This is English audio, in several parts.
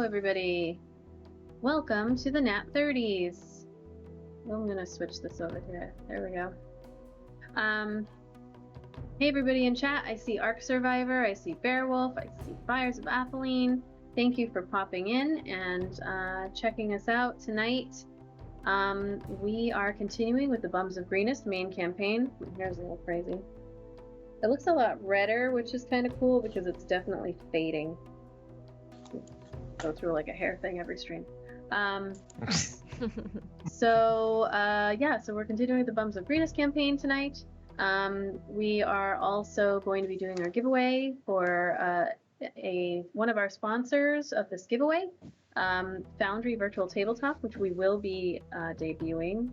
everybody. Welcome to the NAT30s. I'm gonna switch this over here. There we go. Hey everybody in chat. I see Ark Survivor, I see Bearwolf, I see Fires of Atheline. Thank you for popping in and checking us out tonight. We are continuing with the Bums of Greenest main campaign. Here's a little crazy. It looks a lot redder, which is kind of cool because it's definitely fading. Go through like a hair thing every stream. So we're continuing with the Bums of Greenest campaign tonight. We are also going to be doing our giveaway for one of our sponsors of this giveaway, Foundry Virtual Tabletop, which we will be debuting.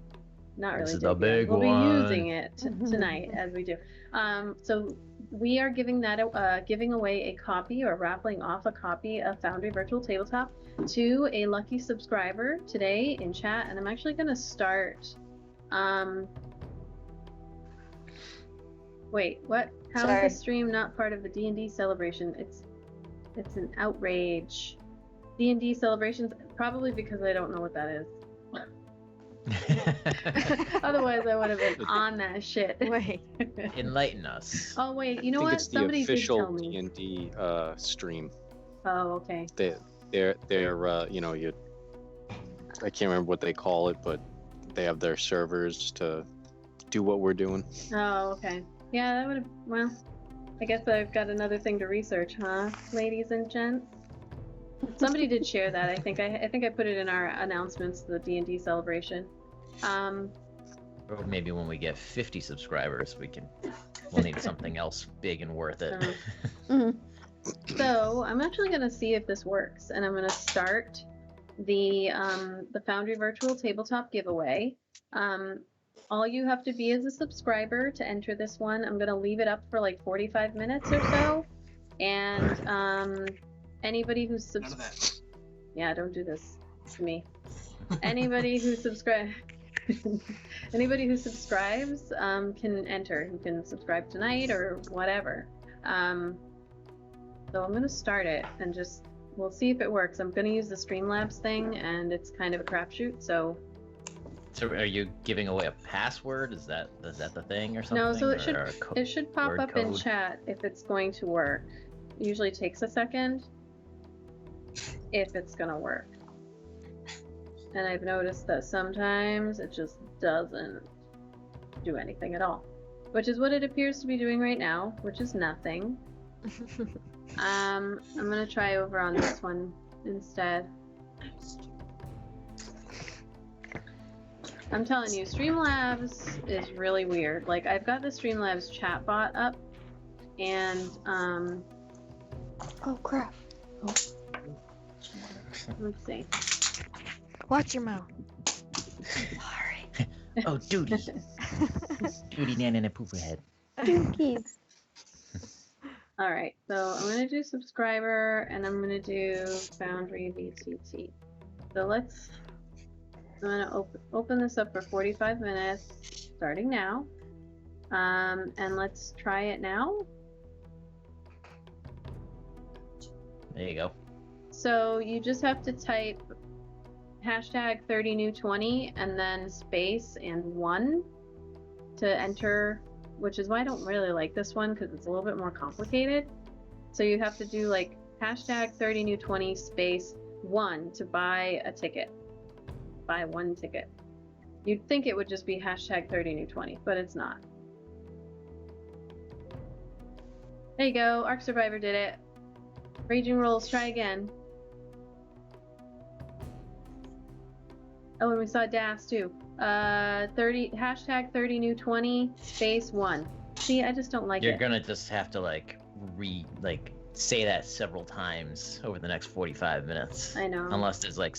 Not really debuting. We'll be using it tonight as we do. So we are giving away a copy, or raffling off a copy of Foundry Virtual Tabletop to a lucky subscriber today in chat, and I'm actually going to start. Wait, what? How is this stream not part of the D&D celebration? It's an outrage. D&D celebrations, probably because I don't know what that is. Otherwise, I would have been on that shit. Wait. Enlighten us. Oh wait, you know what? Somebody did tell me. It's the official D&D stream. Oh, okay. They're you know, I can't remember what they call it, but they have their servers to do what we're doing. Oh, okay. Yeah, that would have. Well, I guess I've got another thing to research, huh, ladies and gents? Somebody did share that. I think I put it in our announcements, the D&D celebration. Or maybe when we get 50 subscribers, we'll need something else big and worth it. So I'm actually going to see if this works, and I'm going to start the Foundry Virtual Tabletop giveaway. All you have to be is a subscriber to enter this one. I'm going to leave it up for like 45 minutes or so, and anybody who's yeah, don't do this to me. Anybody who subscribes can enter. You can subscribe tonight or whatever. So I'm gonna start it and we'll see if it works. I'm gonna use the Streamlabs thing, and it's kind of a crapshoot. So are you giving away a password? Is that the thing or something? No, so it should pop up in chat if it's going to work. It usually takes a second if it's gonna work. And I've noticed that sometimes it just doesn't do anything at all, which is what it appears to be doing right now, which is nothing. I'm gonna try over on this one instead. I'm telling you, Streamlabs is really weird. Like, I've got the Streamlabs chatbot up, and oh crap. Oh. Let's see. Watch your mouth. Sorry. Oh, duty. Duty, nan, and a pooper head. Dookies. Alright, so I'm going to do subscriber, and I'm going to do Foundry VTT. So I'm going to open this up for 45 minutes, starting now. And let's try it now. There you go. So you just have to type hashtag 30new20 and then space and 1 to enter, which is why I don't really like this one, because it's a little bit more complicated. So you have to do like hashtag 30new20 space 1 to buy a ticket. Buy one ticket. You'd think it would just be hashtag 30new20, but it's not. There you go, Ark Survivor did it. Raging Rolls, try again. Oh, and we saw Das too. Hashtag 30new20 space 1. See, I just don't like it. You're gonna just have to say that several times over the next 45 minutes. I know. Unless there's like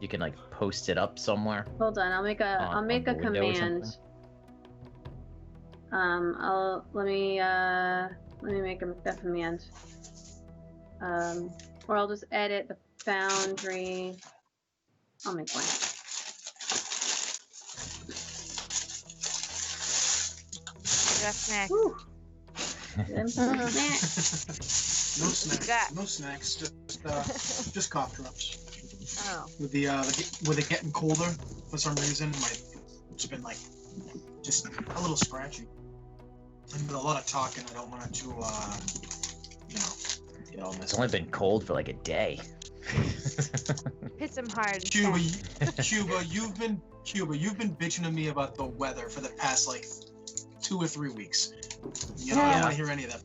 you can like post it up somewhere. Hold on, I'll make a command. Let me make a command. Or I'll just edit the Foundry. I'll make one. Snacks. Snacks. No snacks. No snacks. Just just cough drops. Oh. With it getting colder, for some reason, my it's been like just a little scratchy. And with a lot of talking, I don't want it to, get all It's messed only up. been cold for like a day. Hits him hard. and Cuba, fast. Cuba, you've been bitching to me about the weather for the past like 2 or 3 weeks. You know, I don't Yeah. want to hear any of that.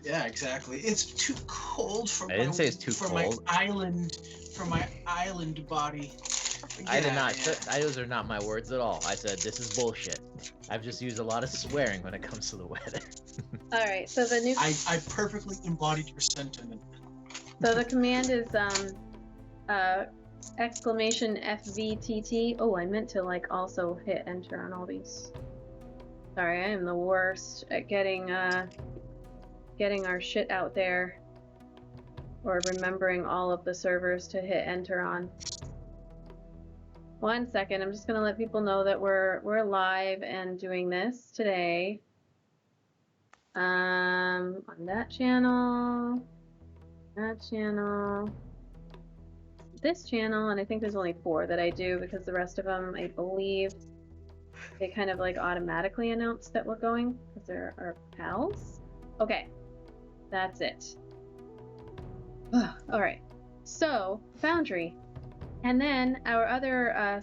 Yeah, exactly. It's too cold for I didn't say it's too for cold. my island body. I did Get not. outta here. Those are not my words at all. I said this is bullshit. I've just used a lot of swearing when it comes to the weather. All right. So the new I perfectly embodied your sentiment. so the command is exclamation FVTT. Oh, I meant to like also hit enter on all these. Sorry, I am the worst at getting our shit out there, or remembering all of the servers to hit enter on. 1 second, I'm just gonna let people know that we're live and doing this today. On that channel, this channel, and I think there's only 4 that I do because the rest of them, I believe, they kind of like automatically announce that we're going because they're our pals. Okay, that's it. All right, so Foundry, and then our other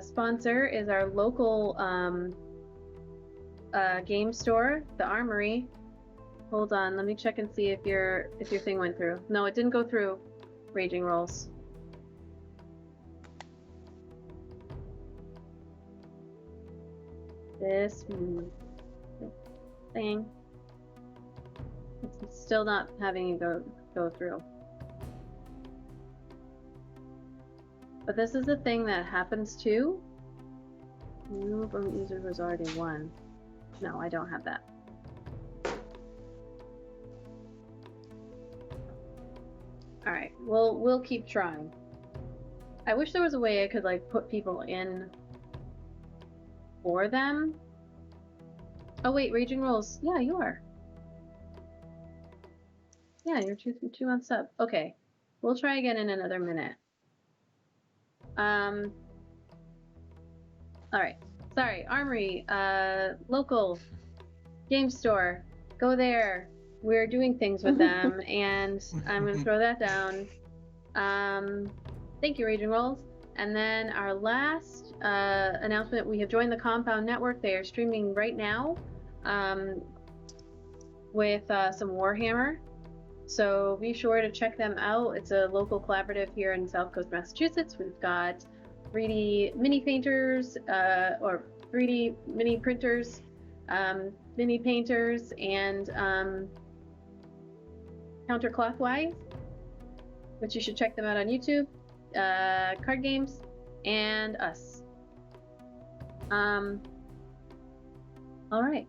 sponsor is our local game store, the Armory. Hold on, let me check and see if your thing went through. No, it didn't go through. Raging Rolls. This thing. It's still not having it go through. But this is the thing that happens too. New user who's already won. No, I don't have that. Alright, we'll keep trying. I wish there was a way I could like put people in for them. Oh wait, Raging Rolls. Yeah, you are. Yeah, you're 2 months up. Okay. We'll try again in another minute. Alright. Sorry, Armory, local game store. Go there. We're doing things with them, and I'm gonna throw that down. Thank you, Raging Rolls. And then our last announcement, we have joined the Compound Network. They are streaming right now with some Warhammer. So be sure to check them out. It's a local collaborative here in South Coast, Massachusetts. We've got 3D mini painters, or 3D mini printers, mini painters, and counterclockwise, which you should check them out on YouTube, card games, and us. All right.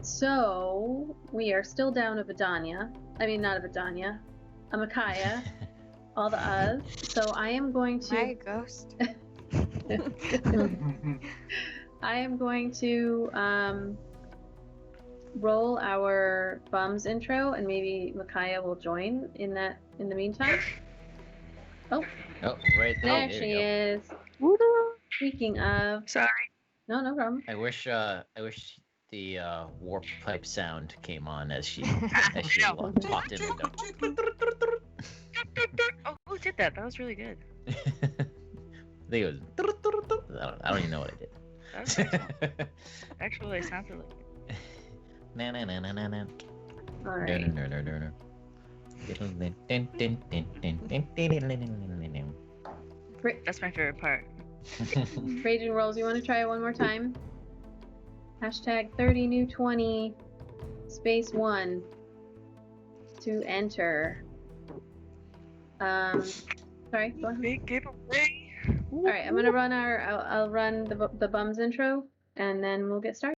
So we are still down a Vidania. I mean, not a Vidania, a Micaiah, all the us. So I am going to. My ghost. I am going to roll our bums intro, and maybe Micaiah will join in the meantime. Oh, Right there. there There she you go. is. Speaking of, Sorry. no problem. I wish the warp pipe sound came on as she popped in the window. Oh, who did that? That was really good. I think it was. I don't even know what I did. That was excellent. Actually, it sounded like it. Na na na na na na. All right. That's my favorite part. Raging Rolls, you want to try it one more time? Hashtag 30 new 20 space 1 to enter. Sorry, go ahead. Big giveaway. All right, I'm gonna run I'll run the bums intro, and then we'll get started.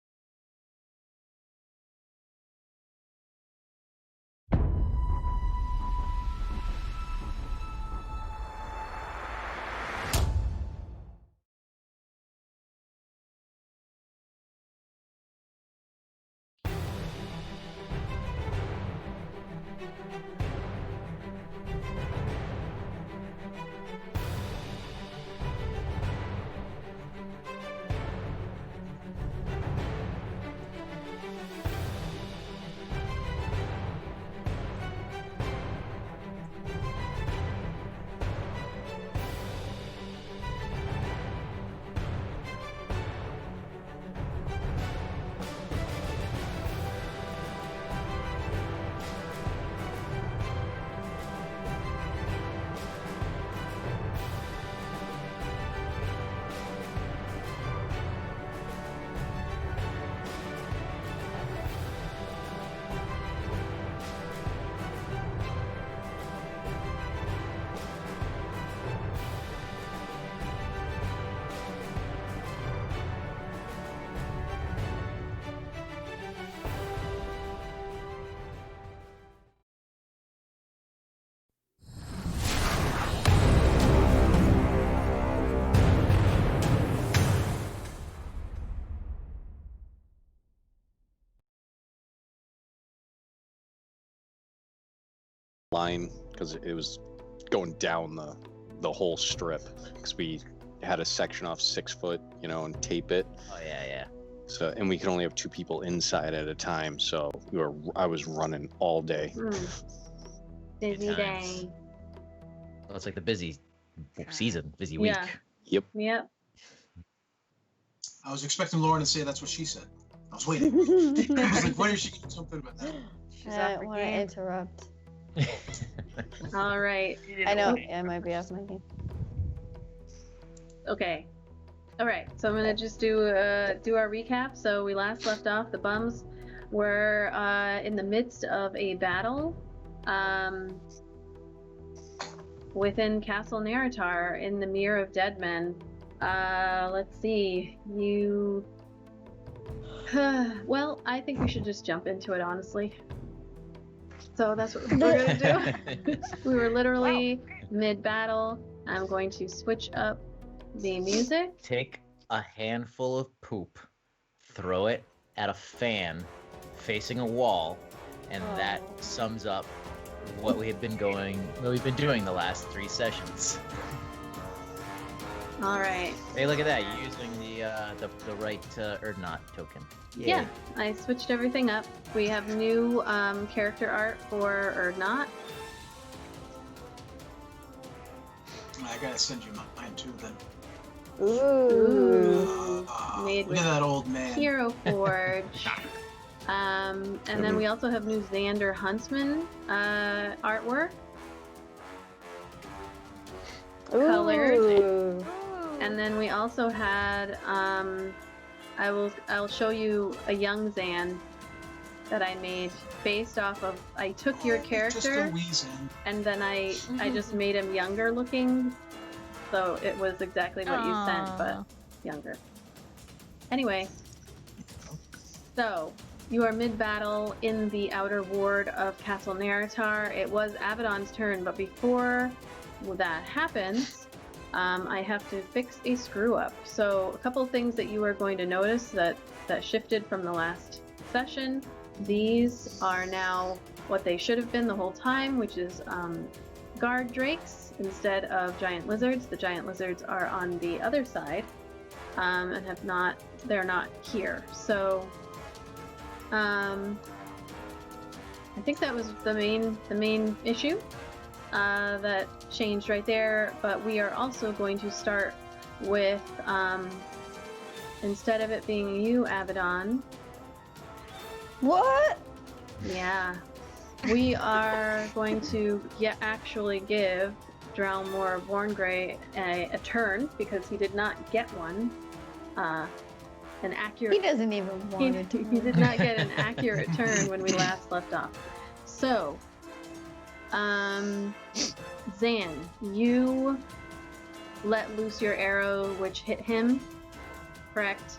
line because it was going down the whole strip because we had a section off 6 foot, and tape it. Oh yeah. So, and we could only have 2 people inside at a time. So I was running all day. Busy Good day. times. Well, it's like the busy season, busy week. Yeah. Yep. Yep. I was expecting Lauren to say that's what she said. I was waiting. I was like, when is she going to do something about that? She's I off don't her want to game. interrupt. All right. You didn't I know wait. I might be off my game. Okay. All right. So I'm gonna just do our recap. So we last left off. The bums were in the midst of a battle within Castle Naratar in the Mere of Dead Men. Let's see. You. Well, I think we should just jump into it, honestly. So that's what we're gonna do. We were literally mid-battle. I'm going to switch up the music. Take a handful of poop, throw it at a fan facing a wall, and that sums up what we've been doing the last 3 sessions. All right. Hey, look at that! You're using the right Erdnot token. Yay. Yeah, I switched everything up. We have new character art for Erdnot. I gotta send you mine too then. Ooh. Made Look at with that old man. Hero Forge. And then we also have new Xander Huntsman artwork. Colored. Ooh. And then we also had I'll show you a young Zan that I made based off of I took your Just a character wee Zen. and then I just made him younger looking. So it was exactly what you sent, but younger. Anyway, so you are mid-battle in the outer ward of Castle Naratar. It was Abaddon's turn, but before that happens, I have to fix a screw-up. So a couple of things that you are going to notice that shifted from the last session. These are now what they should have been the whole time, which is guard drakes instead of giant lizards. The giant lizards are on the other side and they're not here. So I think that was the main issue that changed right there. But we are also going to start with instead of it being you, Abaddon. What? Yeah. We are going to actually give Dralmor Borngray a turn because he did not get one. An accurate. He doesn't even want it. He did not get an accurate turn when we last left off. So, Zan, you let loose your arrow, which hit him. Correct?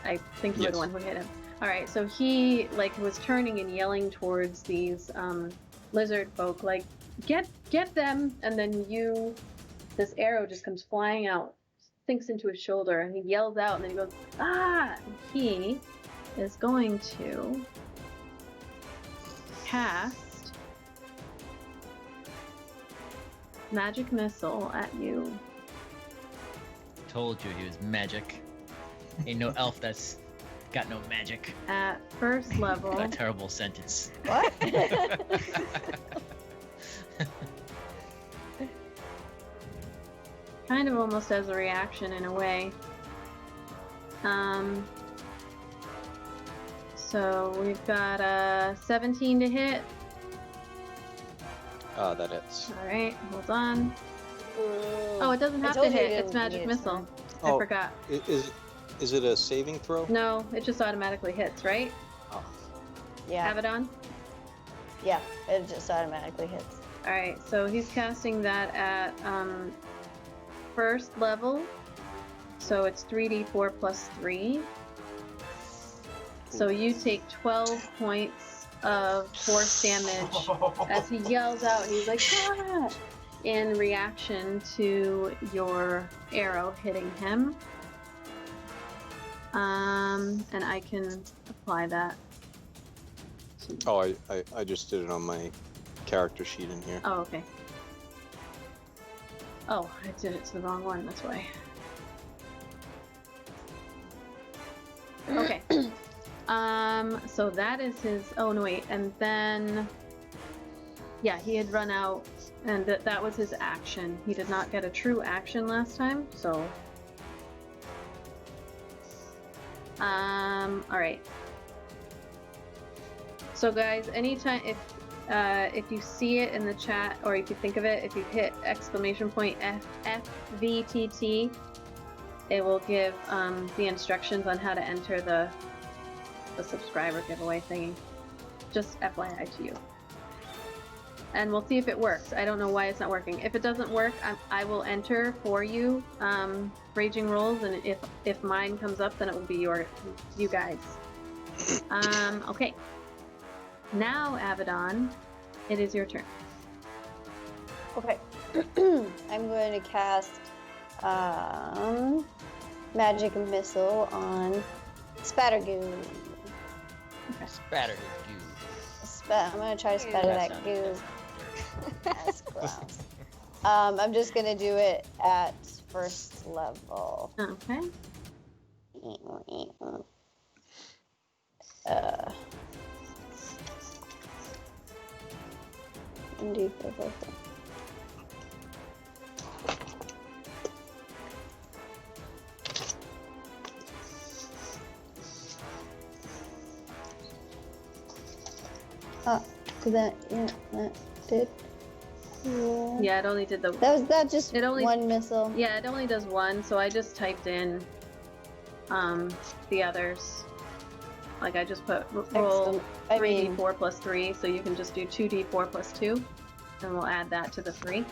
I think you were the one who hit him. All right, so he was turning and yelling towards these lizard folk, like, get them, and then this arrow just comes flying out, sinks into his shoulder, and he yells out, and then he goes, ah! And he is going to cast Magic Missile at you. Told you he was magic. Ain't no elf that's got no magic. At first level. What a terrible sentence. What? Kind of almost as a reaction in a way. So we've got 17 to hit. That hits. All right, hold on. Oh, it doesn't have to hit. It's Magic Missile. I Oh. forgot. Is it a saving throw? No, it just automatically hits, right? Oh. Yeah. Abaddon? Yeah. It just automatically hits. All right, so he's casting that at first level. So it's 3d4 plus 3. So you take 12 points of force damage as he yells out, and he's like, ah! In reaction to your arrow hitting him. And I can apply that. Oh, I just did it on my character sheet in here. Oh, okay. Oh, I did it to the wrong one, that's why. Okay. So that is his, oh no wait, and then, yeah, he had run out, and that was his action. He did not get a true action last time, so. Alright. So guys, anytime, if you see it in the chat, or if you think of it, if you hit exclamation point FVTT, it will give the instructions on how to enter the subscriber giveaway thingy. Just FYI to you. And we'll see if it works. I don't know why it's not working. If it doesn't work, I will enter for you Raging Rolls, and if mine comes up, then it will be you guys. Okay. Now, Abaddon, it is your turn. Okay. I'm going to cast Magic Missile on Spattergoo. Spatter his goo. I'm going to try to spatter That that sounded goo. That's gross. I'm just going to do it at first level. Okay. Do purple. That did. Yeah, it only did the. That just It only- one missile. Yeah, it only does one, so I just typed in the others. Like I just put roll I mean, 3d4 plus 3, so you can just do 2d4 plus 2, and we'll add that to the 3.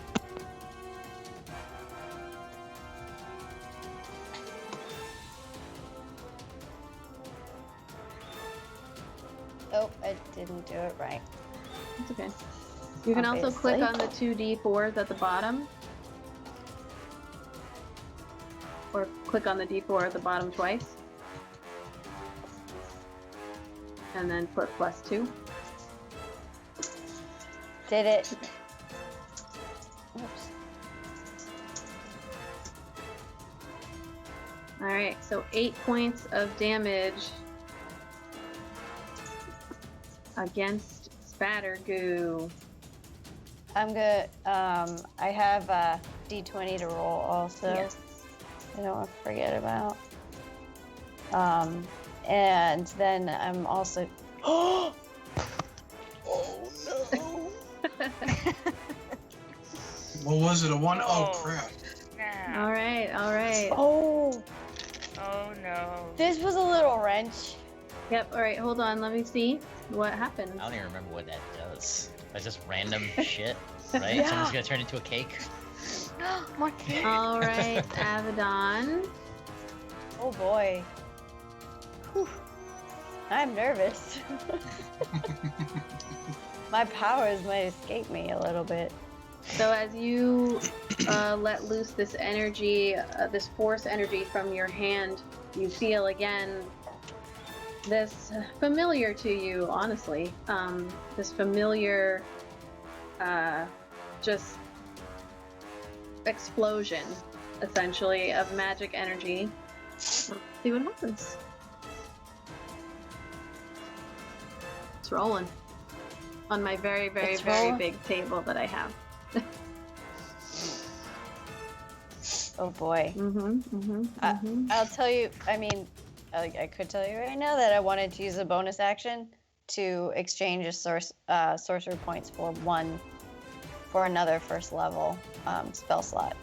oh, I didn't do it right. It's okay. You can also click Obviously. on the 2d4s at the bottom. Or click on the d4 at the bottom twice. And then put plus 2. Did it? Oops. Alright, so 8 points of damage against Spattergoo. I'm good. I have a D20 to roll also. Yes. I don't want to forget about. And then I'm also. Oh no! What was it? A 1? Oh, Oh. crap. Nah. Alright. Oh, Oh no. this was a little wrench. Yep, alright, hold on, let me see what happened. I don't even remember what that does. That's just random shit, right? Yeah. Someone's gonna turn into a cake. More cake. Alright, Abaddon. Oh boy. Whew. I'm nervous. My powers might escape me a little bit. So as you let loose this energy, this force energy from your hand, you feel again this familiar to you, honestly, this familiar just explosion, essentially, of magic energy. Let's see what happens. It's rolling on my very, very, It's very rolling? big table that I have. Oh boy. I'll tell you, I mean, I could tell you right now that I wanted to use a bonus action to exchange a sorcery points for another first level spell slot.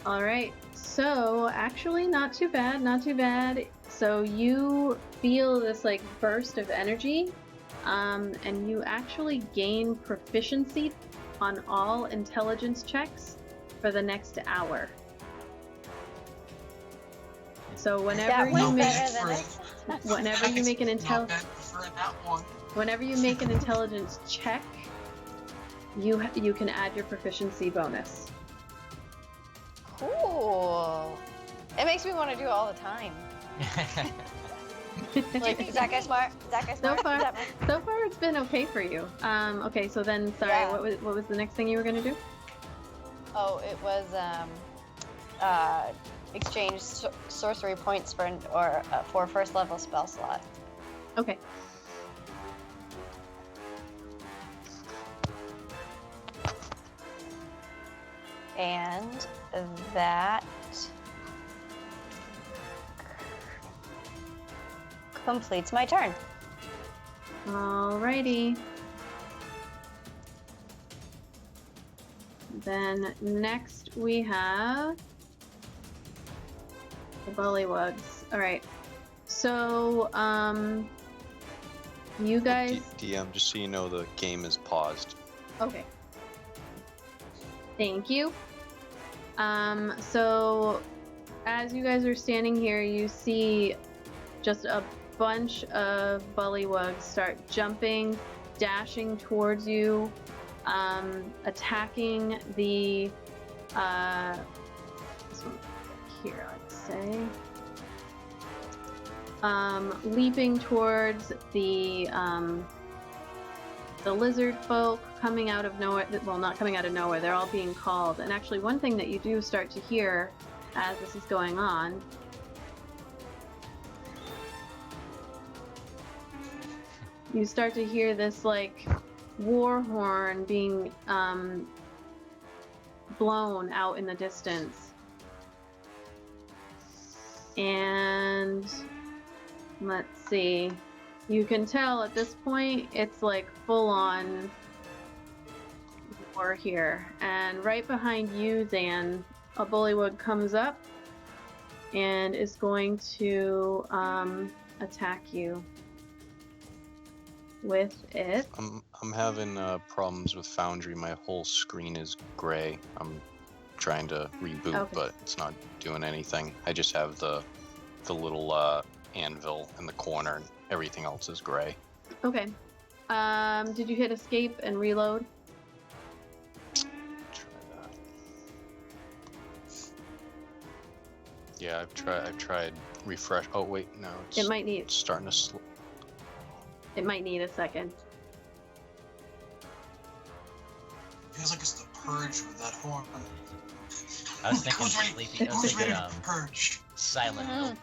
All right, so actually not too bad, not too bad. So you feel this like burst of energy, and you actually gain proficiency on all intelligence checks for the next hour. So whenever That you went make better than I whenever you make an Not bad for that one. whenever you make an intelligence check, you can add your proficiency bonus. Cool. It makes me want to do it all the time. Like, is that guy smart? Is that guy So smart? far, Is that- so far it's been okay for you. Okay, so then, sorry, Yeah. what was the next thing you were gonna do? Oh, it was exchange sorcery points for first level spell slot. Okay. And that completes my turn. Alrighty. Then next we have the bullywugs. Alright. So, you guys. DM, just so you know, the game is paused. Okay. Thank you. So as you guys are standing here, you see just a bunch of bullywugs start jumping, dashing towards you, attacking the this one here, let's say. Leaping towards the lizard folk coming out of nowhere. Well, not coming out of nowhere, they're all being called. And actually, one thing that you do start to hear as this is going on you start to hear this like war horn being blown out in the distance. And let's see. You can tell at this point it's like full on war here. And right behind you, Zan, a bullywug comes up and is going to attack you with it. I'm having problems with Foundry. My whole screen is gray. I'm trying to reboot, Okay. but it's not doing anything. I just have the little anvil in the corner, and everything else is gray. Okay. Did you hit escape and reload? Try that. Yeah, I've tried refresh. Oh wait, no, It might need it's starting to slow. it might need a second. Feels like it's the purge with that horn. I was thinking Who's ready? sleepy. I was Who's ready thinking to be purged? Silent Hill.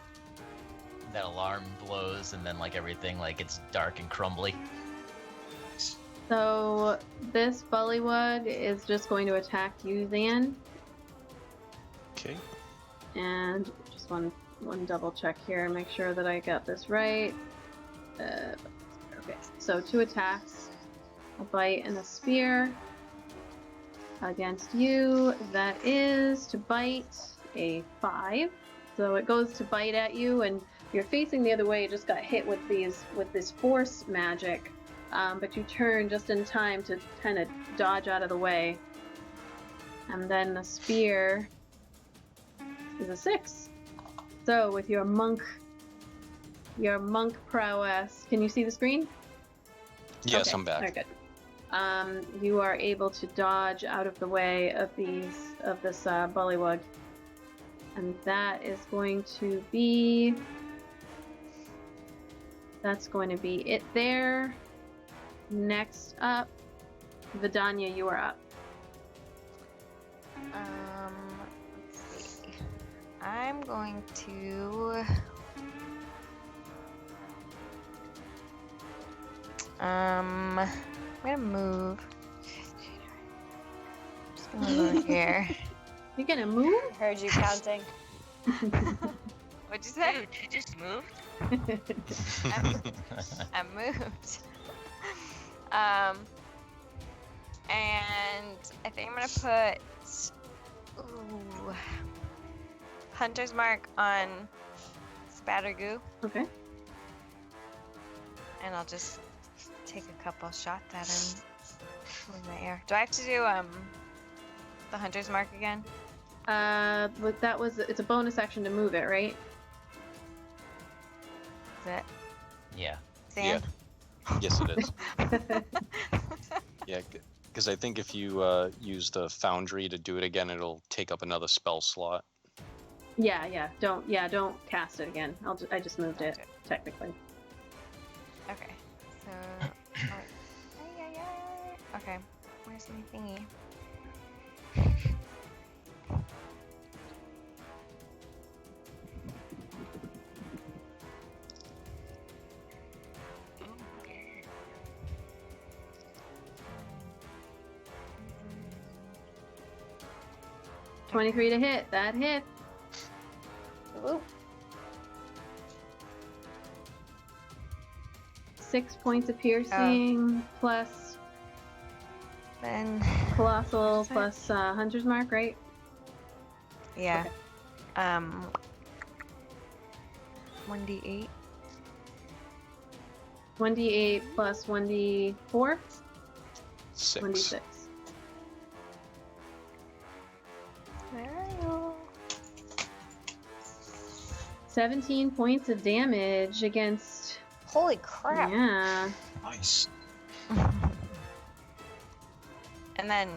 That alarm blows and then like everything like it's dark and crumbly. So this bullywug is just going to attack you, Zan. Okay. And just one double check here and make sure that I got this right. Okay, so 2 attacks, a bite and a spear against you. That is to bite a 5. So it goes to bite at you, and you're facing the other way. You just got hit with this force magic, but you turn just in time to kind of dodge out of the way. And then the spear is a 6. So with your monk prowess, can you see the screen? Yes, Okay, I'm back. very good. You are able to dodge out of the way of this bullywug, and that is going to be it there. Next up, Vidania, you are up. Let's see. I'm going to. I'm gonna move. Just gonna move over here. You're gonna move? Heard you counting. What'd you say? Dude, you just moved? I moved. And I think I'm gonna put Hunter's Mark on Spattergoo, Okay. and I'll just take a couple shots at him in the air. Do I have to do the Hunter's Mark again? But it's a bonus action to move it, right? Is it? Yeah. Sam? Yes, it is. Yeah, because I think if you use the Foundry to do it again, it'll take up another spell slot. Yeah. Don't cast it again. I just moved it technically. Okay. So. Okay. Where's my thingy? Okay. 23 to hit. That hit. Ooh. 6 points of piercing plus Then. colossal Is that- plus hunter's mark, right? Yeah. Okay. 1d8. 1d8 plus 1d4. 6. 1d6. Where are you? 17 points of damage against. Holy crap. Yeah. Nice. And then,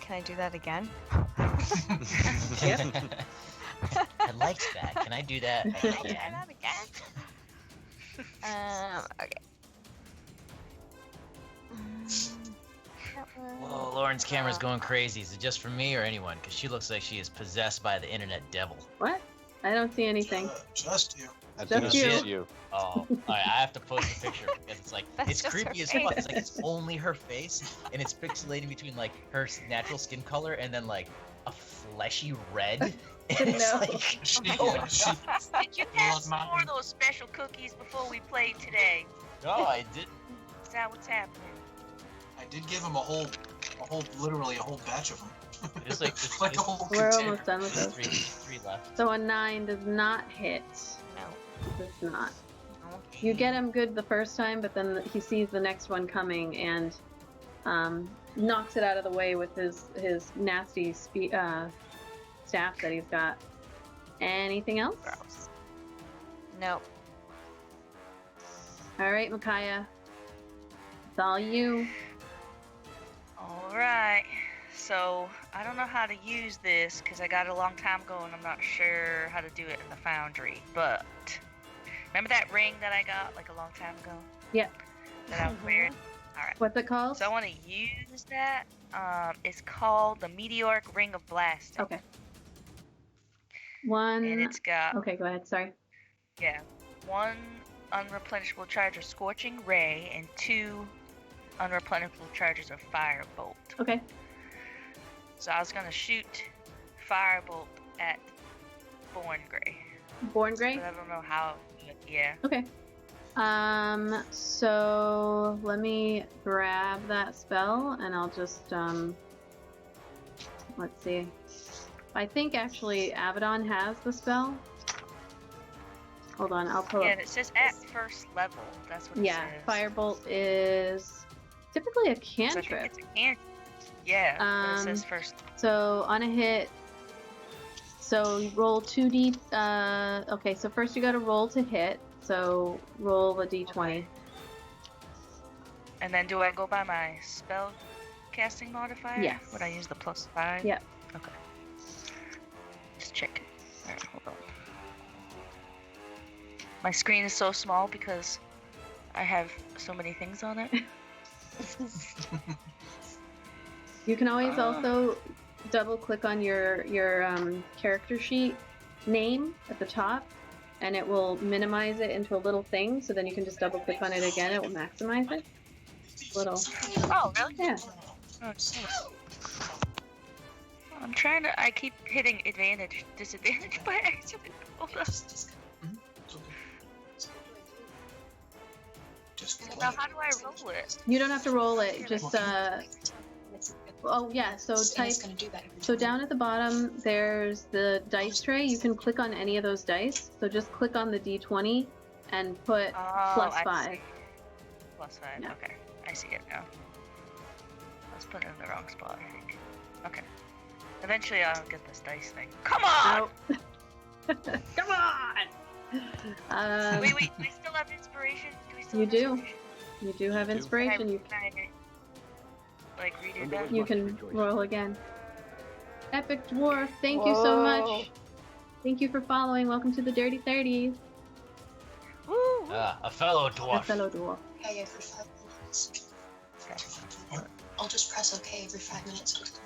can I do that again? Yep. I liked that. Can I do that Can I do again? that again? Okay. Whoa, Lauren's camera's going crazy. Is it just for me or anyone? Because she looks like she is possessed by the internet devil. What? I don't see anything. Just you. I Just think it's you. just you. Oh, alright, I have to post a picture because it's like That's it's just her creepy as fuck. It's face. like it's only her face, and it's pixelating between like her natural skin color and then like a fleshy red. And it's No. like, She, oh yeah, my she, Did you Well, pass not- more of those special cookies before we played today? no, I didn't. Is that what's happening? I did give him literally a whole batch of them. There's like this, Like a this- whole We're container. almost done with there's those. three left. So a 9 does not hit. No. Does not. Okay. You get him good the first time, but then he sees the next one coming and knocks it out of the way with his nasty staff that he's got. Anything else? Gross. Nope. All right, Micaiah. It's all you. Alright. So, I don't know how to use this because I got it a long time ago and I'm not sure how to do it in the foundry. But, remember that ring that I got like a long time ago? Yep. That I was wearing? Alright. What's it called? So I want to use that. It's called the Meteoric Ring of Blasting. Okay. One. And it's got, Okay, go ahead. Sorry. yeah, 1 unreplenishable charge of Scorching Ray and 2 unreplenishable charges of Firebolt. Okay. So I was going to shoot Firebolt at Born Gray. Born Gray. But I don't know how. Yeah. Okay. So let me grab that spell and I'll just let's see. I think actually Abaddon has the spell. Hold on, I'll pull Yeah, up. and it says at first level. That's what Yeah, it says. Firebolt is typically a So I think cantrip. it's a cantrip. Yeah, but it says first. So on a hit, so you roll 2d. Okay, so first you got to roll to hit. So roll a d20. Okay. And then do I go by my spell casting modifier? Yes. Would I use the +5? Yep. Okay. Just check. Alright, hold on. My screen is so small because I have so many things on it. You can always also double click on your character sheet name at the top, and it will minimize it into a little thing. So then you can just double click on it again. It will maximize it. Little. Oh, really? Yeah. Oh, nice. I'm trying to. I keep hitting advantage, disadvantage by accident. Hold on. It's okay. Just play Now, it. how do I roll it? You don't have to roll it. Just oh yeah. So type. So down at the bottom, there's the dice tray. You can click on any of those dice. So just click on the d20 and put Oh, I +5. see. +5. Yeah. Okay, I see it now. I was putting it in the wrong spot, I think. Okay. Eventually, I'll get this dice thing. Come on! out. Come on. Wait, we still have inspiration? Do we still You have do. inspiration? You do have do. inspiration. You Can I, like, redo that? you can roll again. Epic dwarf, thank you so Whoa. much. Thank you for following. Welcome to the Dirty 30s. Woo! A fellow A dwarf. fellow dwarf. Okay, for 5 minutes. I'll just press OK every 5 minutes.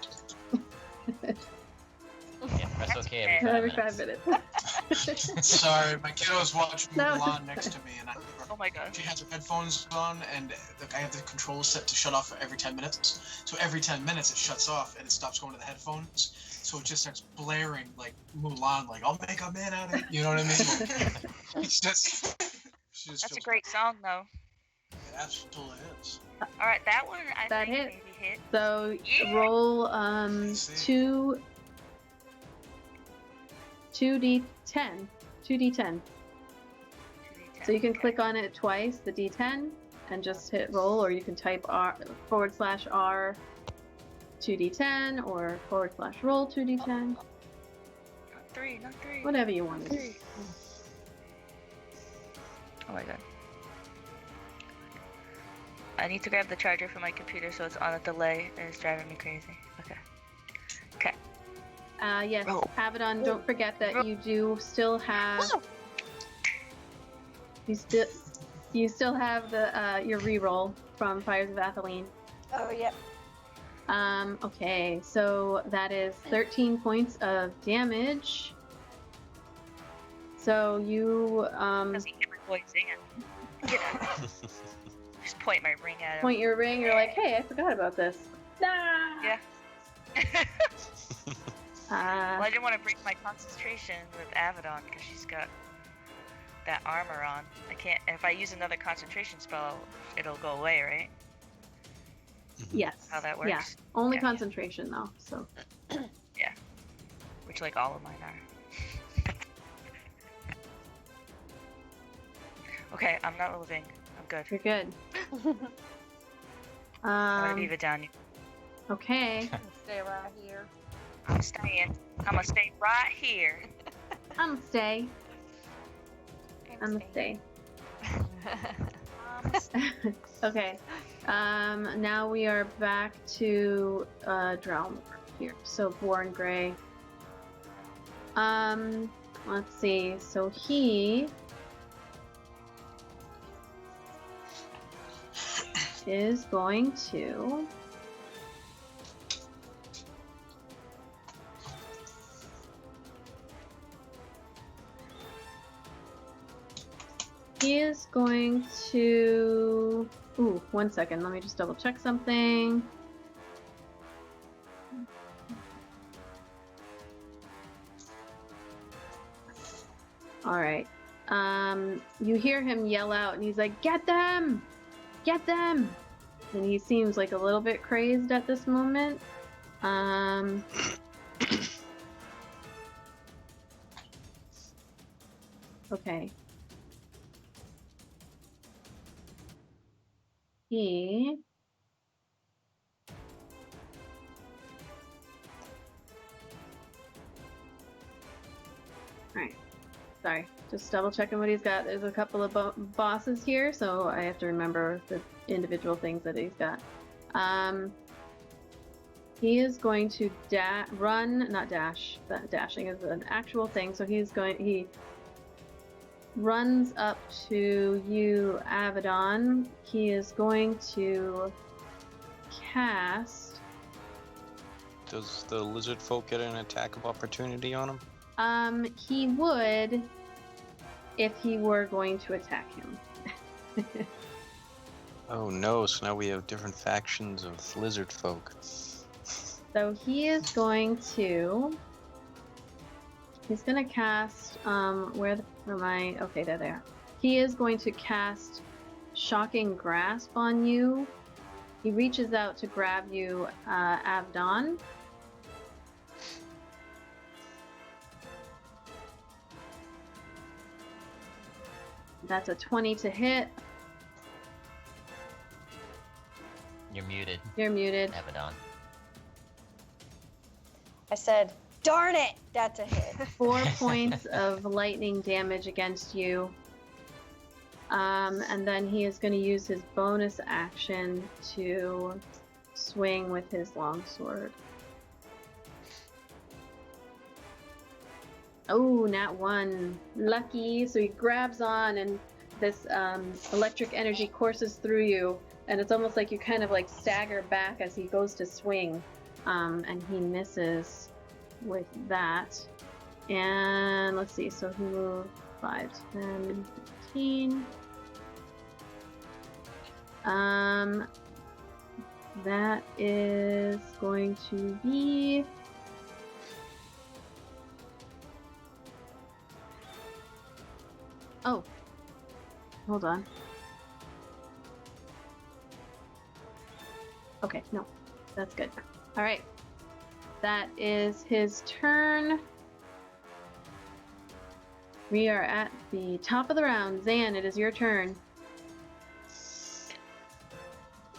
Yeah, press That's OK okay. every 5 Every minutes. 5 minutes. Sorry, my kiddo's watching No. Mulan next to me, and Oh my god. she has her headphones on, and I have the control set to shut off every 10 minutes. So every 10 minutes it shuts off and it stops going to the headphones. So it just starts blaring like Mulan, like "I'll make a man out of it." You know what I mean? It's just. That's a great song, though. It absolutely is. All right, that one I That think hit. maybe hit. So Yeah. roll See? 2d10. 2d10. So you can Okay. click on it twice, the d10, and just hit roll, or you can type R /R 2d10 or /roll 2d10, Not three. whatever you want to do. Three. Oh my god. I need to grab the charger from my computer so it's on a delay and it's driving me crazy. Okay. Yes, Roll. Abaddon, don't forget that you do still have you still have the your reroll from Fires of Atheline. Oh, yep. Okay, so that is 13 points of damage. So you Doesn't hear my voice singing. Just point my ring at him. point your ring, you're like, hey, I forgot about this. Nah! Yeah. Uh, Well, I didn't want to break my concentration with Abaddon because she's got that armor on. I can't. If I use another concentration spell, it'll go away, right? yes. How that works? Yeah, only Yeah. concentration though, so. Which, like, all of mine are. Okay, I'm not moving. I'm good. You're good. I'm gonna leave it down. Okay. Stay right here. I'm staying. I'm gonna stay right here. I'm stay. I'm stay. Okay. Now we are back to Drelmor here. So Born Gray. Let's see. So he is going to Ooh, 1 second. Let me just double check something. All right. You hear him yell out, and he's like, "Get them! Get them!" And he seems like a little bit crazed at this moment. Okay. He Alright. Sorry. Just double checking what he's got. There's a couple of bosses here, so I have to remember the individual things that he's got. He is going to run, not dash. Dashing is an actual thing, so he runs up to you, Abaddon. He is going to cast. Does the lizard folk get an attack of opportunity on him? He would if he were going to attack him. Oh no, so now we have different factions of lizard folk. So he is going to. He's gonna cast. Where am I? Okay, there they are. He is going to cast Shocking Grasp on you. He reaches out to grab you, Abaddon. That's a 20 to hit. You're muted, You're muted. Abaddon. I said, darn it, that's a hit. 4 points of lightning damage against you. And then he is going to use his bonus action to swing with his longsword. Oh, nat 1. Lucky. So he grabs on, and this electric energy courses through you, and it's almost like you kind of like stagger back as he goes to swing, and he misses with that. And let's see, so he moved 5, 10, 15. That is going to be... Oh, hold on. Okay, no, that's good. All right, that is his turn. We are at the top of the round. Zan, it is your turn.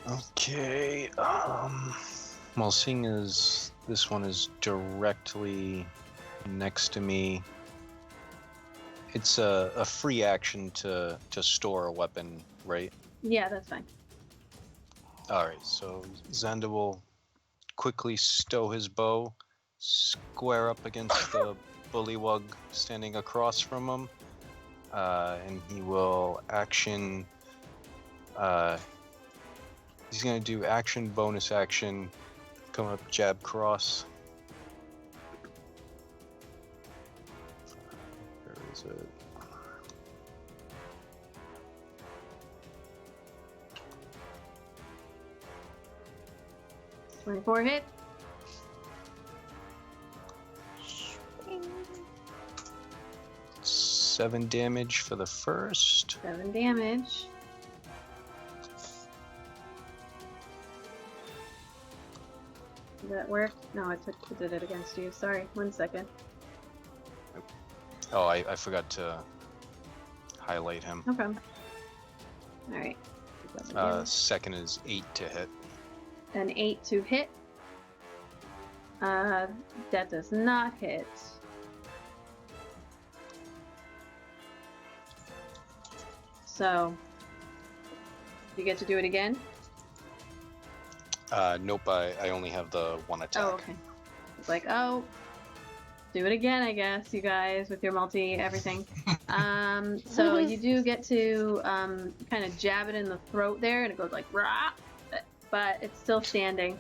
Okay. Well, seeing as this one is directly next to me, it's a free action to store a weapon, right? Yeah, that's fine. All right. So Xander will quickly stow his bow, square up against the bullywug standing across from him, and he will action. He's gonna do action, bonus action, come up, jab, cross. Where is it? $24 hit. Seven damage for the first. 7 damage. Did that work? No, it did it against you. Sorry, 1 second. Oh, I forgot to highlight him. No problem. All right. Second is 8 to hit. An 8 to hit. That does not hit. So, you get to do it again? Nope, I only have the one attack. Oh, okay. It's like, oh, do it again, I guess, you guys, with your multi-everything. So you do get to kind of jab it in the throat there, and it goes like, rah, but it's still standing.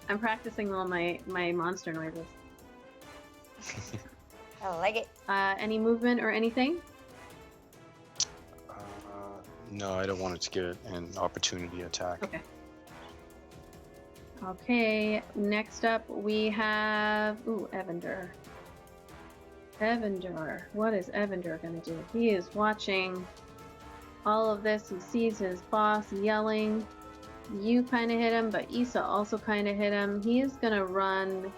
I'm practicing all my monster noises. I like it. Any movement or anything? No, I don't want it to get an opportunity attack. Okay. Okay, next up we have... Ooh, Evander. Evander. What is Evander gonna do? He is watching all of this. He sees his boss yelling. You kind of hit him, but Issa also kind of hit him. He is gonna run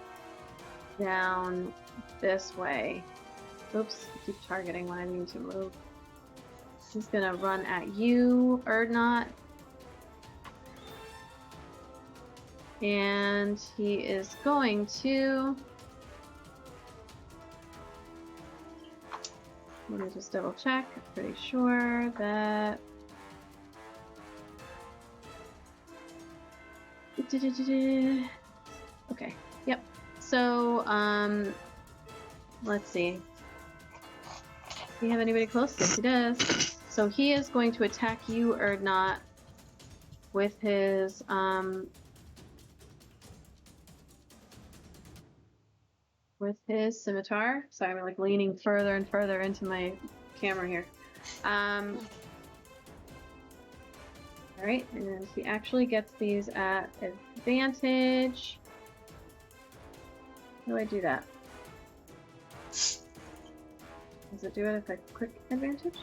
down this way. Oops, I keep targeting when I need to move. He's gonna run at you, Erdnot. And he is going to... Let me just double check. I'm pretty sure that... Okay, yep. So, let's see. Do you have anybody close? Yes, he does. So he is going to attack you, Erdnot, with his, scimitar. Sorry, I'm like leaning further and further into my camera here. Alright, and he actually gets these at advantage. How do I do that? Does it do it if I click advantage?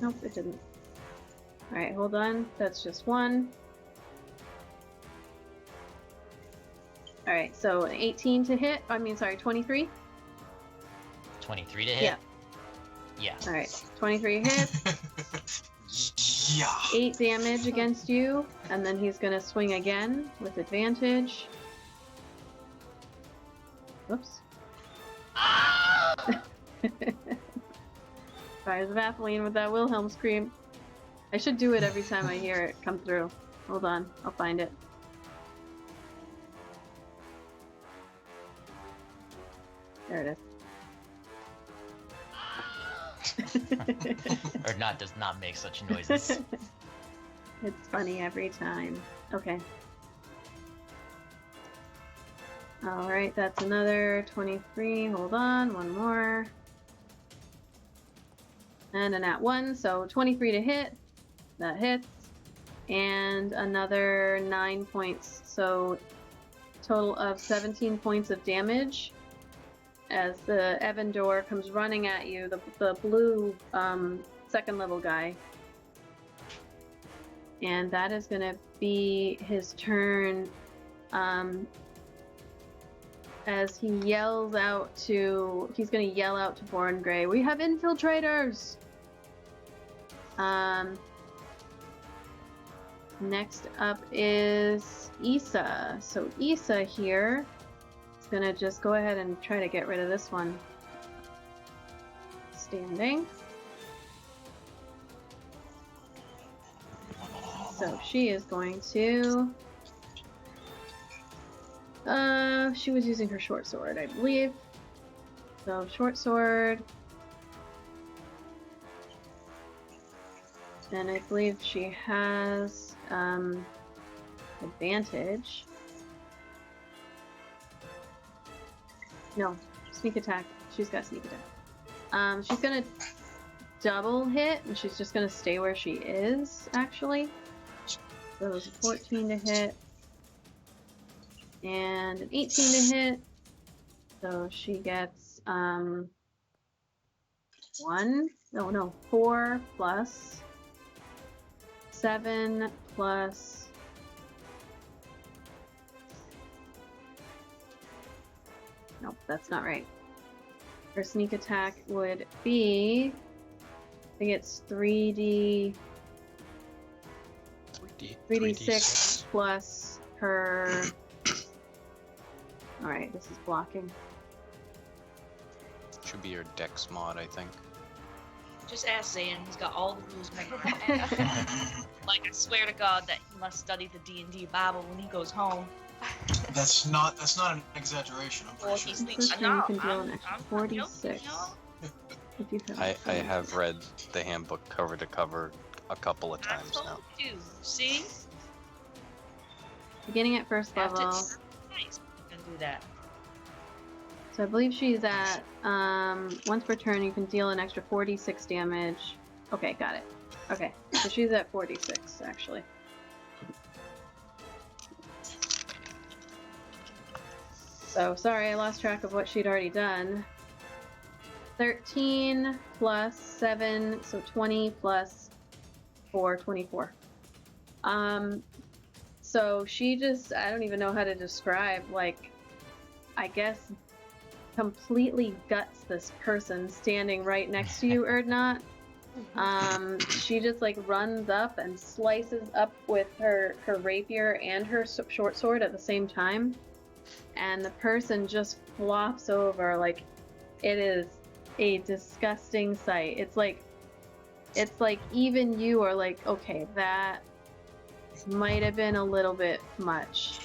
Nope, it didn't. Alright, hold on. That's just 1. Alright, so an 18 to hit. I mean, sorry, 23? 23 to hit? Yeah. Yeah. Alright, 23 hit. Yeah. 8 damage against you, and then he's gonna swing again with advantage. Whoops. Fires Vaseline with that Wilhelm scream. I should do it every time I hear it come through. Hold on, I'll find it. There it is. Erdnot does not make such noises. It's funny every time. Okay. Alright, that's another 23. Hold on, one more. And a nat 1, so 23 to hit. That hits. And another 9 points, so total of 17 points of damage. As the Evandor comes running at you, the blue second level guy. And that is going to be his turn. As he yells out to, he's going to yell out to Born Grey, "We have infiltrators!" Next up is Issa. So Issa here is going to just go ahead and try to get rid of this one. Standing. So she is going to... she was using her short sword, I believe. So short sword. And I believe she has advantage. No, sneak attack. She's got sneak attack. She's gonna double hit, and she's just gonna stay where she is, actually. So it was a 14 to hit. And an 18 to hit. So she gets 4 plus 7 plus nope, that's not right. Her sneak attack would be, I think it's 3d6 plus her. Alright, this is blocking. Should be your dex mod, I think. Just ask Zan. He's got all the rules memorized. Like, I swear to God that he must study the D&D Bible when he goes home. That's not an exaggeration. I'm Well, pretty he sure. sleeps. This No, one can deal an I'm extra joking, 46. y'all. If you I have read the handbook cover to cover a couple of I times told now. you. See? beginning at first Have to- level. Nice. You can do that. So I believe she's at, once per turn you can deal an extra 46 damage. Okay, got it. Okay, so she's at 46, actually. So, sorry, I lost track of what she'd already done. 13 plus 7, so 20 plus 4, 24. So she just, I don't even know how to describe, like, I guess completely guts this person standing right next to you, Erdnot. She just like runs up and slices up with her rapier and her short sword at the same time, and the person just flops over. Like, it is a disgusting sight. It's like even you are like, okay, that might have been a little bit much.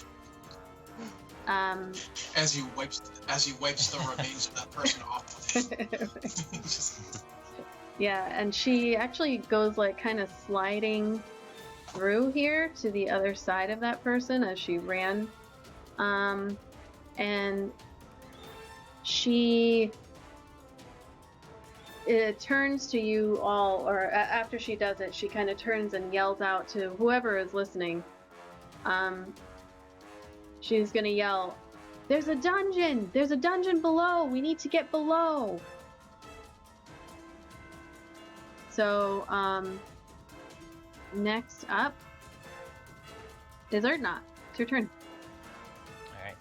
As he wipes the remains of that person off of him. Yeah, and she actually goes like kind of sliding through here to the other side of that person as she ran. And she turns to you all, or after she does it, she kind of turns and yells out to whoever is listening. She's gonna yell, "There's a dungeon! There's a dungeon below! We need to get below!" So, next up is Erdnot. It's your turn. Alright.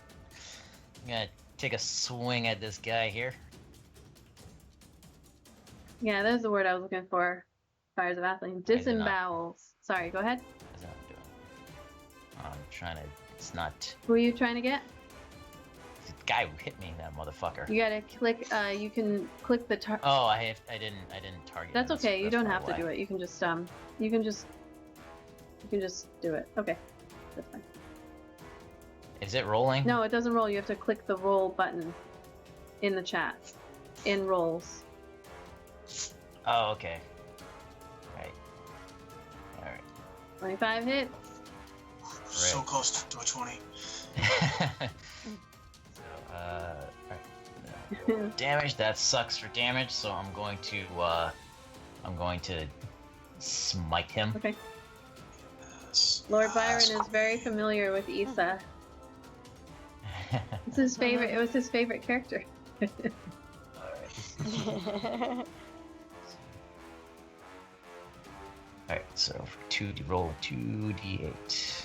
I'm gonna take a swing at this guy here. Yeah, there's the word I was looking for. Fires of Athling. Disembowels. Sorry, go ahead. That's what I'm doing. I'm trying to. It's not. Who are you trying to get? The guy who hit me, that motherfucker. You gotta click, you can click the target. Oh, I didn't target. That's him. okay, you that's don't far have to away. do it. You can just do it. Okay. That's fine. Is it rolling? No, it doesn't roll. You have to click the roll button in the chat, in rolls. Oh, okay. Right. All right. 25 hits. So close to a 20. Alright. Damage, that sucks for damage, so I'm going to smite him. Okay. Yes. Lord Byron is very familiar with Issa. It's his favorite. It was his favorite character. Alright, so for 2D roll 2d8.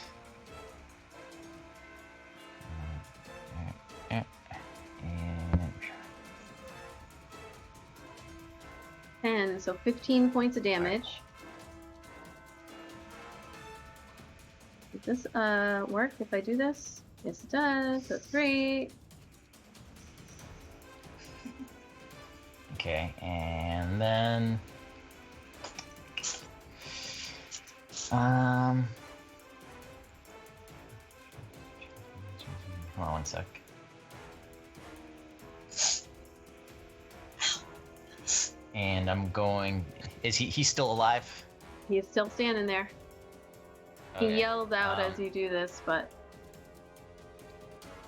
And 10, so 15 points of damage. Does this work if I do this? Yes, it does. That's great. okay, and then hold on one sec. And I'm going. Is he's still alive? He's still standing there. He Okay, yells out as you do this, but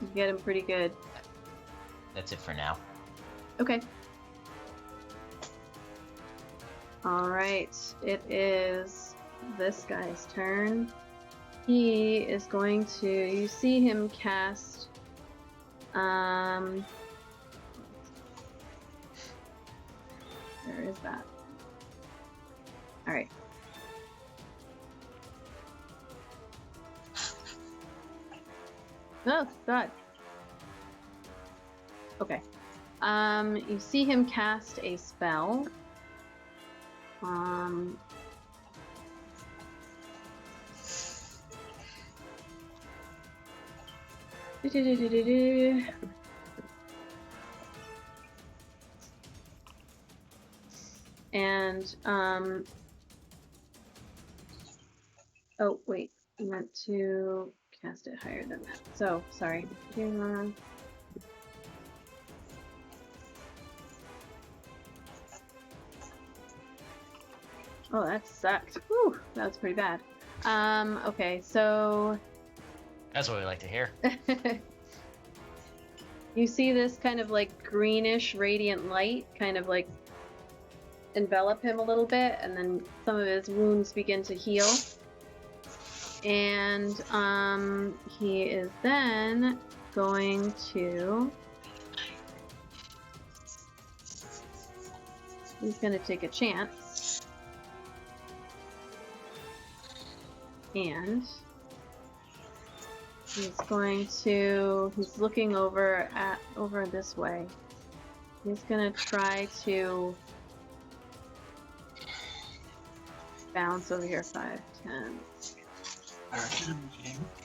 you get him pretty good. That's it for now. Okay. Alright, it is this guy's turn. He is going to, you see him cast, where is that? Alright. Oh, God. Okay. You see him cast a spell. And, oh, wait, I meant to cast it higher than that. So, sorry. Oh, that sucked. Whew, that was pretty bad. Okay, so That's what we like to hear. you see this kind of like greenish radiant light kind of like envelop him a little bit, and then some of his wounds begin to heal. And he is then going to, he's going to take a chance. And he's going to, he's looking over this way. He's going to try to bounce over here 5, 10.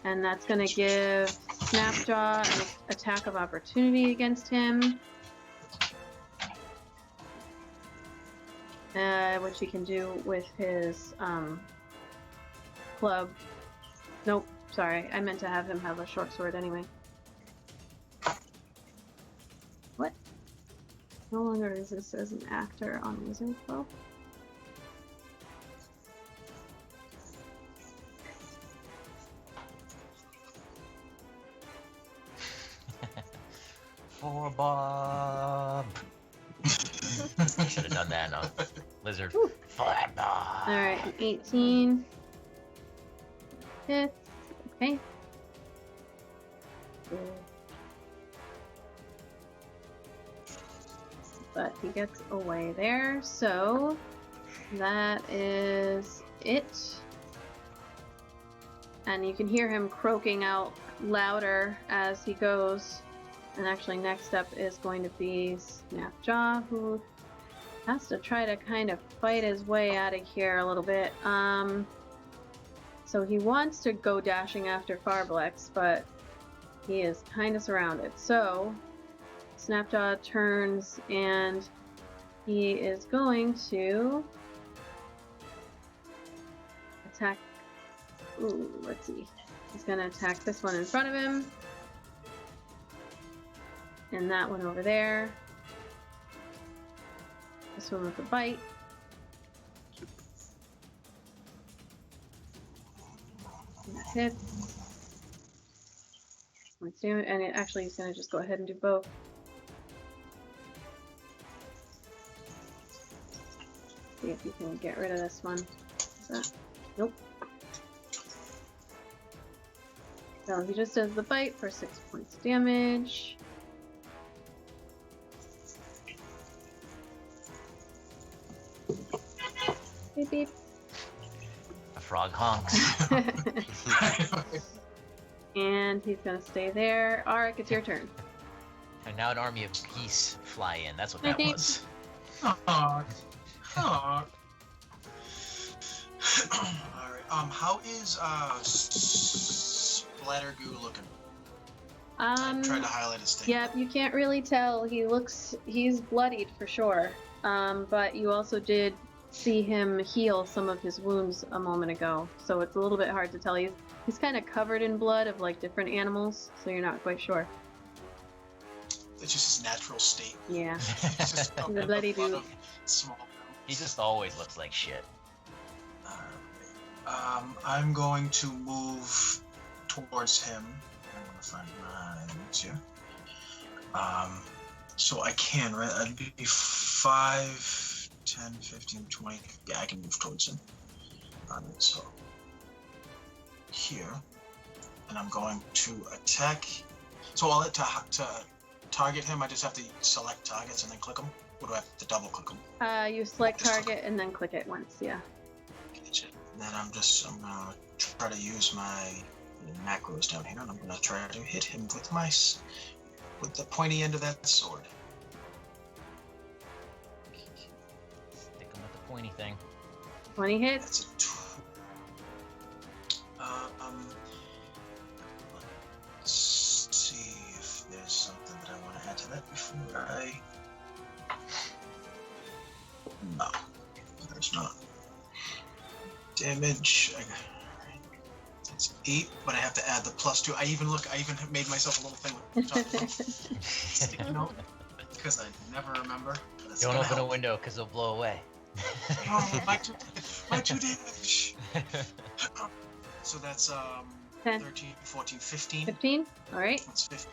And that's going to give Snapjaw an attack of opportunity against him. Which he can do with his club. Nope, sorry. I meant to have him have a short sword anyway. What? No longer is this as an actor on Wizard Club. For Bob. Should have done that on Lizard. For Bob. Alright, 18. Hits. Okay. But he gets away there, so that is it. And you can hear him croaking out louder as he goes. And actually next up is going to be Snapjaw, who has to try to kind of fight his way out of here a little bit. So he wants to go dashing after Farblex, but he is kind of surrounded. So Snapjaw turns and he is going to attack. Ooh, let's see. He's going to attack this one in front of him. And that one over there. This one with the bite. That hits. Let's do it. And it actually is going to just go ahead and do both. See if you can get rid of this one. Is that? Nope. So he just does the bite for 6 points damage. Beep beep. The frog honks. And he's gonna stay there. Arik, it's your turn. And now an army of geese fly in. That's what that Okay. was. Aw. Aw. Alright, how is Splatter Goo looking? I tried to highlight his thing. Yep, you can't really tell. He's bloodied for sure. But you also did see him heal some of his wounds a moment ago, so it's a little bit hard to tell. He's kind of covered in blood of like different animals, so you're not quite sure. It's just his natural state. Yeah. It's just He's a bloody lot dude. of small. He just always looks like shit. I'm going to move towards him. I'm gonna find my notes here. So I can, right? That'd be 5, 10, 15, 20. Yeah, I can move towards him. Alright, so here, and I'm going to attack. So I'll to target him. I just have to select targets and then click them. Or do I have to double click them? You select target and then click it once, yeah. And then I'm gonna try to use my macros down here, and I'm gonna try to hit him with the pointy end of that sword. Stick him with the pointy thing. 20 hits. That's a let's see if there's something that I want to add to that before I. No, there's not. Damage. It's 8, but I have to add the +2. I even made myself a little thing with sticky note because I never remember. That's Don't gonna open a help. window because it'll blow away. Oh, my two damage. So that's 10. 13, 14, 15. 15? Alright. That's 15.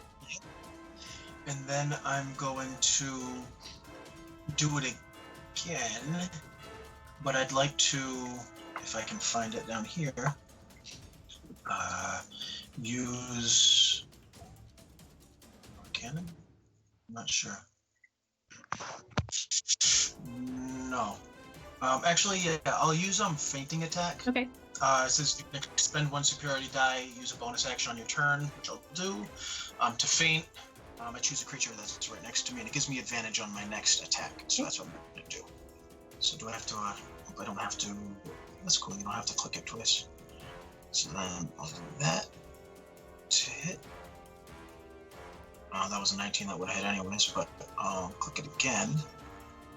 And then I'm going to do it again, but I'd like to, if I can find it down here, use cannon? I'm not sure. No. Actually, yeah, I'll use fainting attack. Okay. It says you can spend 1 superiority die, use a bonus action on your turn, which I'll do. To feint, I choose a creature that's right next to me, and it gives me advantage on my next attack. So that's what I'm going to do. So do I have to? Hope I don't have to. That's cool. You don't have to click it twice. So then I'll do that to hit. That was a 19. That would have hit anyways, but I'll click it again.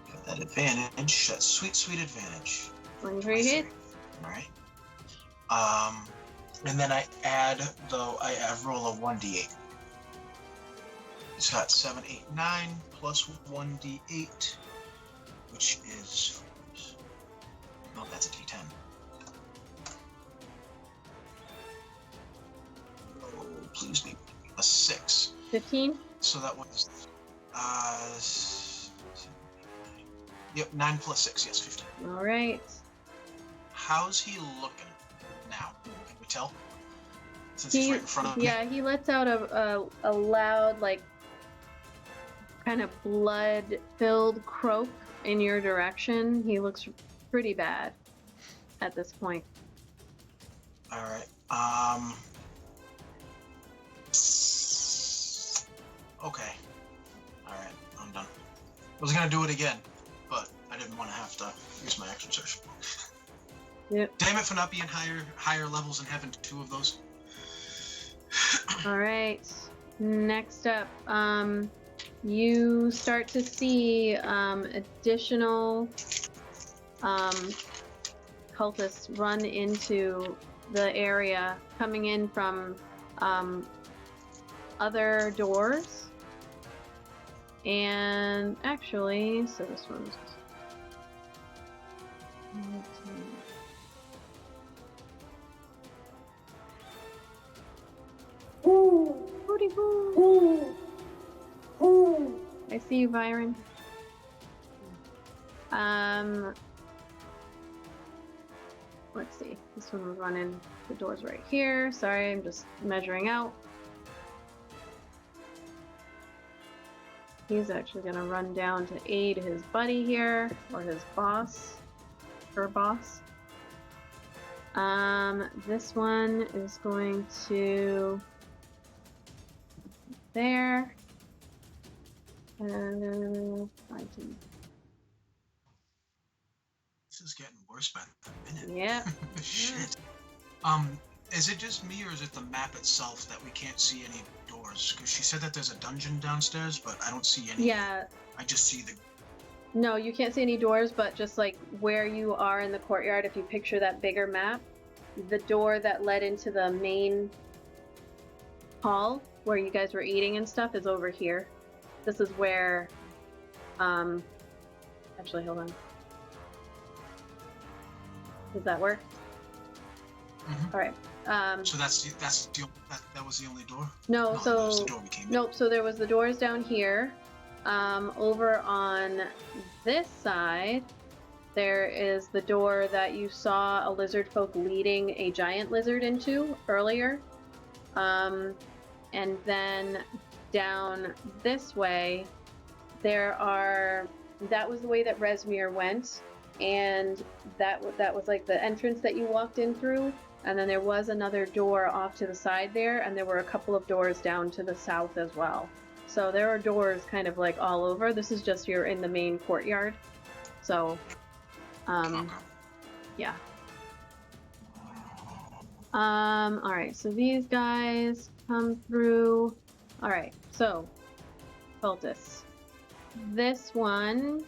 Get that advantage. That sweet, sweet advantage. 23 hits. All right. And then I roll a 1d8. It's got 7, 8, 9 plus 1d8, which is that's a d10. Oh, please be a 6. 15? So that was yep, 9 plus 6, yes, 15. Alright. How's he looking now? Can we tell? Since he's right in front of me. Yeah, he lets out a loud, like, kind of blood-filled croak in your direction. He looks pretty bad at this point. All right. Okay. All right. I'm done. I was gonna do it again, but I didn't want to have to use my action search. Yep. Damn it for not being higher levels and having 2 of those. All right. Next up, you start to see additional cultists run into the area, coming in from other doors. And actually, so this one's. Hooty hoo. I see you, Byron. Let's see. This one was running. The door's right here. Sorry, I'm just measuring out. He's actually gonna run down to aid his buddy here, or his boss, her boss. This one is going to there. And This is getting worse by the minute. yeah. Shit. Is it just me or is it the map itself that we can't see any doors? Because she said that there's a dungeon downstairs, but I don't see any. Yeah. I just see the. No, you can't see any doors, but just like where you are in the courtyard, if you picture that bigger map, the door that led into the main hall where you guys were eating and stuff is over here. This is where, actually, hold on. Does that work? Mhm. All right. So that was the only door. No, that so was the door we came in. nope. So there was the doors down here. Over on this side, there is the door that you saw a lizard folk leading a giant lizard into earlier. And then down this way, that was the way that Resmir went, and that was like the entrance that you walked in through. And then there was another door off to the side there, and there were a couple of doors down to the south as well. So there are doors kind of like all over. This is just you're in the main courtyard. So, Okay. yeah. All right, so these guys come through. All right, so cultists. This one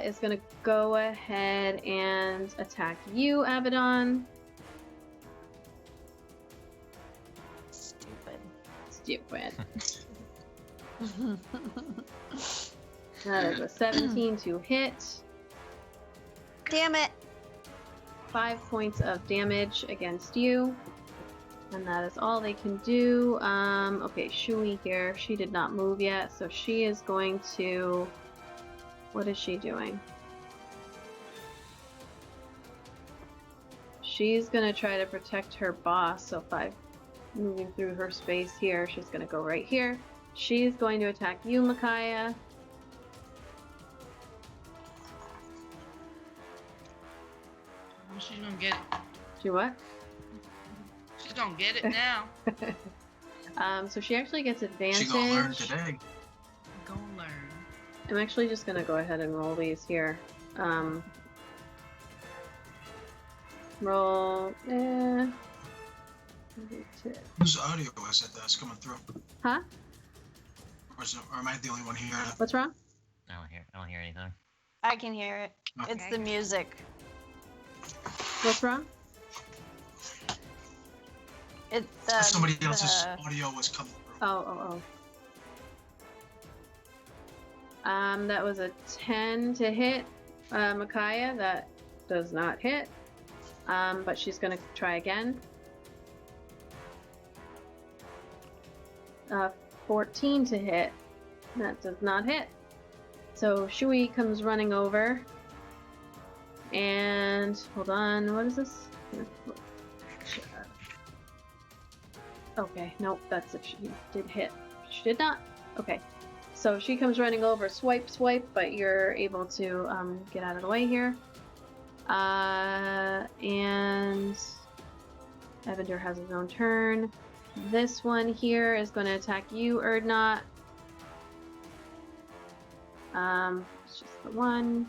is gonna go ahead and attack you, Abaddon. Stupid. That is a 17 to hit. Damn it. 5 points of damage against you. And that is all they can do. Okay, Shui here. She did not move yet, so she is going to... What is she doing? She's gonna try to protect her boss, so 5 moving through her space here. She's gonna go right here. She's going to attack you, Micaiah. She's gonna get it. She what? She's gonna get it now. So she actually gets advantage. She gonna learn today. Gonna learn. I'm actually just gonna go ahead and roll these here. Roll. Whose audio is it that's coming through? Huh? Or am I the only one here? What's wrong? I don't hear anything. I can hear it. Okay. It's the music. What's wrong? It's Somebody else's audio was coming through. Oh. That was a 10 to hit, Micaiah. That does not hit. But she's gonna try again. 14 to hit. That does not hit. So Shui comes running over. And hold on, what is this? Okay, nope, that's it. She did hit. She did not. Okay. So she comes running over, swipe, but you're able to get out of the way here. And Evander has his own turn. This one here is going to attack you, Erdnot. It's just the one.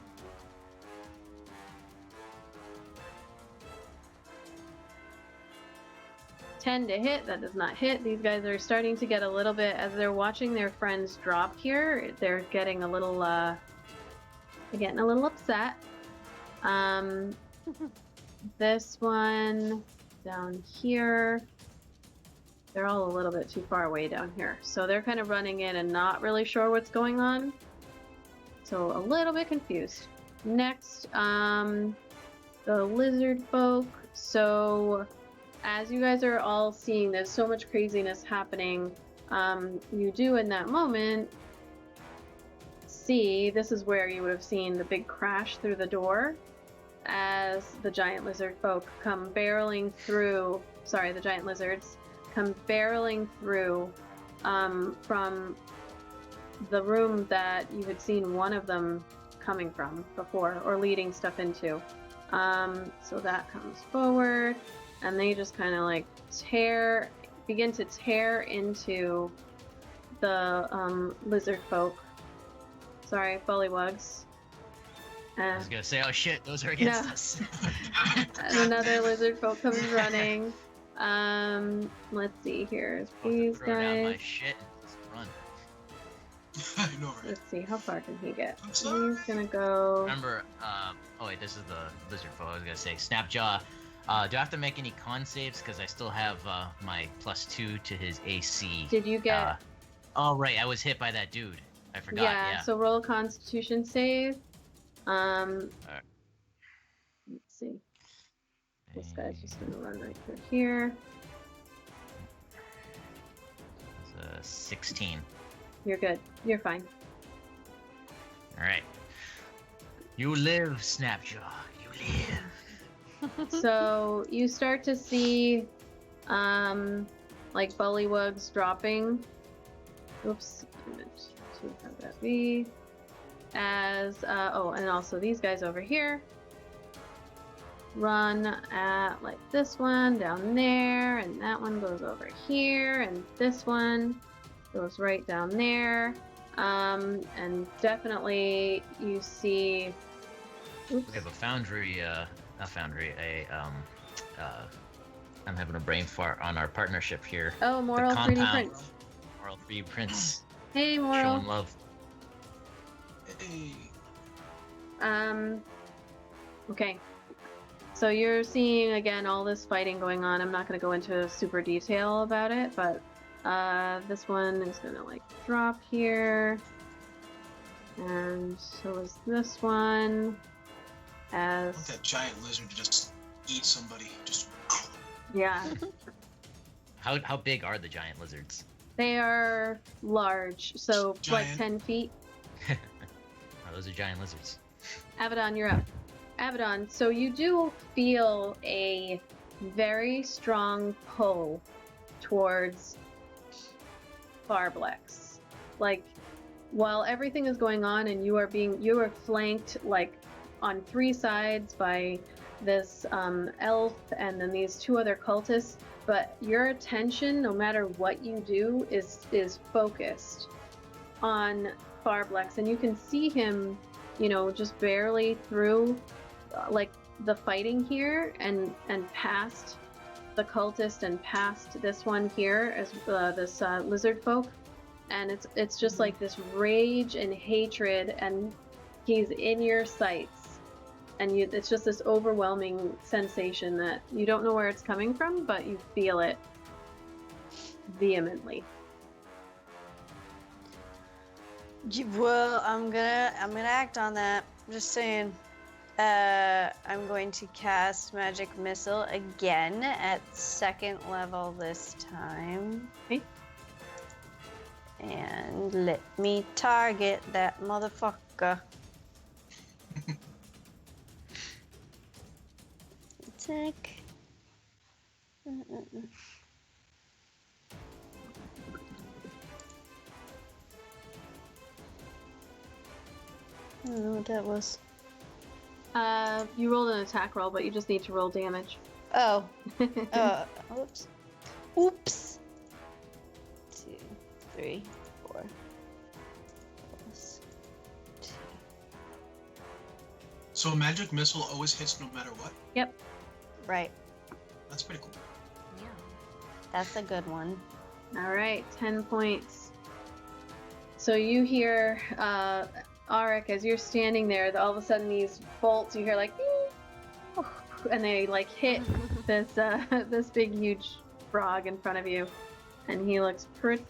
$10 to hit. That does not hit. These guys are starting to get a little bit, as they're watching their friends drop here, they're getting a little, upset. This one down here. they're all a little bit too far away down here. So they're kind of running in and not really sure what's going on. So a little bit confused. Next, the lizard folk. So as you guys are all seeing there's so much craziness happening, you do in that moment see, this is where you would have seen the big crash through the door as the giant lizard folk come barreling through, sorry, the giant lizards come barreling through from the room that you had seen one of them coming from before or leading stuff into. So that comes forward and they just kind of like begin to tear into the lizard folk. Sorry, bullywugs. I was gonna say, oh shit, those are against us. And another lizard folk comes running. Let's see here. These throw down my guys. shit and just run. I know, right? Let's see, how far can he get? I'm He's sorry. gonna go. Remember, oh wait, this is the lizard folk. I was gonna say, Snapjaw. Do I have to make any con saves? Because I still have my +2 to his AC. Did you get? Oh right, I was hit by that dude. I forgot. Yeah. So roll a Constitution save. Alright. Let's see. This guy's just gonna run right through here. It's 16. You're good. You're fine. All right. You live, Snapjaw. You live. So you start to see, like bullywugs dropping. Oops, I meant to have that be. As oh, and also these guys over here run at like this one down there, and that one goes over here, and this one goes right down there. And definitely you see. Oops. We have a foundry, not foundry, I'm having a brain fart on our partnership here. Oh, Moral 3D compound. prints. Moral 3D prints. Hey, Moral. Showing love. Hey. Okay. So you're seeing again all this fighting going on. I'm not going to go into super detail about it, but this one is going to like drop here. And so is this one. I want that giant lizard to just eat somebody. Just. Yeah. How big are the giant lizards? They are large, so like Giant. 10 feet. Oh, those are giant lizards. Abaddon, you're up. Abaddon, so you do feel a very strong pull towards Farblex. Like, while everything is going on and you are flanked like on 3 sides by this elf and then these 2 other cultists, but your attention, no matter what you do, is focused on Farblex, and you can see him, you know, just barely through like the fighting here and past the cultist and past this one here as this lizard folk, and it's just like this rage and hatred, and he's in your sights, and it's just this overwhelming sensation that you don't know where it's coming from, but you feel it vehemently. Well, I'm gonna act on that. I'm just saying. I'm going to cast Magic Missile again at 2nd level this time. Okay. And let me target that motherfucker. Attack. I don't know what that was. You rolled an attack roll, but you just need to roll damage. Oh. Oops. Oops. 2, 3, 4. Plus 2. So magic missile always hits no matter what. Yep. Right. That's pretty cool. Yeah. That's a good one. All right, 10 points. So you hear, Arik, as you're standing there, all of a sudden these bolts, you hear like, and they like hit this this big huge frog in front of you, And he looks pretty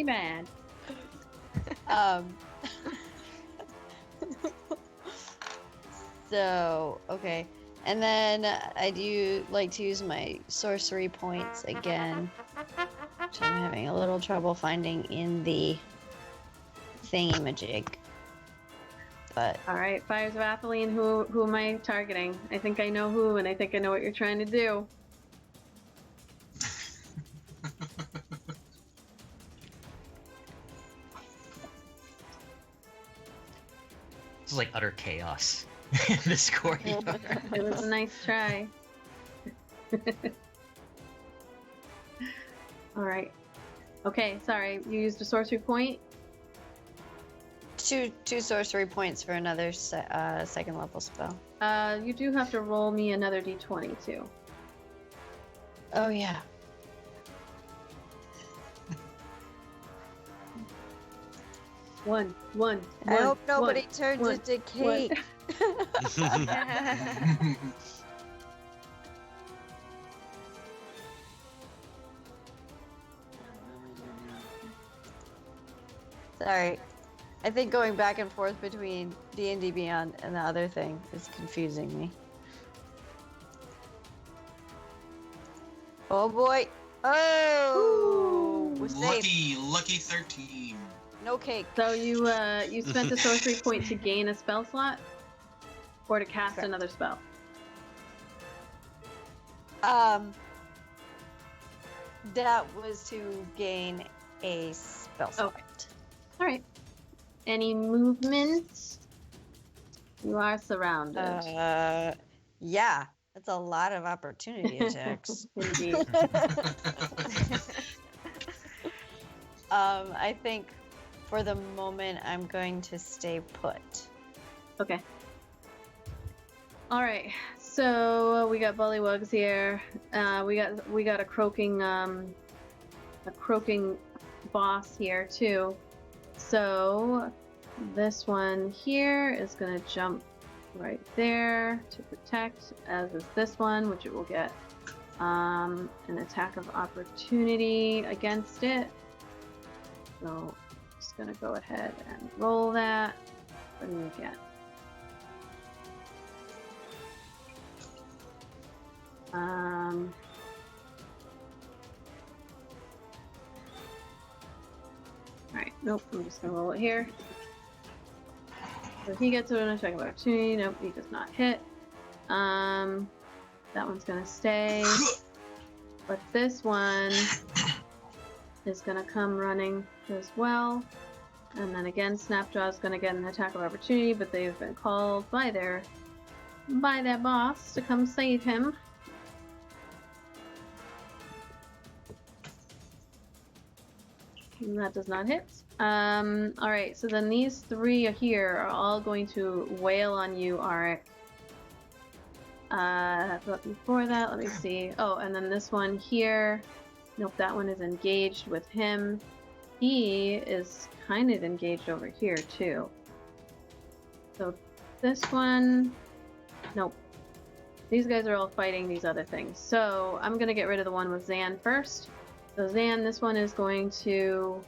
bad. So, okay. And then I do like to use my sorcery points again, which I'm having a little trouble finding in the thingy-majig. But all right, Fires of Atheline, who am I targeting? I think I know who, and I think I know what you're trying to do. This is like utter chaos in this courtyard. It was a nice try. All right. Okay, sorry. You used a sorcery point. two sorcery points for another second level spell. You do have to roll me another d20 too. Oh yeah. One. I hope nobody turns into Kate. Sorry. I think going back and forth between D&D Beyond and the other thing is confusing me. Oh boy. Oh! We're safe. Lucky 13. No cake. So you spent a sorcery point to gain a spell slot, or to cast Correct. another spell. That was to gain a spell slot. Okay. All right. Any movement? You are surrounded. Yeah. That's a lot of opportunity attacks. Indeed. I think for the moment I'm going to stay put. Okay. All right. So we got bullywugs here. We got a croaking boss here too. So this one here is gonna jump right there to protect, as is this one, which it will get an attack of opportunity against it. So I'm just gonna go ahead and roll that. What do we get? Alright, nope, I'm just gonna roll it here. So he gets an attack of opportunity. Nope, he does not hit. That one's gonna stay. But this one is gonna come running as well. And then again, Snapjaw's gonna get an attack of opportunity, but they've been called by their boss to come save him. And that does not hit. Alright, so then these three here are all going to wail on you, Arik. But before that, let me see. Oh, and then this one here. Nope, that one is engaged with him. He is kind of engaged over here, too. So this one... Nope. These guys are all fighting these other things. So I'm going to get rid of the one with Zan first. So Zan, this one is going to...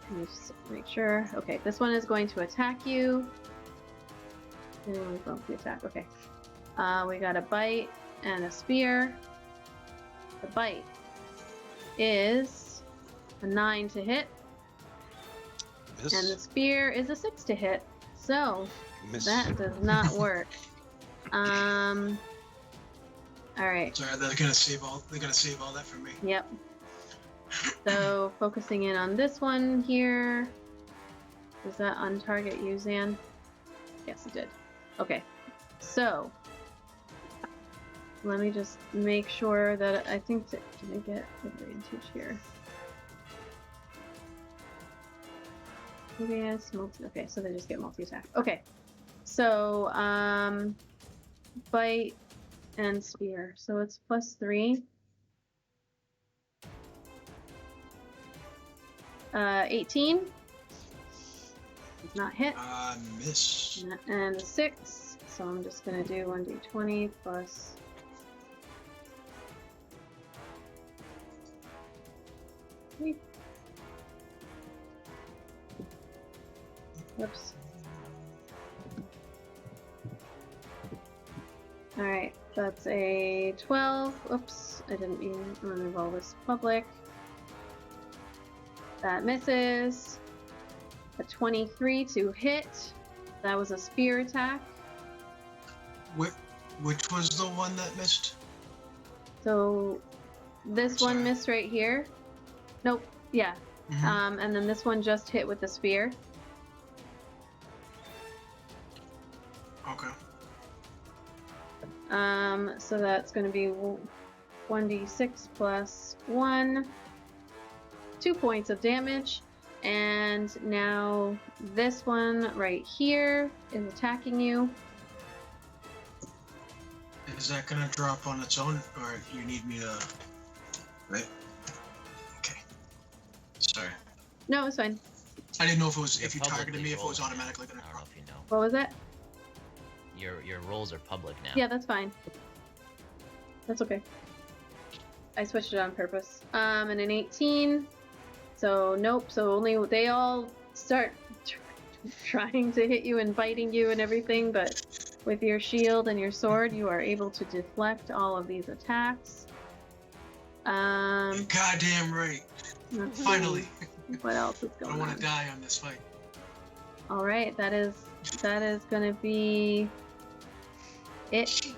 Let me just make sure. Okay, this one is going to attack you. And we broke the attack. Okay. We got a bite and a spear. The bite is a 9 to hit. Miss. And the spear is a 6 to hit. So Miss. that does not work. All right. Sorry, they're gonna save all that for me. Yep. So focusing in on this one here. Does that untarget you, Zan? Yes, it did. Okay. So let me just make sure that I think that did I get advantage here? Yes, okay, so they just get multi-attack. Okay. So bite and spear. So it's +3. 18. Does not hit. Miss. And a 6. so I'm just gonna do 1d20 plus. Whoops. Alright, that's a 12. Oops, I didn't mean. I'm gonna roll this public. That misses. A 23 to hit. That was a spear attack. Which was the one that missed? So this one missed right here. Nope. Yeah. Mhm. And then this one just hit with the spear. Okay. So that's going to be 1d6 plus 1. 2 points of damage. And now this one right here is attacking you. Is that gonna drop on its own, or you need me to? Right. Okay. Sorry. No, it's fine. I didn't know if it was You're if you targeted publicly me, if it was rolling. automatically I gonna don't know drop. if you know. What was it? Your rolls are public now. Yeah, that's fine. That's okay. I switched it on purpose. And an 18. So nope. So only they all start trying to hit you and biting you and everything, but with your shield and your sword, you are able to deflect all of these attacks. Goddamn right. Finally. What else is I going don't want on? to die on this fight. All right, that is gonna be it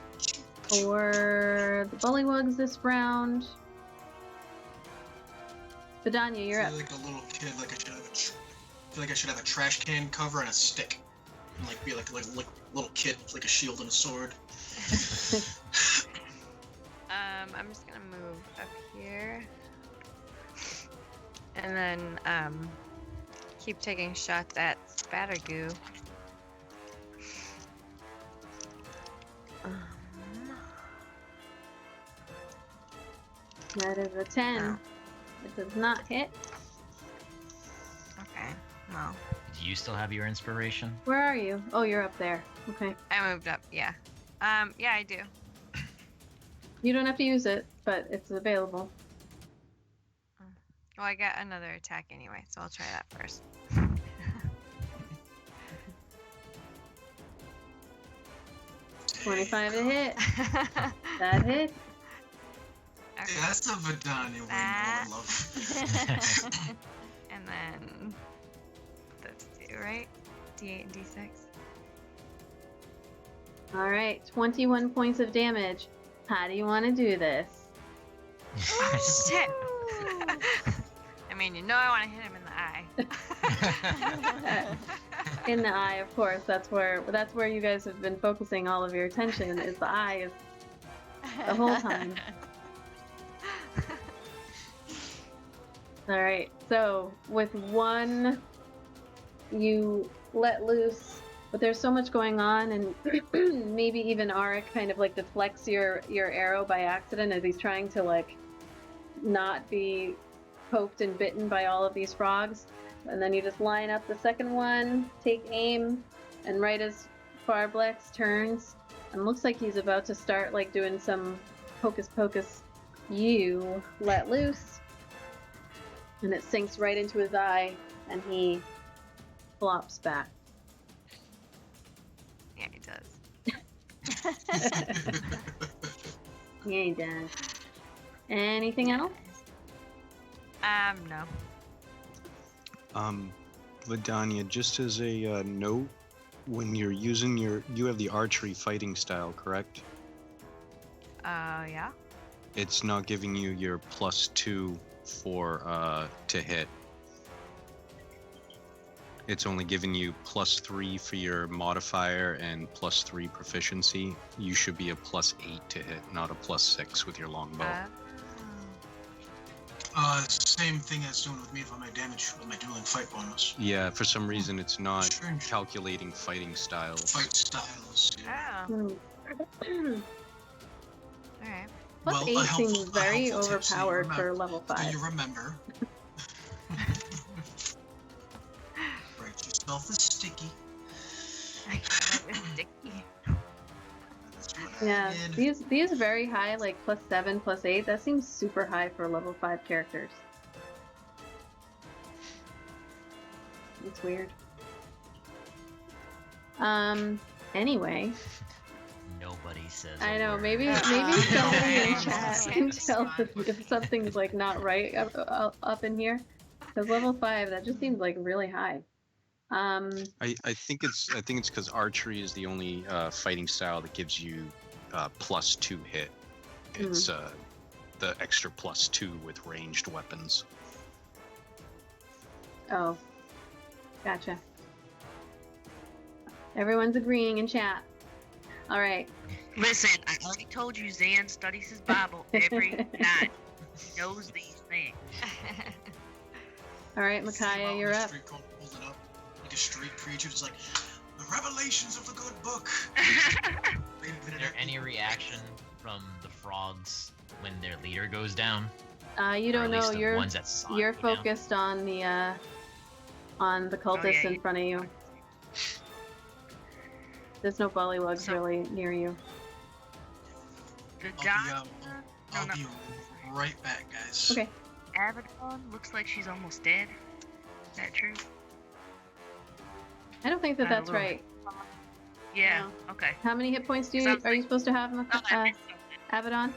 for the bullywugs this round. Vidania, you're I up. feel like a little kid. Like I feel like I should have a trash can cover and a stick, and like be like a little kid with like a shield and a sword. I'm just gonna move up here. And then, keep taking shots at spatter goo. That is a 10. Oh. It does not hit. Okay, well, Do you still have your inspiration? Where are you? Oh, you're up there. Okay. I moved up, yeah. Yeah, I do. You don't have to use it, but it's available. Well, I got another attack anyway, so I'll try that first. 25 to hit. That hit. Okay. Yeah, that's a Vidania win, That- I love. And then that's 2, right? D8 and D6. All right, 21 points of damage. How do you want to do this? Oh, shit! I mean, you know I want to hit him in the eye. In the eye, of course. That's where you guys have been focusing all of your attention. Is the eye is the whole time. All right. So with one, you let loose, but there's so much going on, and maybe even Arik kind of like deflects your arrow by accident as he's trying to like not be poked and bitten by all of these frogs. And then you just line up the second one, take aim, and right as Farblex turns, and looks like he's about to start like doing some hocus pocus, you let loose, and it sinks right into his eye, and he flops back. Yeah, he does. Yeah, he does. Anything else? No. Vidania, just as a note, when you're using you have the archery fighting style, correct? Yeah. It's not giving you your +2 for to hit. It's only giving you +3 for your modifier and +3 proficiency. You should be a +8 to hit, not a +6 with your longbow. Same thing as doing with me for my damage with my dueling fight bonus. Yeah, for some reason it's not Strange. calculating fighting styles. Fight styles. Yeah. Oh, Hmm. alright. Plus Well, 8 a helpful- seems a very helpful tip so you overpowered for remember- level So 5. you remember. Write yourself a sticky. I got it with sticky. Yeah, mid. these very high, like +7, +8. That seems super high for level 5 characters. It's weird. Anyway. Nobody says. I a know, word. maybe somebody in chat can tell if something's like not right up in here. Because level 5, that just seems like really high. I think it's because archery is the only fighting style that gives you +2 hit. It's the extra +2 with ranged weapons. Oh, gotcha. Everyone's agreeing in chat. All right. Listen, I already told you Zan studies his Bible every night. He knows these things. All right, Micaiah, you're up. Hold it up like a street preacher. It's like the revelations of the good book. Is there any reaction from the frogs when their leader goes down? You Or don't at know. least the ones that saw it You're go down? focused on the cultists in front of you. There's no bullywugs really near you. The I'll guy. be right back, guys. Okay. Abaddon looks like she's almost dead. Is that true? I don't think that that's look. right. Yeah. No. Okay. How many hit points are you supposed to have, Abaddon?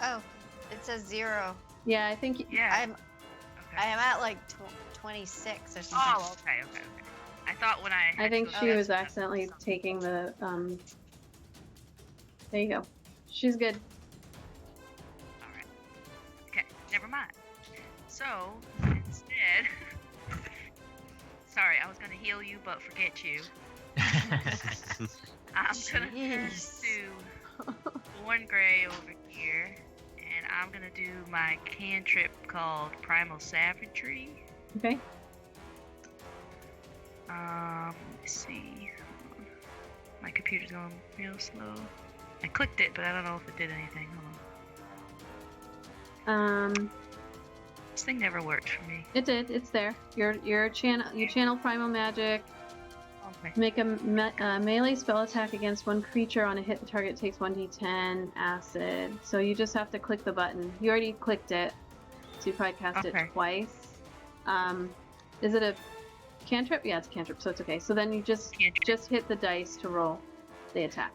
Oh, it says 0. Yeah, I think. Yeah. I am at like 26 or something. Oh, okay. I thought when I think she was accidentally taking the. There you go. She's good. All right. Okay. Never mind. So instead, sorry, I was gonna heal you, but forget you. I'm gonna turn to Born Grey over here, and I'm gonna do my cantrip called Primal Savagery. Okay. Let's see. My computer's going real slow. I clicked it, but I don't know if it did anything. Hold on. This thing never worked for me. It did. It's there. You channel primal magic. Okay. Make a melee spell attack against one creature on a hit. The target takes 1d10 acid. So you just have to click the button. You already clicked it, so you probably cast it twice. Is it a cantrip? Yeah, it's a cantrip, so it's okay. So then you just hit the dice to roll the attack.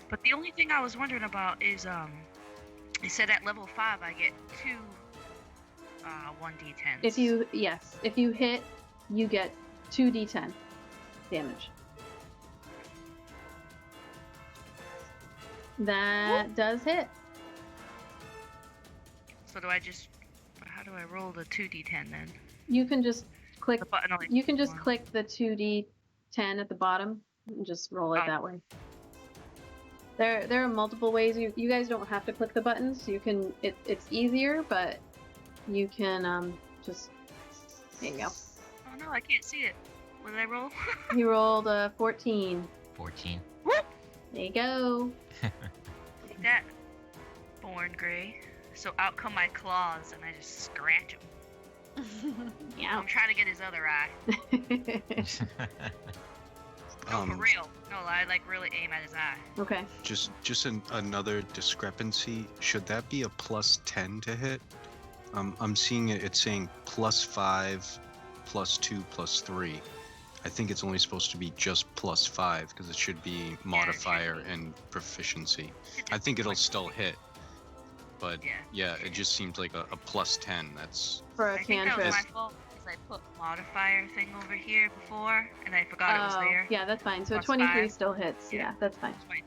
But the only thing I was wondering about is it said at level 5 I get 2 1d10s. If you hit, you get 2d10 damage. That does hit. So how do I roll the 2d10 then? You can just click. The button only You can just one. click the 2d10 at the bottom and just roll it that way. There are multiple ways. You guys don't have to click the buttons. You can. It's easier, but you can just. There you go. Oh no, I can't see it. What did I roll? You rolled a 14. 14. Whoop! There you go. Take that, Born Grey. So out come my claws and I just scratch him. Yeah. I'm trying to get his other eye. No, for real. No, I really aim at his eye. Okay. Just another discrepancy. Should that be a +10 to hit? I'm seeing it's saying +5, +2, +3. I think it's only supposed to be just +5 because it should be modifier and proficiency. I think it'll still hit, but yeah, it just seems like a +10. That's for a I think that cantrip. was my fault because I put modifier thing over here before and I forgot it was there. Yeah, that's fine. So Plus 23 5. still hits. Yeah, that's fine. Thank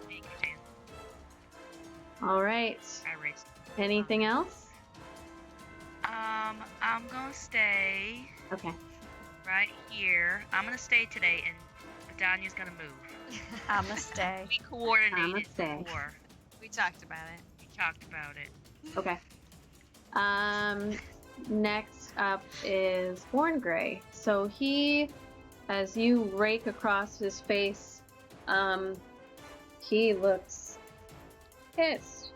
you, Jan. All right. I raced. Anything else? I'm gonna stay Okay. right here. I'm gonna stay today, and Danya's gonna move. I'ma stay. We coordinated I'ma stay. before. We talked about it. We talked about it. Okay. Next up is Born Grey. So he, as you rake across his face, he looks pissed.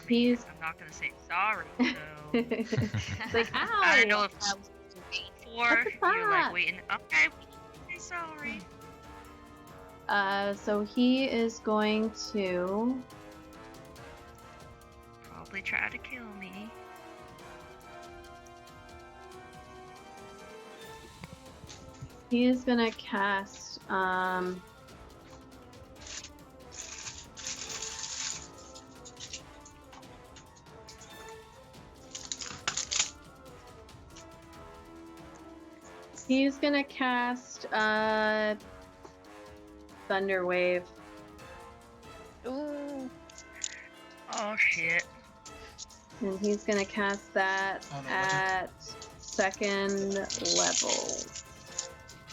He's I'm not gonna say sorry. So it's like, ow! I don't know if that was what you're waiting for. You're that? like waiting. Okay, say sorry. So he is going to Probably try to kill me. he is gonna cast he's gonna cast Thunder Wave. Ooh. Oh shit. And he's gonna cast that Oh, no, at second level.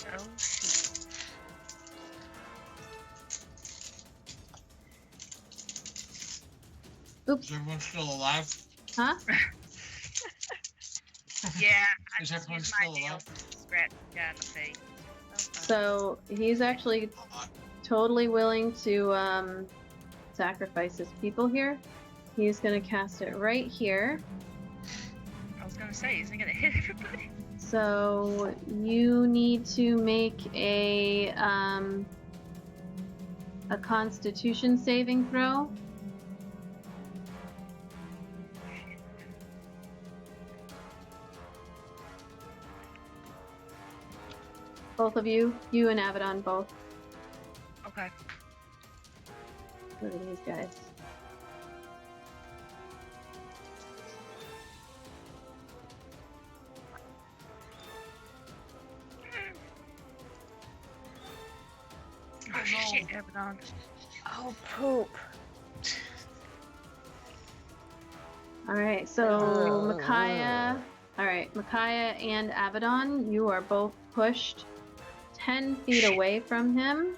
Oh shit. Is everyone still alive? Huh? Yeah, I Is just everyone used my still nails alive? to scratch the guy in the face. So he's actually totally willing to sacrifice his people here. He's gonna cast it right here. I was gonna say, isn't he gonna hit everybody? So you need to make a Constitution saving throw. Both of you and Abaddon both. Okay. Look at these guys. Oh shit, Abaddon. Oh, poop. Alright, so Micaiah. Alright, Micaiah and Abaddon, you are both pushed 10 feet away from him.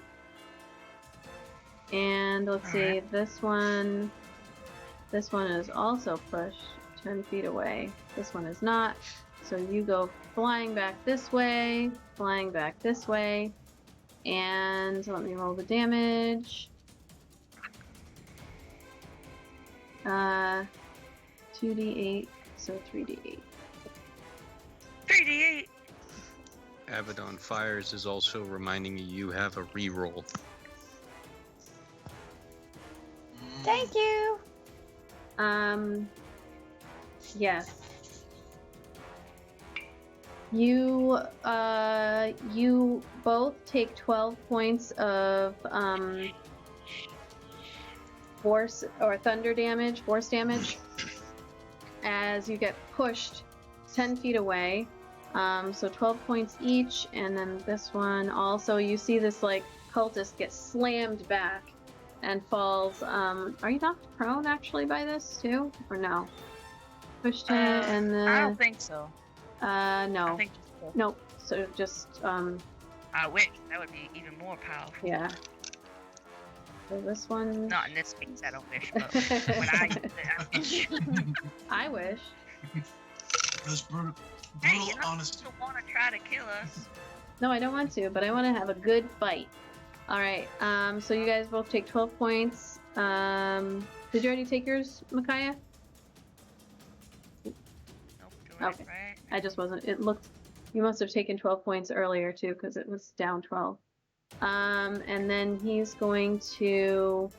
And let's see, this one is also pushed 10 feet away. This one is not. So you go flying back this way, and let me roll the damage. 2d8, so 3d8. 3d8. Abaddon Fires is also reminding you have a reroll. Thank you. Yes. You both take 12 points of force or thunder damage, force damage, as you get pushed 10 feet away. So 12 points each, and then this one also, you see this like cultist get slammed back and falls. Are you knocked prone actually by this too, or no? Pushed him, and the. I don't think so. No. I think just Nope. So just I wish that would be even more powerful. yeah. So this one. Not in this case, I don't wish, but when I use it, I wish. I wish. Those brutal Hey, you don't honesty. want to try to kill us. No, I don't want to, but I want to have a good fight. All right. So you guys both take 12 points. Did you already take yours, Micaiah? Nope, doing Okay. it right. I just wasn't. It looked. You must have taken 12 points earlier too, because it was down 12. And then he's going to.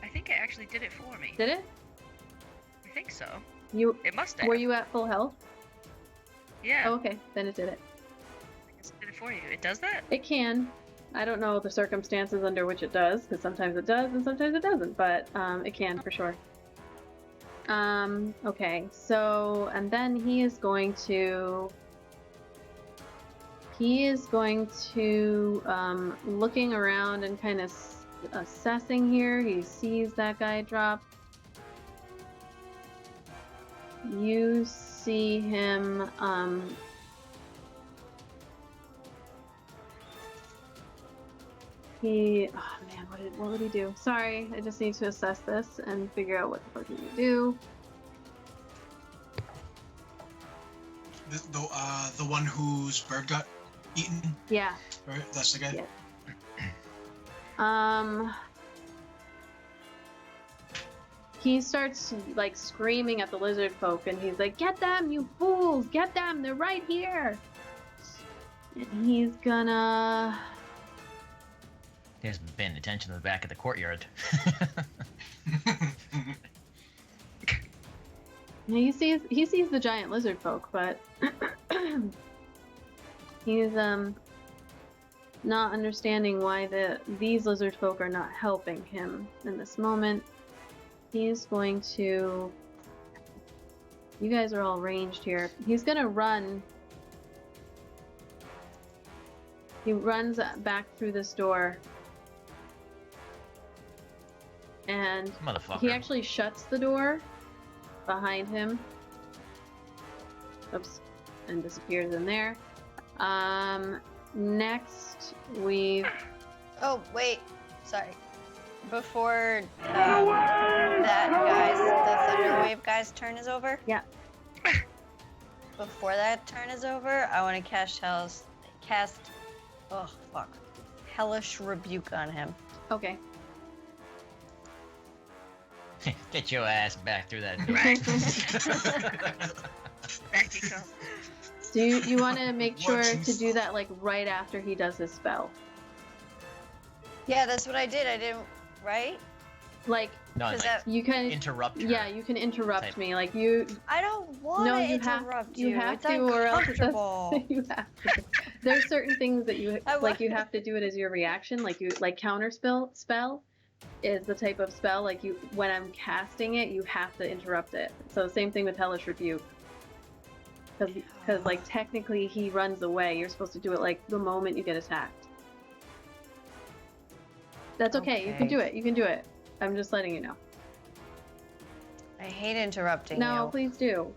I think it actually did it for me. Did it? I think so. You It must have. were you at full health? Yeah. Oh, okay, then it did it. I guess it did it for you. It does that? It can. I don't know the circumstances under which it does, because sometimes it does and sometimes it doesn't, but it can for sure. Okay, so, and then he is going to, looking around and kind of assessing here. He sees that guy drop. You see him, oh man, what would he do? Sorry, I just need to assess this and figure out what the fuck he would do. The one whose bird got eaten, Yeah. right? That's the guy. Yeah. he starts like screaming at the lizard folk, and he's like, "Get them, you fools! Get them! They're right here!" And he's gonna. He hasn't been paying attention to the back of the courtyard. He sees the giant lizard folk, but he's not understanding why these lizard folk are not helping him in this moment. He's going to. You guys are all ranged here. He's gonna run. He runs back through this door. And Motherfucker. he actually shuts the door behind him. Oops. And disappears in there. Next we've... Oh, wait. Sorry. Before that guy's, the Thunderwave guy's turn is over? Yeah. Before that turn is over, I want to cast oh, fuck. Hellish Rebuke on him. Okay. Get your ass back through that door. Back you come. Do you want to make sure to do that like right after he does his spell? Yeah, that's what I did. I didn't, right? Like, No, Because like, that, you can... interrupt her. Yeah, you can interrupt Type. me. Like, you... I don't want No, to you have interrupt you you. have It's to, or else it does, uncomfortable. you have to. There's certain things that you I like. You wa- have to do it as your reaction. Like counter spell is the type of spell. Like when I'm casting it, you have to interrupt it. So same thing with Hellish Rebuke. Because like technically he runs away. You're supposed to do it like the moment you get attacked. That's okay. You can do it. You can do it. I'm just letting you know. I hate interrupting No, you. please do.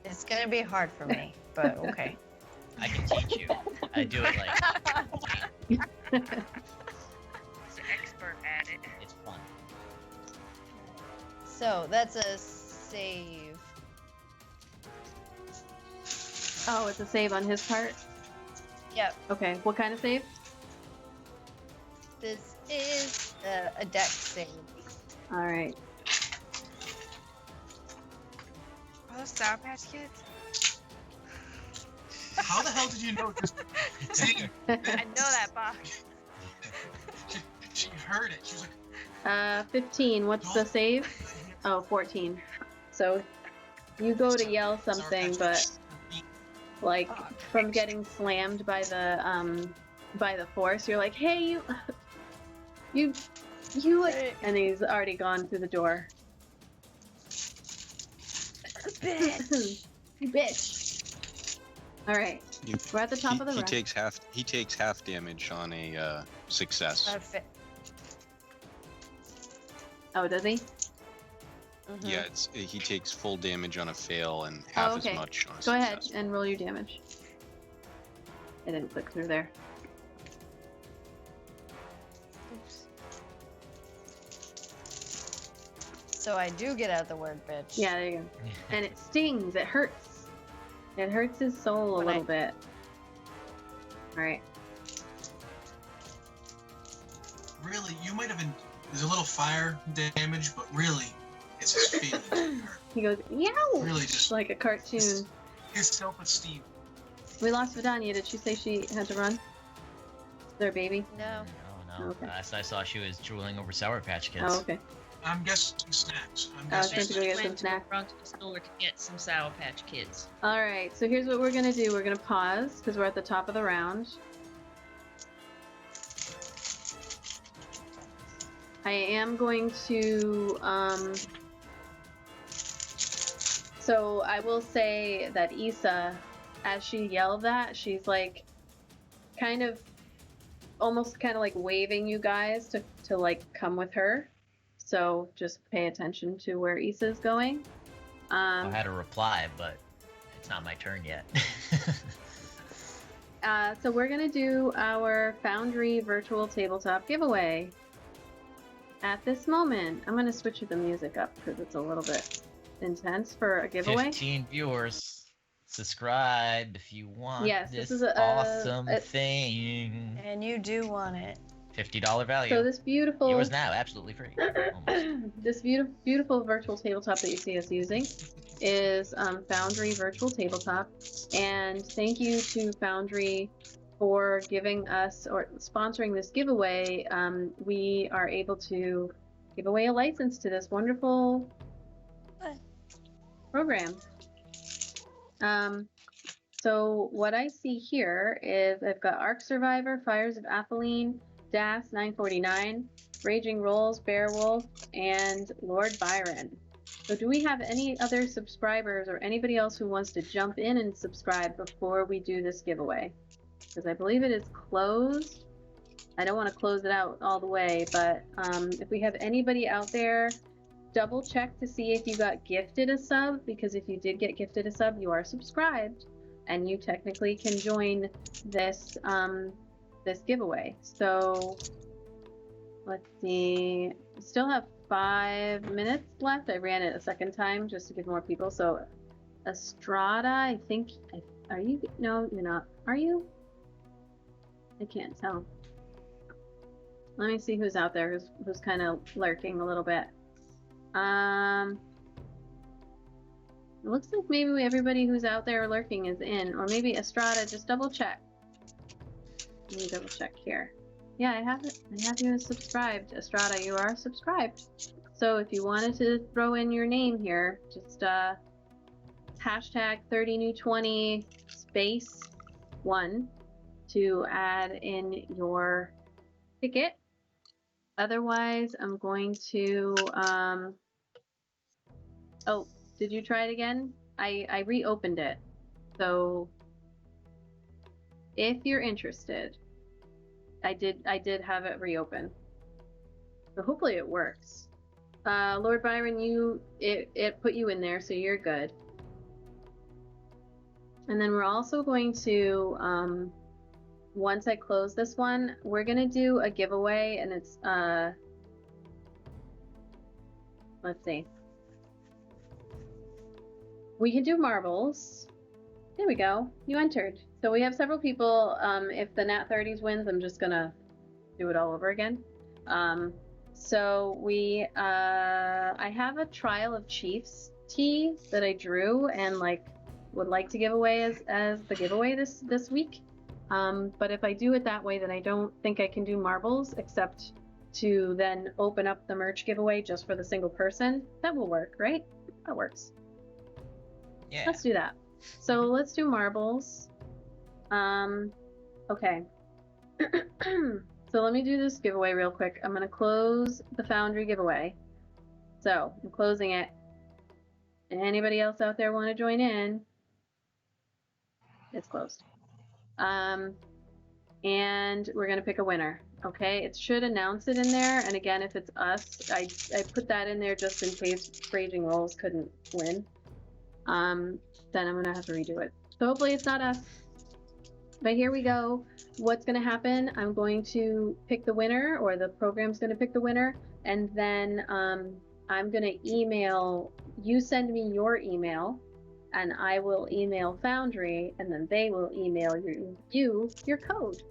It's gonna be hard for me, but okay. I can teach you. I do it like He's an expert at it. it's fun. So that's a save. Oh, it's a save on his part. Yep. Okay. What kind of save? This is a dex save. All right. Are those Sour Patch Kids? How the hell did you know this? See, I know that box. she heard it. She was like, 15. What's the save? Oh, 14. So you go to yell something, but like from getting slammed by the force, you're like, "Hey, you, and he's already gone through the door. Bitch. You bitch. All right, we're at the top of the he round. takes half damage on a success. Oh, does he? Mm-hmm. Yeah, he takes full damage on a fail and half Oh, okay. as much on a Go success. ahead and roll your damage. I didn't click through there. Oops. So I do get out the word bitch. Yeah, there you go. And it stings. It hurts. It hurts his soul a little bit. All right. really, you might have been. There's a little fire damage, but really, it's his feelings. He goes, meow! Really just like a cartoon. His self-esteem. We lost Vidania. Did she say she had to run? Their baby? No. No. Okay. Last I saw, she was drooling over Sour Patch Kids. Oh, okay. I'm guessing snacks. I'm I was guessing going to go get snacks. some Went to the snacks. front of the store to get some Sour Patch Kids. All right, so here's what we're going to do. We're going to pause because we're at the top of the round. I am going to, so I will say that Issa, as she yelled that, she's like, kind of, almost kind of like waving you guys to like come with her. So just pay attention to where Issa's going. I had a reply, but it's not my turn yet. So we're gonna do our Foundry virtual tabletop giveaway. At this moment, I'm gonna switch the music up because it's a little bit intense for a giveaway. 15 viewers. Subscribe if you want Yes, this this is a awesome thing. And you do want it. $50 value. So this beautiful Yours now, absolutely free. Almost. this beautiful virtual tabletop that you see us using is Foundry Virtual Tabletop, and thank you to Foundry for giving us or sponsoring this giveaway. We are able to give away a license to this wonderful program. So what I see here is I've got Ark Survivor, Fires of Atheline, Das 949, Raging Rolls, Beowulf, and Lord Byron. So do we have any other subscribers or anybody else who wants to jump in and subscribe before we do this giveaway? Because I believe it is closed. I don't want to close it out all the way, but if we have anybody out there, double check to see if you got gifted a sub, because if you did get gifted a sub, you are subscribed and you technically can join this this giveaway. So let's see, we still have 5 minutes left. I ran it a second time just to give more people. So Estrada, I think, are you? No, you're not. Are you? I can't tell. Let me see who's out there who's kind of lurking a little bit. It looks like maybe everybody who's out there lurking is in, or maybe Estrada. Just double check. Let me double check here. Yeah, I have it. I have you as subscribed. Estrada, you are subscribed. So if you wanted to throw in your name here, just hashtag 30new20 space 1 to add in your ticket. Otherwise, I'm going to oh, did you try it again? I reopened it. So if you're interested, I did have it reopen. So hopefully it works. Lord Byron, it put you in there, so you're good. And then we're also going to once I close this one, we're gonna do a giveaway, and it's let's see. We can do marbles. There we go. You entered. So we have several people. If the NAT30s wins, I'm just gonna do it all over again. So we, I have a Trial of Chiefs tee that I drew and would like to give away as the giveaway this week. But if I do it that way, then I don't think I can do marbles, except to then open up the merch giveaway just for the single person. That will work, right? That works. Yeah. Let's do that. So let's do marbles. Okay. So let me do this giveaway real quick. I'm gonna close the Foundry giveaway. So I'm closing it. Anybody else out there want to join in? It's closed. And we're gonna pick a winner. Okay, it should announce it in there. And again, if it's us, I put that in there just in case Raging Rolls couldn't win. Then I'm gonna have to redo it. So hopefully it's not us. But here we go. What's gonna happen? I'm going to pick the winner, or the program's gonna pick the winner, and then I'm gonna email you. Send me your email, and I will email Foundry, and then they will email you your code.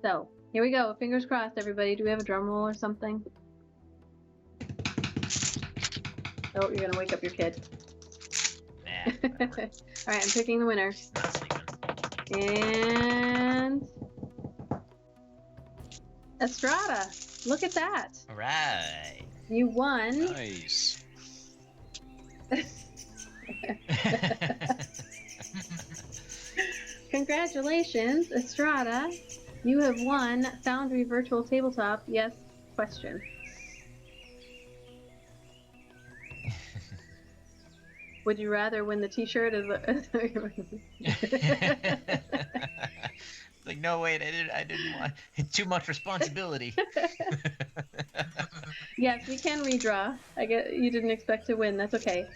So here we go. Fingers crossed, everybody. Do we have a drum roll or something? Oh, you're gonna wake up your kid. Nah. All right, I'm picking the winner. Not sleeping. And Estrada, look at that. All right. You won. Nice. Congratulations, Estrada. You have won Foundry Virtual Tabletop. Yes, question. Would you rather win the t-shirt as Like, no, wait, I didn't want too much responsibility. Yes, we can redraw. I get you didn't expect to win. That's okay.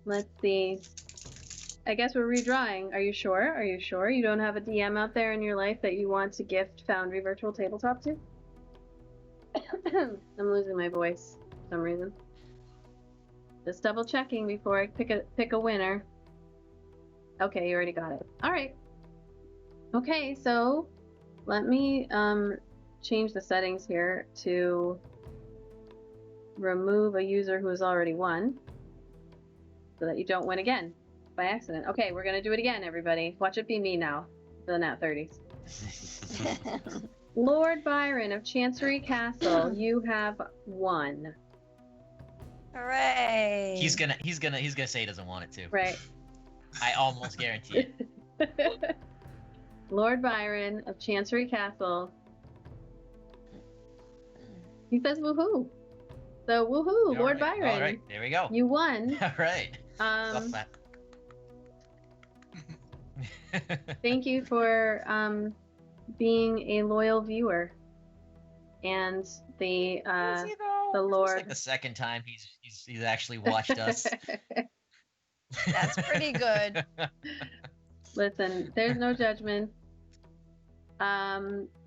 Let's see. I guess we're redrawing. Are you sure? Are you sure you don't have a DM out there in your life that you want to gift Foundry Virtual Tabletop to? I'm losing my voice for some reason. Just double checking before I pick a winner. Okay, you already got it. All right. Okay, so let me change the settings here to remove a user who has already won so that you don't win again by accident. Okay, we're gonna do it again, everybody. Watch it be me now, the NAT30s. Lord Byron of Chancery Castle, you have won. Hooray! He's gonna say he doesn't want it to. Right. I almost guarantee it. Lord Byron of Chancery Castle. He says woohoo. So woohoo, All Lord right, Byron. All right, there we go. You won. All right. Thank you for being a loyal viewer. And the Lord. It's like the second time he's actually watched us. That's pretty good. Listen, there's no judgment.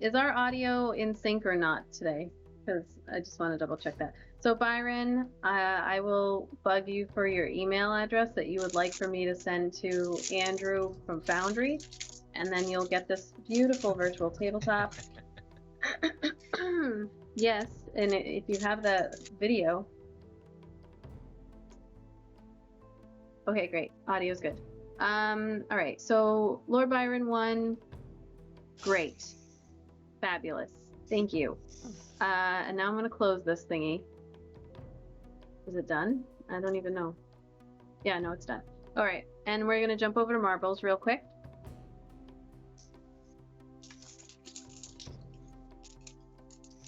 Is our audio in sync or not today? Because I just want to double check that. So Byron, I will bug you for your email address that you would like for me to send to Andrew from Foundry, and then you'll get this beautiful virtual tabletop. Yes, and if you have the video. Okay, great. Audio's good. All right, so Lord Byron won. Great. Fabulous. Thank you. And now I'm going to close this thingy. Is it done? I don't even know. Yeah, no, it's done. All right, and we're going to jump over to marbles real quick.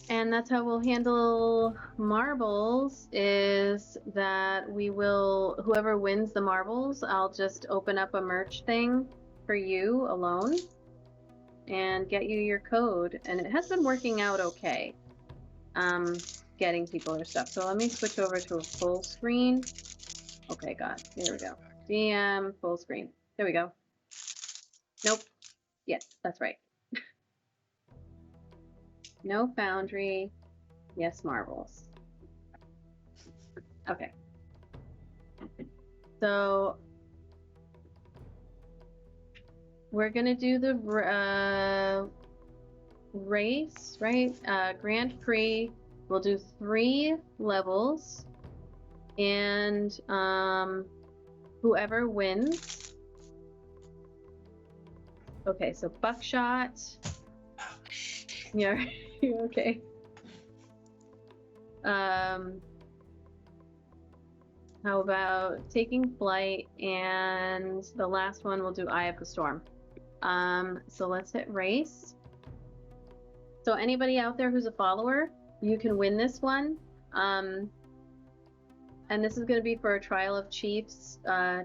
And that's how we'll handle marbles, is that we will, whoever wins the marbles, I'll just open up a merch thing for you alone and get you your code. And it has been working out okay, getting people their stuff. So let me switch over to a full screen. Okay, God, here we go. DM full screen. There we go. Nope. Yes, that's right. No Foundry. Yes, marbles. Okay. So we're gonna do the race, right? Grand Prix. We'll do 3 levels, and whoever wins. Okay, so buckshot. Yeah, you okay? How about taking flight, and the last one we'll do Eye of the Storm. So let's hit race. So anybody out there who's a follower, you can win this one. And this is going to be for a Trial of Chiefs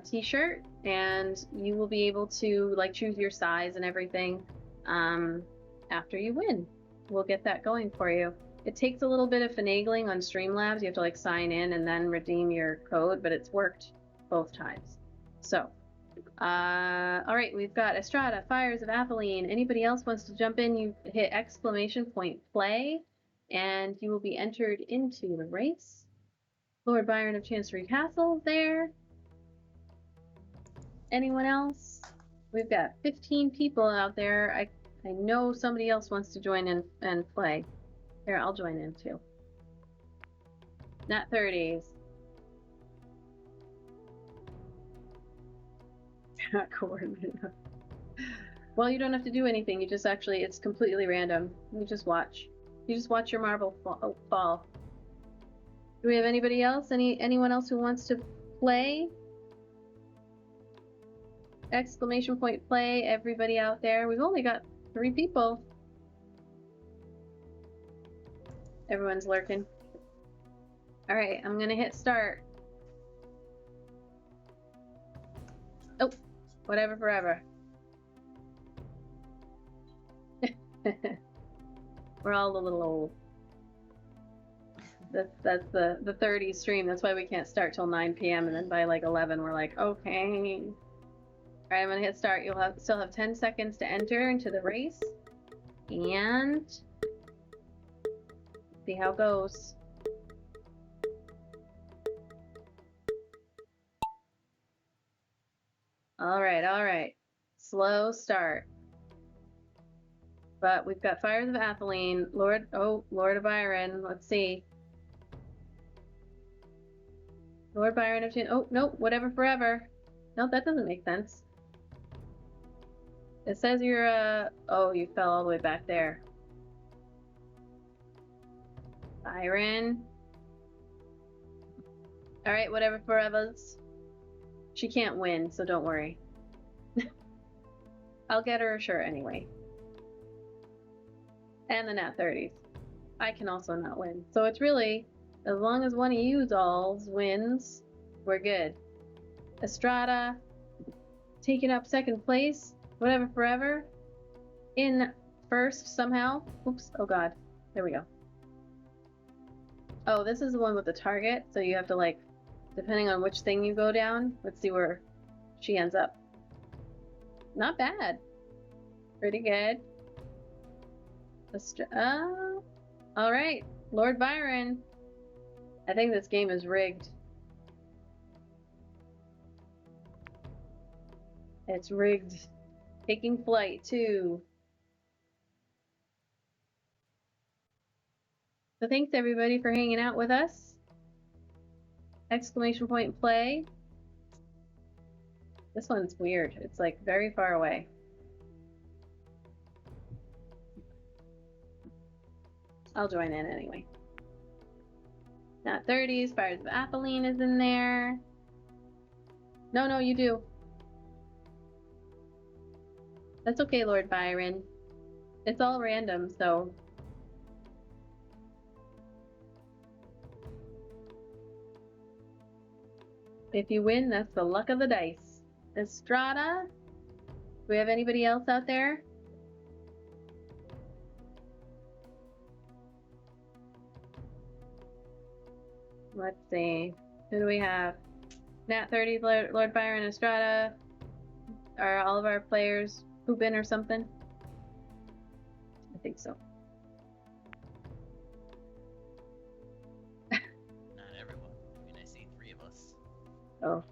t-shirt, and you will be able to like choose your size and everything after you win. We'll get that going for you. It takes a little bit of finagling on Streamlabs. You have to like sign in and then redeem your code, but it's worked both times. So, all right, we've got Estrada, Fires of Atheline. Anybody else wants to jump in, you hit !play, and you will be entered into the race. Lord Byron of Chancery Castle there. Anyone else? We've got 15 people out there. I know somebody else wants to join in and play. Here, I'll join in too. NAT30s. Not coordinated enough. Well, you don't have to do anything. You just actually, it's completely random. You just watch. You just watch your marble fall. Do we have anybody else? Anyone else who wants to play? !play, everybody out there. We've only got 3 people. Everyone's lurking. All right, I'm gonna hit start. Oh, whatever forever. We're all a little old. That's the 30s stream. That's why we can't start till 9 p.m. and then by like 11 we're like, okay. All right, I'm gonna hit start. You'll still have 10 seconds to enter into the race, and see how it goes. All right. Slow start. But we've got Fires of Atheline, Lord of Byron. Let's see. Lord Byron of Chin. Oh, nope, whatever forever. No, that doesn't make sense. It says you're, oh, you fell all the way back there. Byron. Alright, whatever forevers. She can't win, so don't worry. I'll get her a shirt anyway. And the NAT30s. I can also not win. So it's really, as long as one of you dolls wins, we're good. Estrada, taking up second place, whatever forever. In first somehow. Oops, oh god. There we go. Oh, this is the one with the target, so you have to like, depending on which thing you go down, let's see where she ends up. Not bad. Pretty good. Alright, Lord Byron. I think this game is rigged. It's rigged. Taking flight, too. So thanks everybody for hanging out with us. Exclamation point play. This one's weird. It's like very far away. I'll join in anyway. NAT30s, Fires of Atheline is in there. No, you do. That's okay, Lord Byron. It's all random, so. If you win, that's the luck of the dice. Estrada? Do we have anybody else out there? Let's see. Who do we have? NAT30s, Lord Byron, Estrada. Are all of our players pooping or something? I think so. Not everyone. I mean, I see 3 of us. Oh.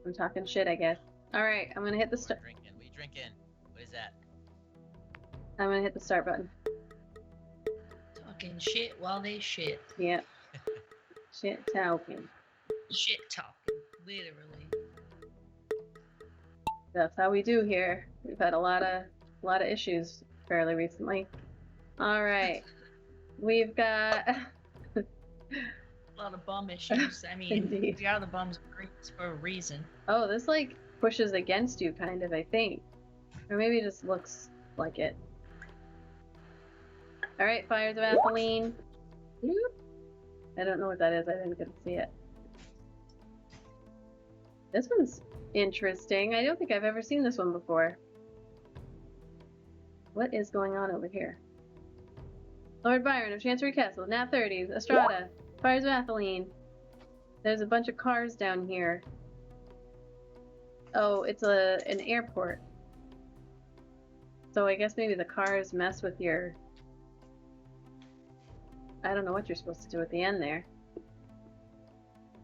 I'm talking shit, I guess. Alright, I'm gonna hit the start. What are you drinking? What is that? I'm gonna hit the start button. Talking shit while they shit. Yep. Shit talking. Shit talking, literally. That's how we do here. We've had a lot of issues fairly recently. Alright. We've got A lot of bum issues. I mean, Indeed. we are the bums of Greece for a reason. Oh, this like pushes against you kind of, I think. Or maybe it just looks like it. Alright, Fires of Atheline. I don't know what that is, I didn't get to see it. This one's interesting. I don't think I've ever seen this one before. What is going on over here? Lord Byron of Chancery Castle, NAT30s, Estrada, Fires of Atheline. There's a bunch of cars down here. Oh, it's an airport. So I guess maybe the cars mess with your... I don't know what you're supposed to do at the end there.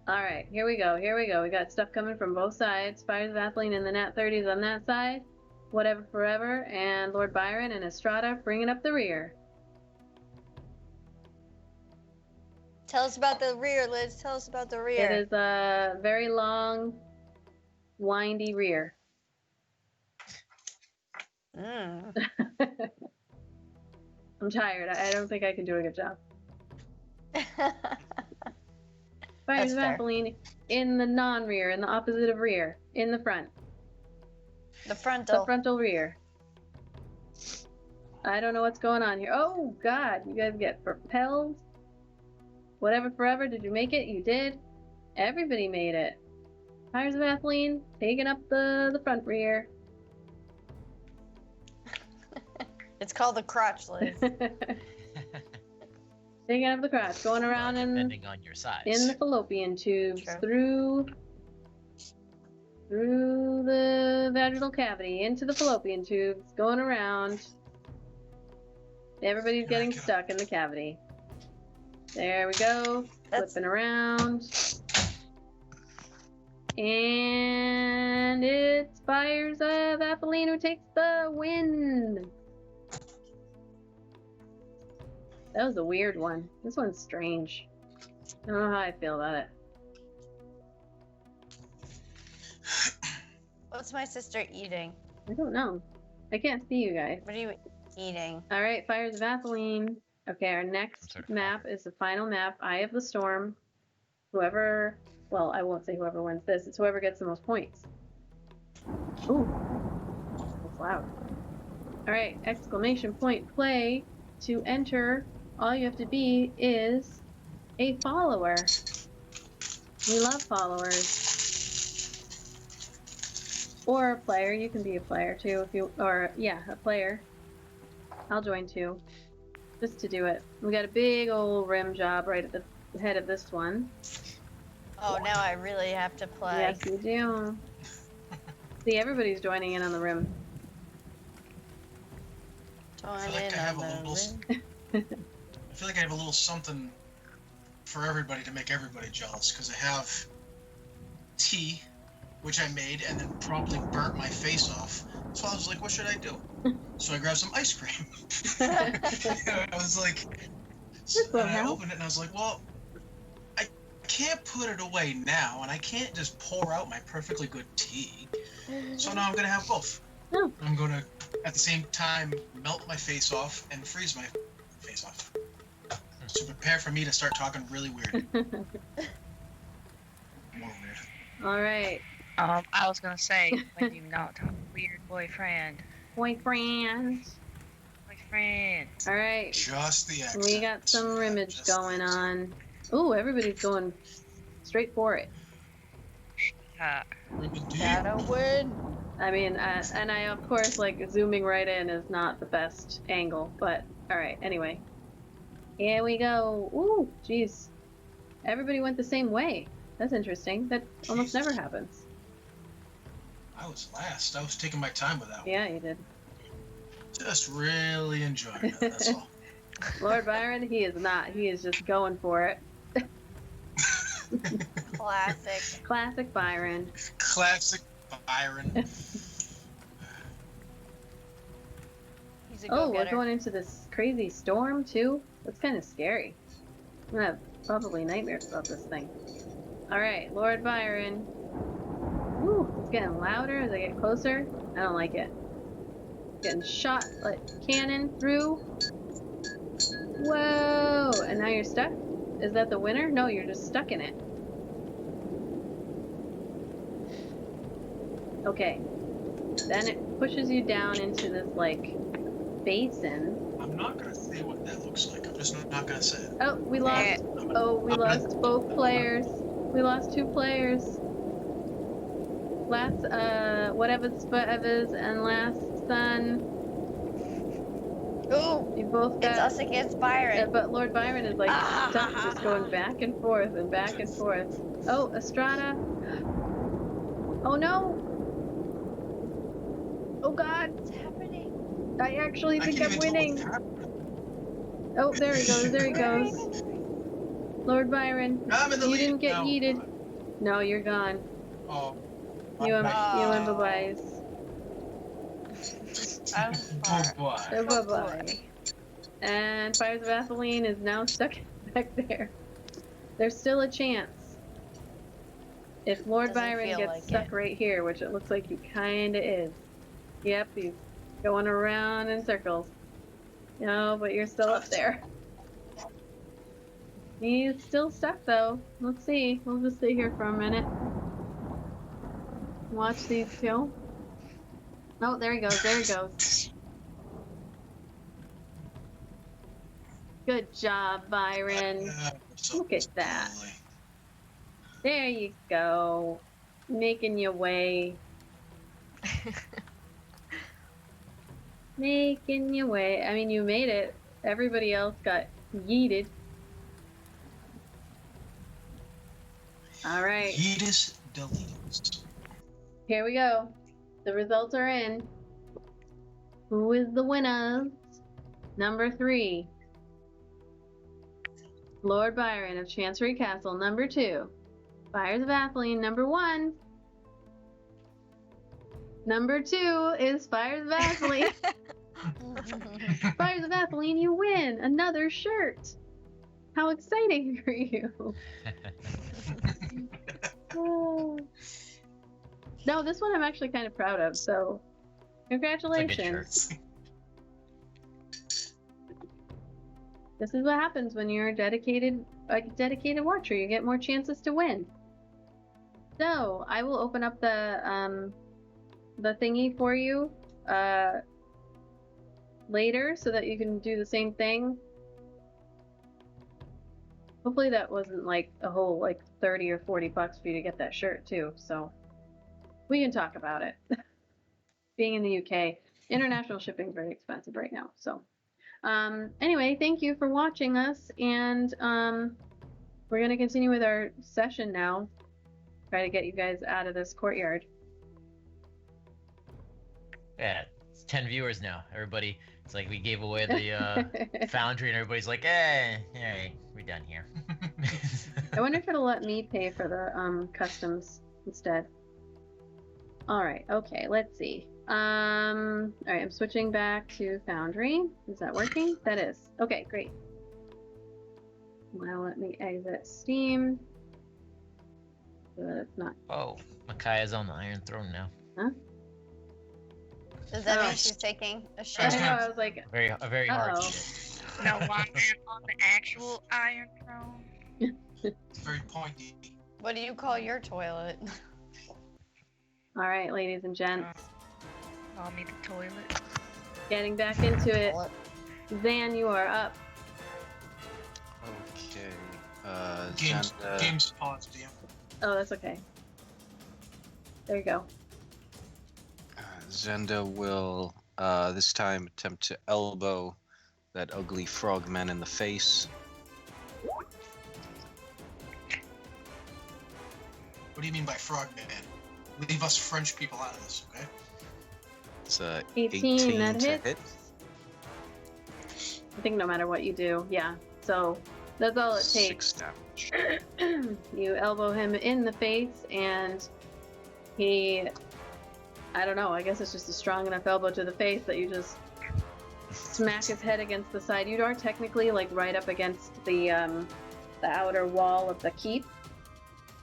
Alright, here we go, here we go. We got stuff coming from both sides. Fires of Atheline and the NAT30s on that side. Whatever Forever and Lord Byron and Estrada bringing up the rear. Tell us about the rear, Liz. Tell us about the rear. It is a very long, windy rear. Mm. I'm tired. I don't think I can do a good job. Fires of Atheline in the non-rear, in the opposite of rear, in the front. The frontal. The frontal rear. I don't know what's going on here. Oh god, you guys get propelled. Whatever Forever, did you make it? You did. Everybody made it. Fires of Atheline taking up the front rear. It's called the crotch, Liz. Taking up the crotch, going around depending on your size. in the fallopian tubes, True. through the vaginal cavity, into the fallopian tubes, going around. Everybody's getting stuck in the cavity. There we go, flipping around. And it's Fires of Apolline who takes the win. That was a weird one. This one's strange. I don't know how I feel about it. What's my sister eating? I don't know. I can't see you guys. What are you eating? All right, Fires of Apolline. Okay, our next sort of map cracker. is the final map, Eye of the Storm. Whoever, well, I won't say whoever wins this. It's whoever gets the most points. Ooh, that's loud. All right, exclamation point play. To enter, all you have to be is a follower. We love followers. Or a player. You can be a player too if you, or yeah, a player. I'll join too. Just to do it. We got a big old rim job right at the head of this one. Oh, now I really have to play. Yes, you do. See, everybody's joining in on the rim. I feel like I have a little something for everybody to make everybody jealous, because I have tea, which I made and then promptly burnt my face off. So I was like, what should I do? So I grabbed some ice cream. I was like, and I opened it and I was like, well, I can't put it away now, and I can't just pour out my perfectly good tea. So now I'm gonna have both. Oh. I'm gonna, at the same time, melt my face off and freeze my face off. So prepare for me to start talking really weird. More weird. All right. I was gonna say, when you not talk weird boyfriend. Boyfriend. All right. Just the accent. We got some rimmage going on. Ooh, everybody's going straight for it. Gotta win. I mean, and I, of course, like, zooming right in is not the best angle, but alright, anyway. Here we go. Ooh, jeez. Everybody went the same way. That's interesting. That almost never happens. I was last. I was taking my time with that one. Yeah, you did. Just really enjoying it, that's all. Lord Byron, he is not. He is just going for it. Classic. Classic Byron. Classic Byron. He's a Oh, we're go-getter. going into this crazy storm, too? That's kind of scary. I'm gonna have probably nightmares about this thing. Alright, Lord Byron. Ooh, it's getting louder as I get closer. I don't like it. Getting shot like cannon through. Whoa! And now you're stuck? Is that the winner? No, you're just stuck in it. Okay. Then it pushes you down into this, like, basin. I'm not gonna say what that looks like. I'm just not gonna say it. Oh, we lost. Oh, we lost both players. We lost 2 players. Last, whatever's forever's and last son. Ooh, You both got. it's us against Byron. But Lord Byron is like stuck, just going back and forth and back and forth. Oh, Estrada. Oh no. Oh God. What's happening? I actually think I'm can't even tell winning. what's happening. Oh, there he goes. There he goes. Lord Byron, I'm in the you lead. didn't get No. yeeted. No, you're gone. Oh. You and Oh. bye-byes. I'm Oh far. boy. Bye-bye. And Fires of Apolline is now stuck back there. There's still a chance. If Lord Doesn't Byron feel gets like stuck it. right here, which it looks like he kinda is. Yep, he's going around in circles. No, but you're still up there. He's still stuck though. Let's see. We'll just stay here for a minute. Watch these two. Oh, there he goes. There he goes. Good job, Byron. So Look at that. lovely. There you go. Making your way. Making your way. I mean, you made it. Everybody else got yeeted. All right. Yeetus deletes. Here we go. The results are in. Who is the winner? Number 3. Lord Byron of Chancery Castle. Number 2. Fires of Atheling. Number 1. Number 2 is Fires of Vaseline. Fires of Vaseline, you win another shirt. How exciting for you. Oh. No, this one I'm actually kind of proud of, so congratulations. This is what happens when you're a dedicated watcher. You get more chances to win. So I will open up the thingy for you later so that you can do the same thing. Hopefully that wasn't like a whole like 30 or 40 bucks for you to get that shirt too. So we can talk about it. Being in the UK, international shipping is very expensive right now. So anyway, thank you for watching us, and we're gonna continue with our session now. Try to get you guys out of this courtyard. Yeah, it's 10 viewers now. Everybody, it's like we gave away the foundry, and everybody's like, hey, we're done here. I wonder if it'll let me pay for the customs instead. All right, okay, let's see. All right, I'm switching back to Foundry. Is that working? That is. Okay, great. Now let me exit Steam. So that it's not. Oh, Makaya's on the Iron Throne now. Huh? Does that mean she's taking a shit? I know, I was like, A very hard shit. No, I'm on the actual Iron Throne. It's very pointy. What do you call your toilet? all right, ladies and gents. Call me the toilet. Getting back into it. Zan, you are up. Okay. Game's paused, DM. Oh, that's okay. There you go. Zenda will this time attempt to elbow that ugly frogman in the face. What do you mean by frogman? Leave us French people out of this, okay? It's a 18, that to hits. hit. I think no matter what you do, yeah. So that's all it 6 takes. damage. You elbow him in the face, and he, I don't know, I guess it's just a strong enough elbow to the face that you just smack his head against the side. You are technically like right up against the outer wall of the keep.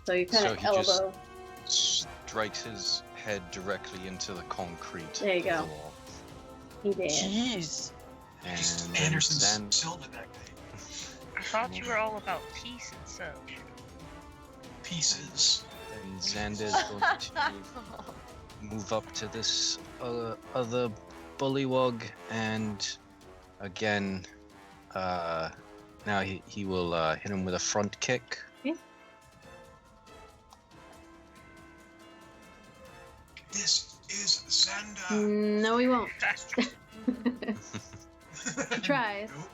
So you kind of elbow. Just strikes his head directly into the concrete. There you of go. the wall. He did. Jeez. Just And Anderson then Silva that day. I thought you were all about peace and such. Pieces. Xander is going to move up to this other bullywug, and again, now he will hit him with a front kick. This is Xander. No, he won't. He tries. Nope.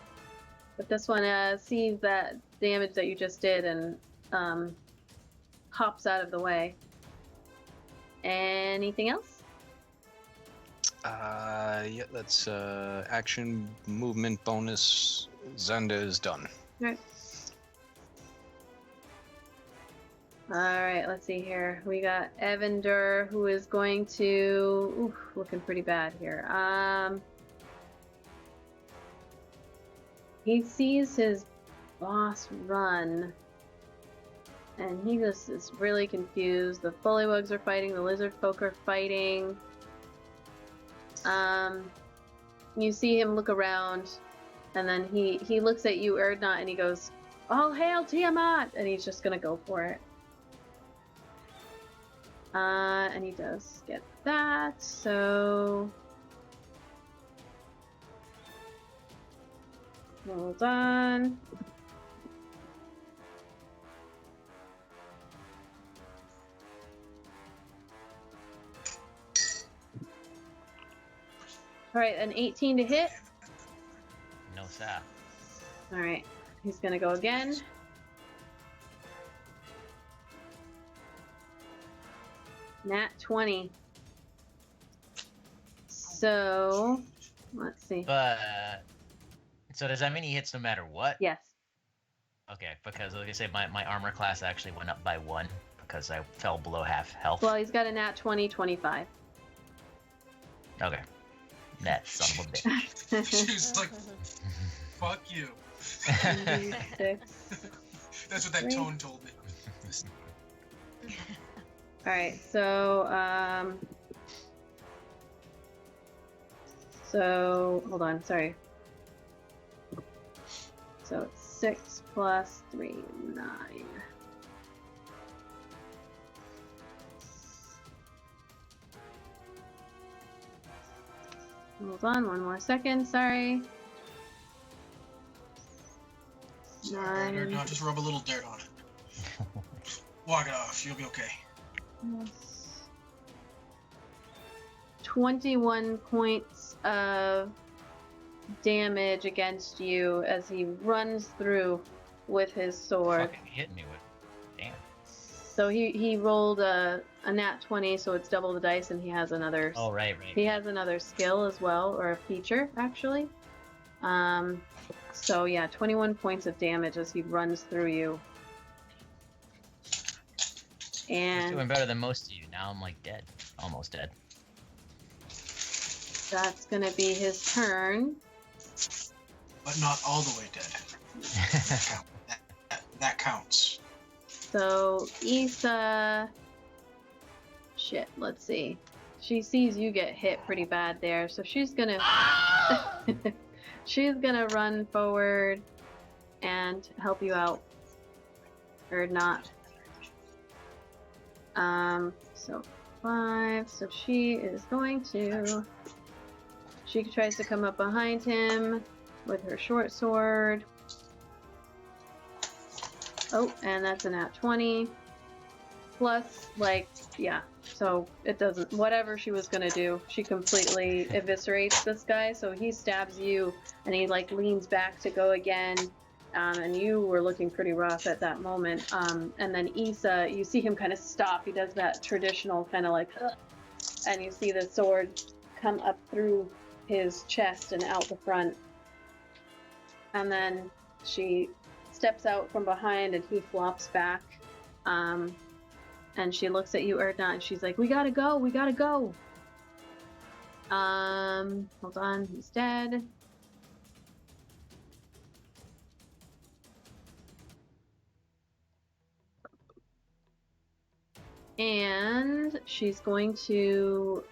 But this one sees that damage that you just did and hops out of the way. Anything else? Yeah, that's action movement bonus. Xander is done. Alright, let's see here. We got Evander, who is going to... Ooh, looking pretty bad here. He sees his boss run, and he just is really confused. The bullywugs are fighting, the lizard folk are fighting. You see him look around, and then he looks at you, Erdnot, and he goes, "All hail Tiamat!" And he's just gonna go for it. And he does get that, so... Hold on. Alright, an 18 to hit. No, sir. Alright, he's gonna go again. Nat 20. So, let's see. But so does that mean he hits no matter what? Yes. Okay, because like I say, my armor class actually went up by 1 because I fell below half health. Well, he's got a nat 20, 25. Okay. That son of a bitch. She was like, "Fuck you." 1d6. That's what that Three. tone told me. All right, so hold on, sorry. So it's 6 plus 3, 9. Hold on, one more second, sorry. Sorry, Nine. no, just rub a little dirt on it. Walk it off. You'll be okay. 21 points of damage against you as he runs through with his sword. Fucking hit me with. Damn. So he rolled a nat 20, so it's double the dice, and he has another. Oh right. He has another skill as well, or a feature actually. So yeah, 21 points of damage as he runs through you. He's And doing better than most of you. Now I'm like dead. Almost dead. that's gonna be his turn. But not all the way dead. That counts. So Issa, shit, let's see. She sees you get hit pretty bad there, so she's gonna she's gonna run forward and help you out, or not. So 5. So she is going to. She tries to come up behind him with her short sword. Oh, and that's a nat 20. Plus, like, yeah. So it doesn't. Whatever she was gonna do, she completely eviscerates this guy. So he stabs you, and he like leans back to go again. And you were looking pretty rough at that moment. And then Issa, you see him kind of stop. He does that traditional kind of like, ugh, and you see the sword come up through his chest and out the front. And then she steps out from behind, and he flops back. And she looks at you, Erdna, and she's like, "We gotta go. We gotta go." Hold on. He's dead. And she's going to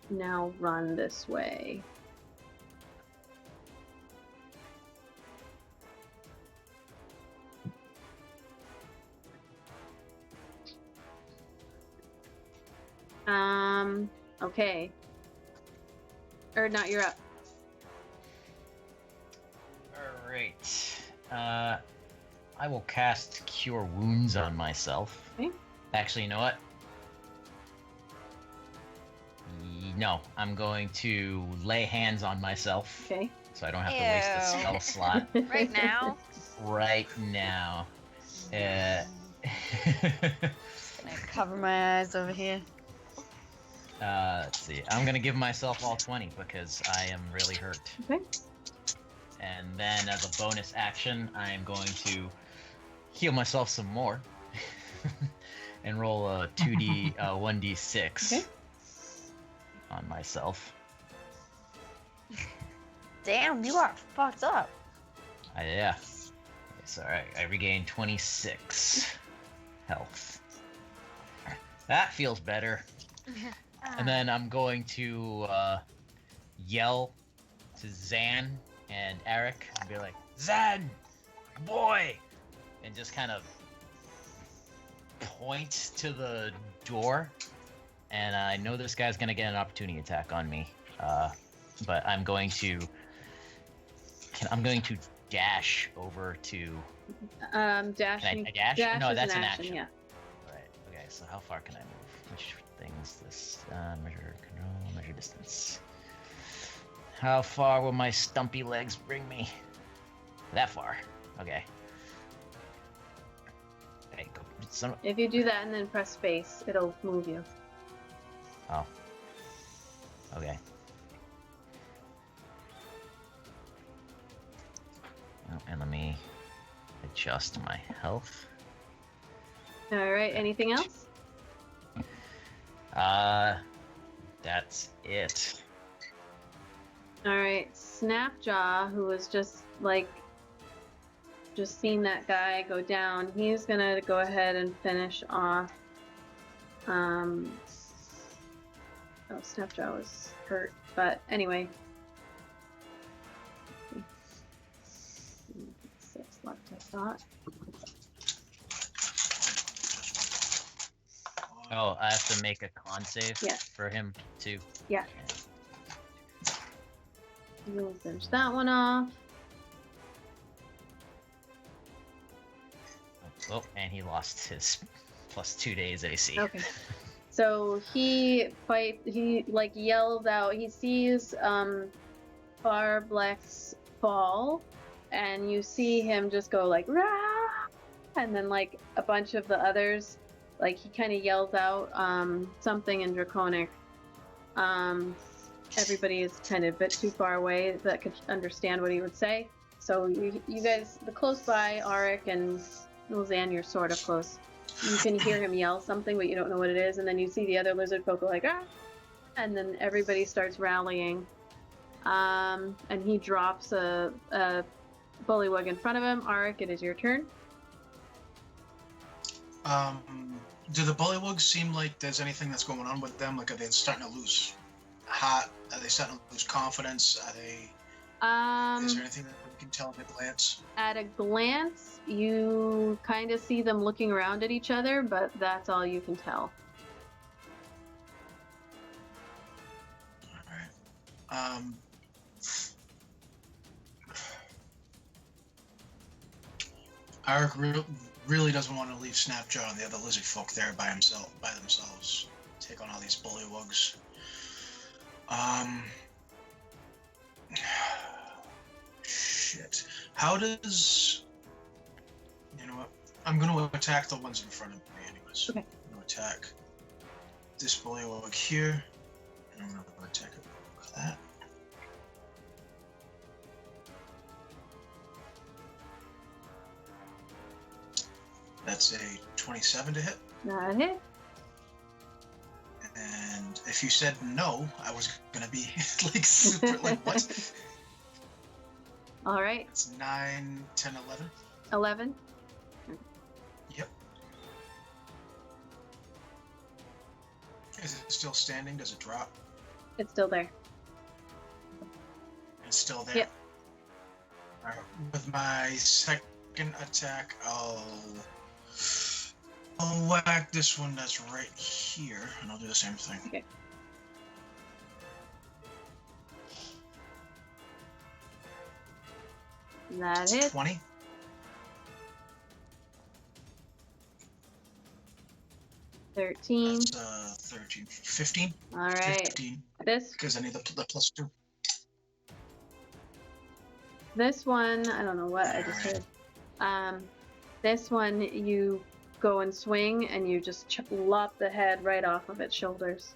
now run this way. Okay. Or not, you're up. Alright. I will cast Cure Wounds on myself. Okay. Actually, you know what? No, I'm going to lay hands on myself. Okay. So I don't have to waste a Ew. spell slot. Right now? Right now. Gonna cover my eyes over here. Let's see. I'm gonna give myself all 20 because I am really hurt. Okay. And then as a bonus action, I am going to heal myself some more. And roll a 1d6 Okay. on myself. Damn, you are fucked up. Yeah. It's alright. I regained 26 health. That feels better. And then I'm going to yell to Zan and Eric and be like, "Zan! Boy!" And just kind of point to the door. And I know this guy's going to get an opportunity attack on me. But I'm going to dash over to... Dashing. Can I dash? No, is that's an an action. action. Yeah. Right. Okay, so how far can I move? Which thing is this? Measure control, measure distance. How far will my stumpy legs bring me? That far. Okay. Okay, go. If you do that and then press space, it'll move you. Oh. Okay. Oh, and let me adjust my health. All right. Anything else? That's it. All right, Snapjaw, who was just seen that guy go down. He's gonna go ahead and finish off. Oh, Snapjaw was hurt, but anyway. 6 left, I thought. Oh, I have to make a con save Yeah. for him too. Yeah. We'll finish that one off. Oh, and he lost his plus 2 days AC. Okay. So he yells out. He sees Farblex fall, and you see him just go like rah, and then like a bunch of the others, like he kind of yells out something in Draconic. Everybody is kind of a bit too far away that could understand what he would say. So you guys, the close by, Auric and Lizanne, you're sort of close. You can hear him yell something, but you don't know what it is, and then you see the other lizard folk go like, ah! And then everybody starts rallying. And he drops a bullywug in front of him. Auric, it is your turn. Do the bullywugs seem like there's anything that's going on with them? Like, are they starting to lose heart? Are they starting to lose confidence? Are they... is there anything that we can tell at a glance? At a glance, you kind of see them looking around at each other, but that's all you can tell. Alright. Auric really doesn't want to leave Snapjaw and the other lizard folk there by themselves. Take on all these bullywugs. Shit. How does... You know what? I'm going to attack the ones in front of me anyways. Okay. I'm going to attack this bullywug here. And I'm going to attack it with that. That's a 27 to hit. That hit. And if you said no, I was gonna be like super like what? All right. It's 9, 10, 11. 11. Yep. Is it still standing? Does it drop? It's still there. It's still there. Yep. Alright. With my second attack, I'll whack this one that's right here, and I'll do the same thing. Okay. That hits. 20. That's 13. 15. All right. 15. This Because I need the plus 2. This one, I don't know what I just did. This one, you go and swing, and you just lop the head right off of its shoulders.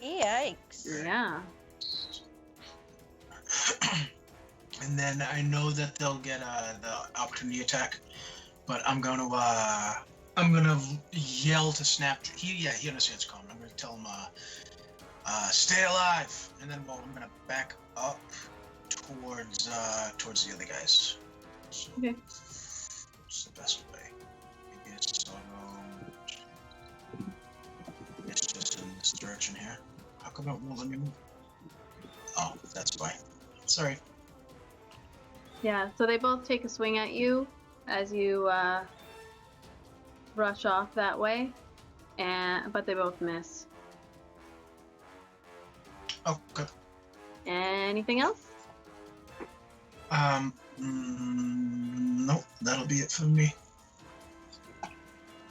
Yikes. Yeah. And then I know that they'll get the opportunity attack, but I'm gonna yell to Snap. He understands coming. I'm gonna tell him stay alive, and then I'm gonna back up towards the other guys. So, Okay. what's the best way? Maybe it's it's just in this direction here. How come it won't let me move? Oh, that's why. Sorry. Yeah, so they both take a swing at you as you rush off that way, but they both miss. Okay. Anything else? Nope, that'll be it for me.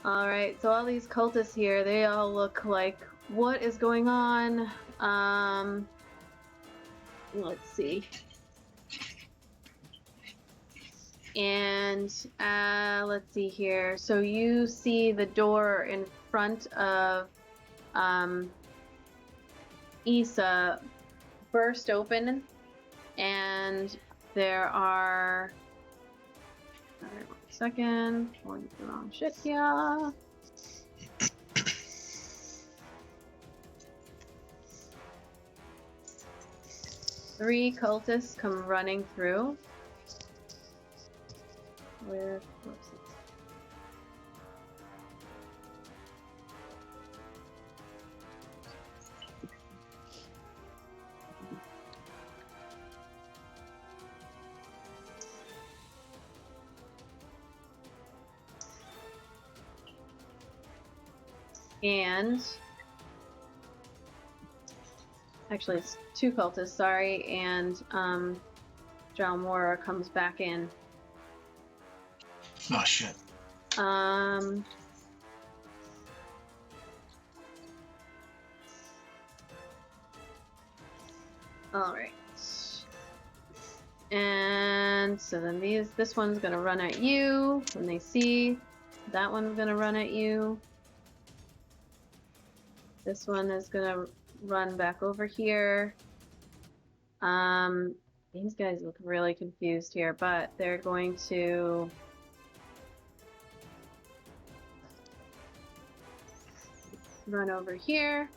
All right, so all these cultists here, they all look like, what is going on? Let's see. And let's see here. So you see the door in front of Issa burst open, and there are. Alright, 1 second. Going to the wrong shit here. 3 cultists come running through. Where? Whoops. And actually it's 2 cultists, sorry, and Jalmora comes back in. Oh shit. All right. And so then this one's gonna run at you when they see. That one's gonna run at you. This one is gonna run back over here. These guys look really confused here, but they're going to run over here.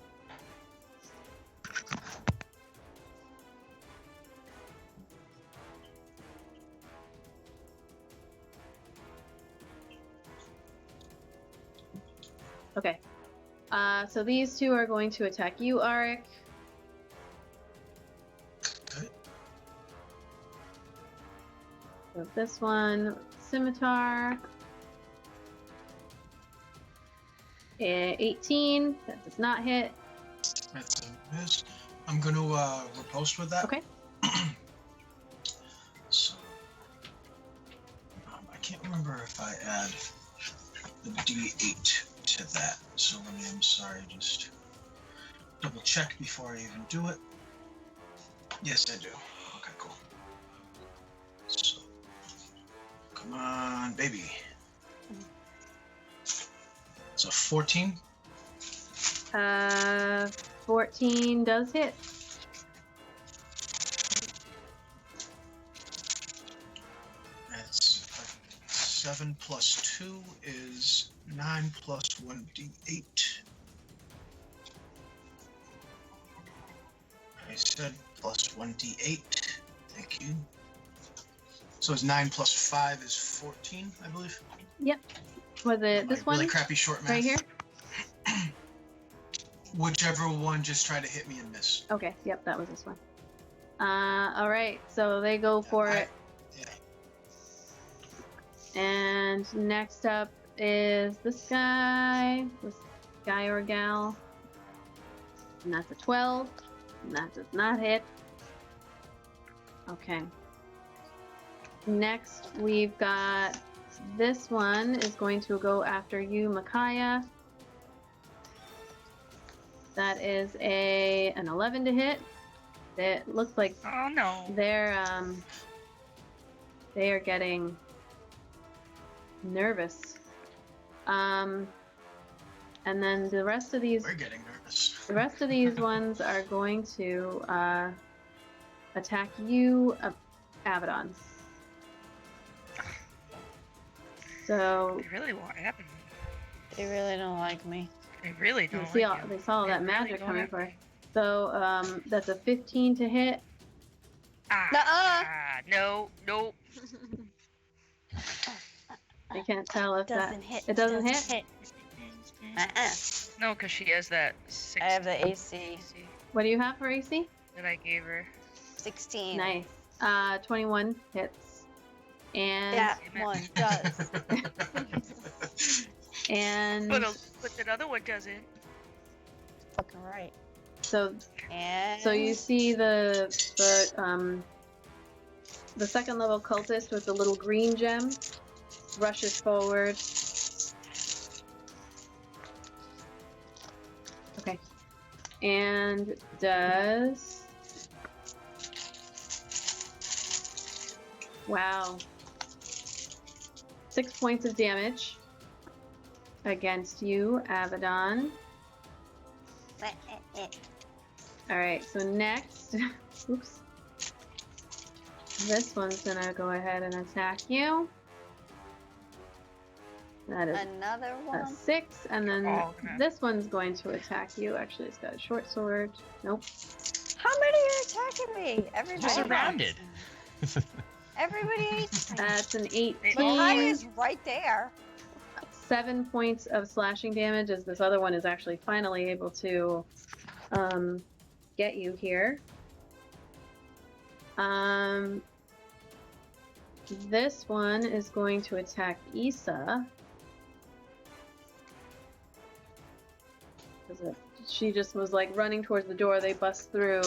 Okay. So these 2 are going to attack you, Arik. Okay. So this one, scimitar. 18. That does not hit. That's a miss. I'm going to riposte with that. Okay. So, I can't remember if I add the D8 to that. So let me, I'm sorry, just double check before I even do it. Yes, I do. Okay, cool. So, come on, baby. So 14. 14 does hit. That's 7 plus 2 is 9 plus 1d8. I said plus 1d8. Thank you. So it's 9 plus 5 is 14, I believe. Yep. Was it this one? Really crappy short math. Right here? Whichever one just tried to hit me and miss. Okay, yep, that was this one. Alright, so they go for it. Yeah. And next up is this guy or gal. And that's a 12. And that does not hit. Okay. Next, we've got this one is going to go after you, Micaiah. That is an 11 to hit. It looks like Oh no. they are getting nervous. And then the rest of these We're getting nervous. the rest of these ones are going to attack you, Abaddon. So They really want Abaddon. They really don't like me. They really don't. they like you. saw all They that really magic don't coming like for it. me. So that's a 15 to hit. No, nope. I can't tell if Doesn't hit. it doesn't hit. No, because she has that 6 I have the AC. What do you have for AC? that I gave her. 16. Nice. 21 hits. And That one does. and But that other one doesn't. Fucking right. so And so you see the second level cultist with the little green gem rushes forward. Okay. And does... Wow. 6 points of damage against you, Abaddon. Alright, so next... Oops. This one's gonna go ahead and attack you. That is another a one. 6, and then Oh, okay. this one's going to attack you. Actually, it's got a short sword. Nope. How many are attacking me? Everybody. Just surrounded. Everybody hates me. That's an 18. Makai is right there. 7 points of slashing damage as this other one is actually finally able to get you here. This one is going to attack Issa. She just was like running towards the door. They bust through.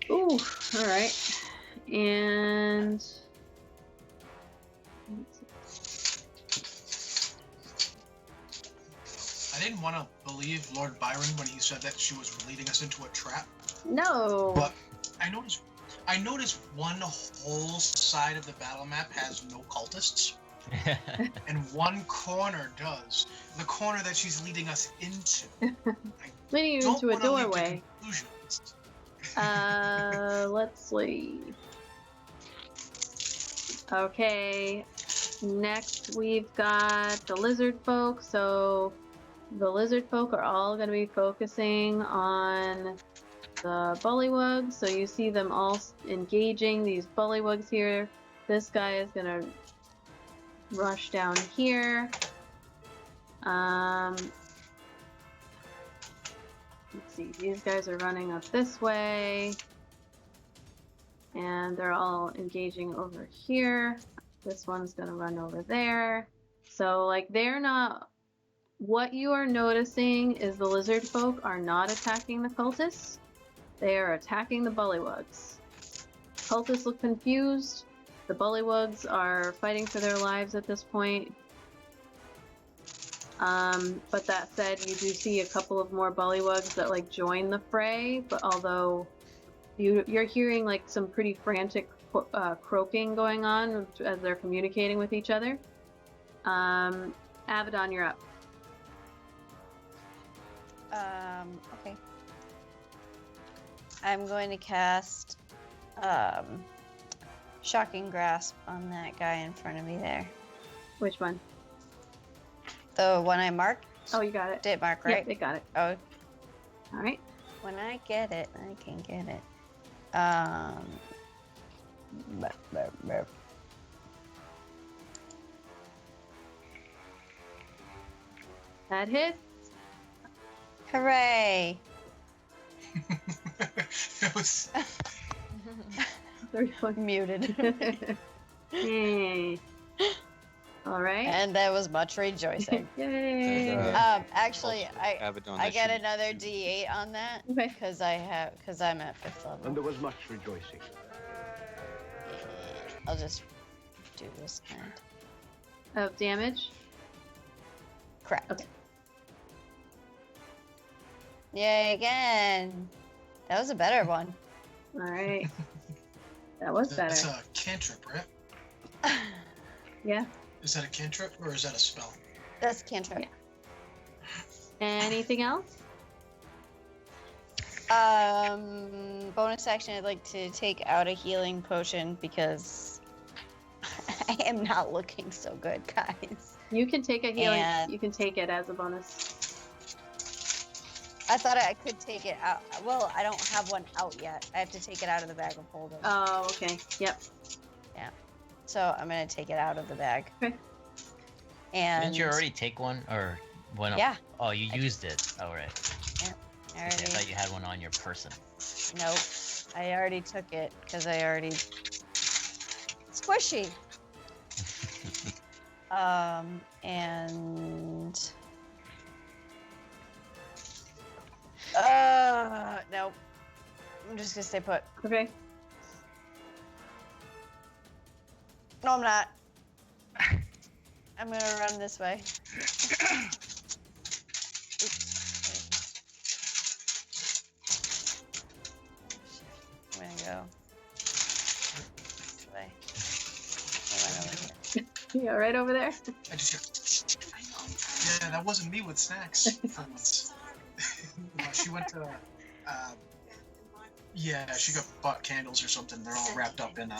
Ooh, alright. And I didn't want to believe Lord Byron when he said that she was leading us into a trap. no. But I noticed one whole side of the battle map has no cultists, and one corner does. The corner that she's leading us into. Leading you Don't into a wanna leap to doorway. conclusions. Let's see. Okay, next we've got the lizard folk. So the lizard folk are all going to be focusing on the bullywugs. So you see them all engaging these bullywugs here. This guy is going to rush down here. Let's see, these guys are running up this way. And they're all engaging over here. This one's gonna run over there. So, like, they're not... What you are noticing is the lizard folk are not attacking the cultists. They are attacking the bullywugs. Cultists look confused. The bullywugs are fighting for their lives at this point. But that said, you do see a couple of more bullywugs that, like, join the fray, but although... You're hearing like some pretty frantic croaking going on as they're communicating with each other. Abaddon, you're up. Okay. I'm going to cast Shocking Grasp on that guy in front of me there. Which one? The one I marked? Oh, you got it. Did mark, right? Yep, it got it. Oh. All right. When I get it, I can get it. That hits. Hooray! It was... 31. Muted. Yay. All right. And there was much rejoicing. Yay. Actually, Abaddon, I get should- another D8 on that Okay. because I'm at 5th level. And there was much rejoicing. I'll just do this kind. Of damage. Correct. Okay. Yay again! That was a better one. All right. That was better. That's a cantrip, right? Yeah. Is that a cantrip or is that a spell? That's cantrip. Anything else? Bonus action. I'd like to take out a healing potion because I am not looking so good, guys. You can take a healing. And- You can take it as a bonus. I thought I could take it out. Well, I don't have one out yet. I have to take it out of the bag of holding. Oh, okay. Yep. So I'm gonna take it out of the bag. Okay. And Didn't you already take one or one? Yeah. Oh, you used it. Oh, right. I I already, thought you had one on your person. nope. I already took it because I already squishy. And nope. I'm just gonna stay put. Okay. No, I'm not. I'm gonna run this way. I'm gonna go this way. I went over here. Yeah, right over there. I just got... Yeah, that wasn't me with snacks for once. She went to... yeah, she got butt candles or something. They're all wrapped up in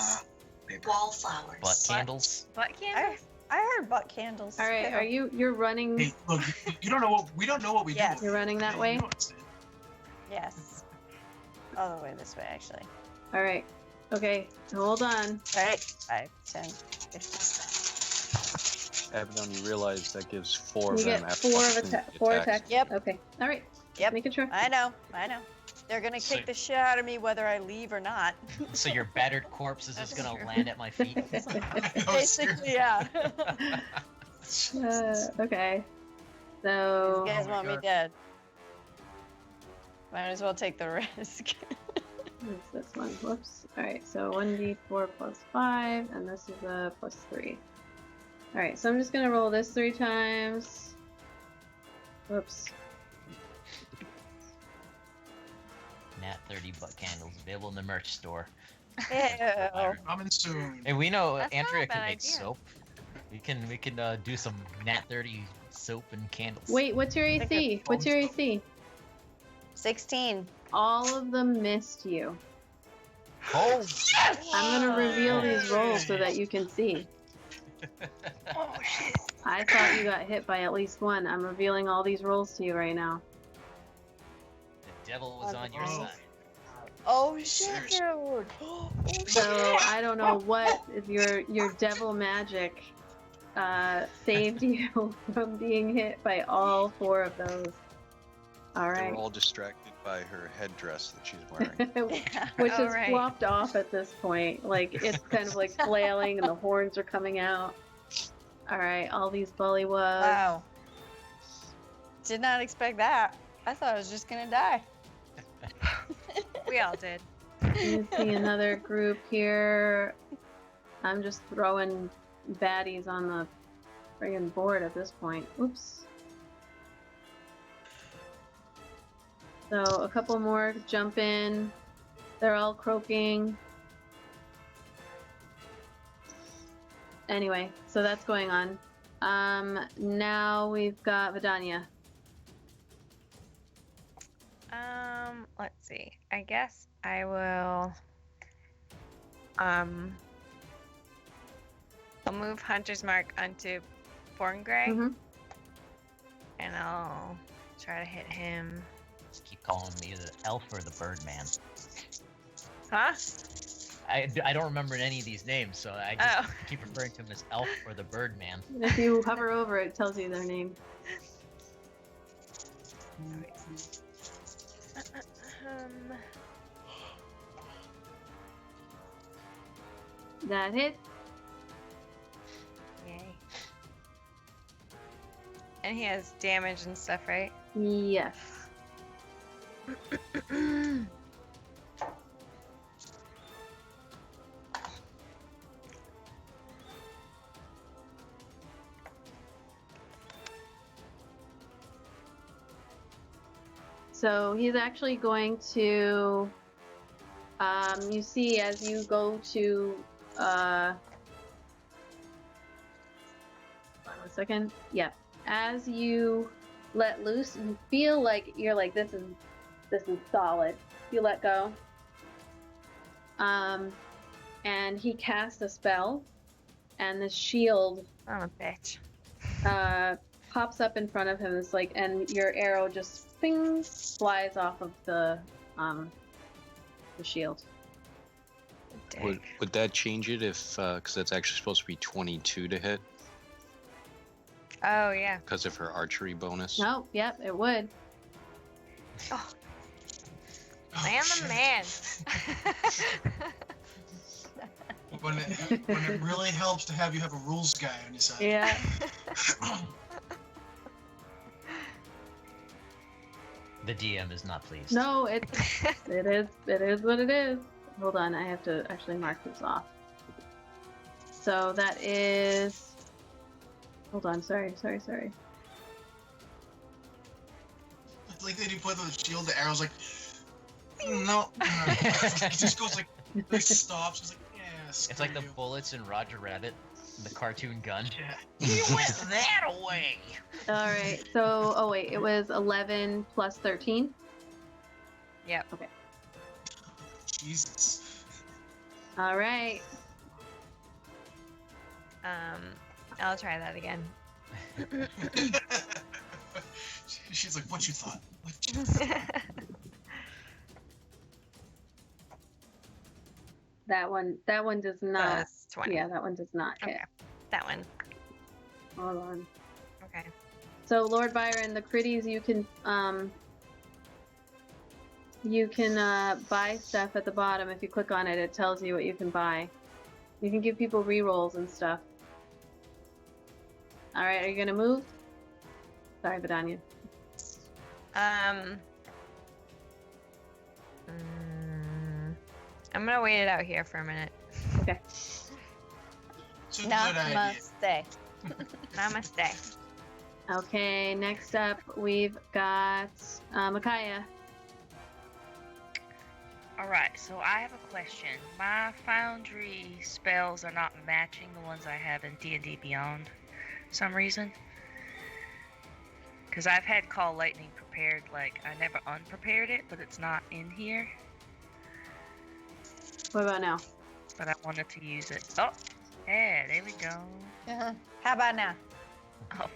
paper. Wallflowers. Butt candles. Butt candle? I heard butt candles. All right. too. You're running? Hey, look, you don't know what we don't know what we Yes. do. You're running that way? You don't understand. Yes. all the way this way, actually. All right. Okay. Hold on. All right. 5, 10, 15. Abaddon, you realize that gives 4 You of them get at 4 of opportunity four attacks. attacks. Yep. Okay. All right. Yep. Making sure. I know. They're gonna So- kick the shit out of me whether I leave or not. So your battered corpse is just That's gonna true. land at my feet. Basically, yeah. Okay. So. You guys my want me God. dead? Might as well take the risk. What's this one? Whoops. Alright, so 1d4 plus 5, and this is a plus 3. Alright, so I'm just gonna roll this 3 times. Whoops. NAT30 butt candles available in the merch store. Ew. Coming soon. Hey, we know That's not Andrea a can bad make idea. soap. We can do some NAT30 soap and candles. Wait, what's your think AC? it's What's your AC? 16. All of them missed you. Oh, I'm gonna reveal these rolls so that you can see. Oh shit. I thought you got hit by at least one. I'm revealing all these rolls to you right now. the devil was on your Oh. side. Oh shit, Seriously. dude. Oh, So I don't know what your devil magic saved you from being hit by all 4 of those. All They right. were all distracted by her headdress that she's wearing. Which All is right. flopped off at this point. Like it's kind of like flailing and the horns are coming out. All right, all these bullywugs. Wow. Did not expect that. I thought I was just gonna die. We all did. You see another group here. I'm just throwing baddies on the friggin' board at this point. Oops. So a couple more jump in. They're all croaking. Anyway, so that's going on. Now we've got Vidania. Let's see. I guess I will. I'll move Hunter's Mark onto Borngray, Mhm. and I'll try to hit him. Just keep calling me the elf or the Birdman. Huh? I don't remember any of these names, so I just keep referring to him as elf or the Birdman. If you hover over it, it tells you their name. That hit. Yay. And he has damage and stuff, right? Yes. So he's actually going to, you see as you go to, hold on a second. Yeah. As you let loose, you feel like you're like, this is solid. You let go. And he casts a spell, and the shield I'm a bitch. pops up in front of him. It's like, and your arrow just bing, flies off of the shield. Would that change it if, because that's actually supposed to be 22 to hit Oh yeah. because of her archery bonus? No, yep, it would. Oh, Oh, man, shit. the man. When it really helps to have you have a rules guy on your side. Yeah. The DM is not pleased. No, it is what it is. Hold on, I have to actually mark this off. So that is. Hold on, sorry. Like they do play with the shield, the arrow's like, no. It just goes like, it stops. It's like, yeah. It's like the screw you. bullets in Roger Rabbit, the cartoon gun. Yeah. He whipped that away. All right. So, oh wait, it was 11 plus 13. Yep. Okay. Jesus. All right. I'll try that again. She's like, what you thought? That one does not. That's 20. Yeah, that one does not hit. Okay. That one. Hold on. Okay. So Lord Byron, the critties you can buy stuff at the bottom. If you click on it, it tells you what you can buy. You can give people rerolls and stuff. All right, are you gonna move? Sorry, Vidania. I'm gonna wait it out here for a minute. Okay. It's a good idea. Namaste. Namaste. Okay, next up we've got Micaiah. Alright, so I have a question. My Foundry spells are not matching the ones I have in D&D Beyond for some reason. Because I've had Call Lightning prepared, like, I never unprepared it, but it's not in here. What about now? But I wanted to use it. Oh, yeah, there we go. How about now? Alright.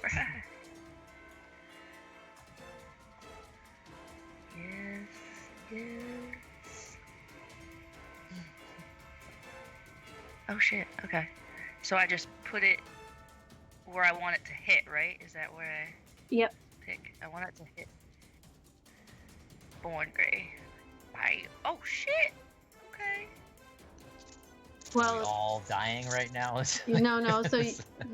Yes, yes. Oh shit, okay. So I just put it where I want it to hit, right? Is that where I Yep. pick? I want it to hit Born Grey. Oh shit! Okay. Are we Well, all dying right now? no.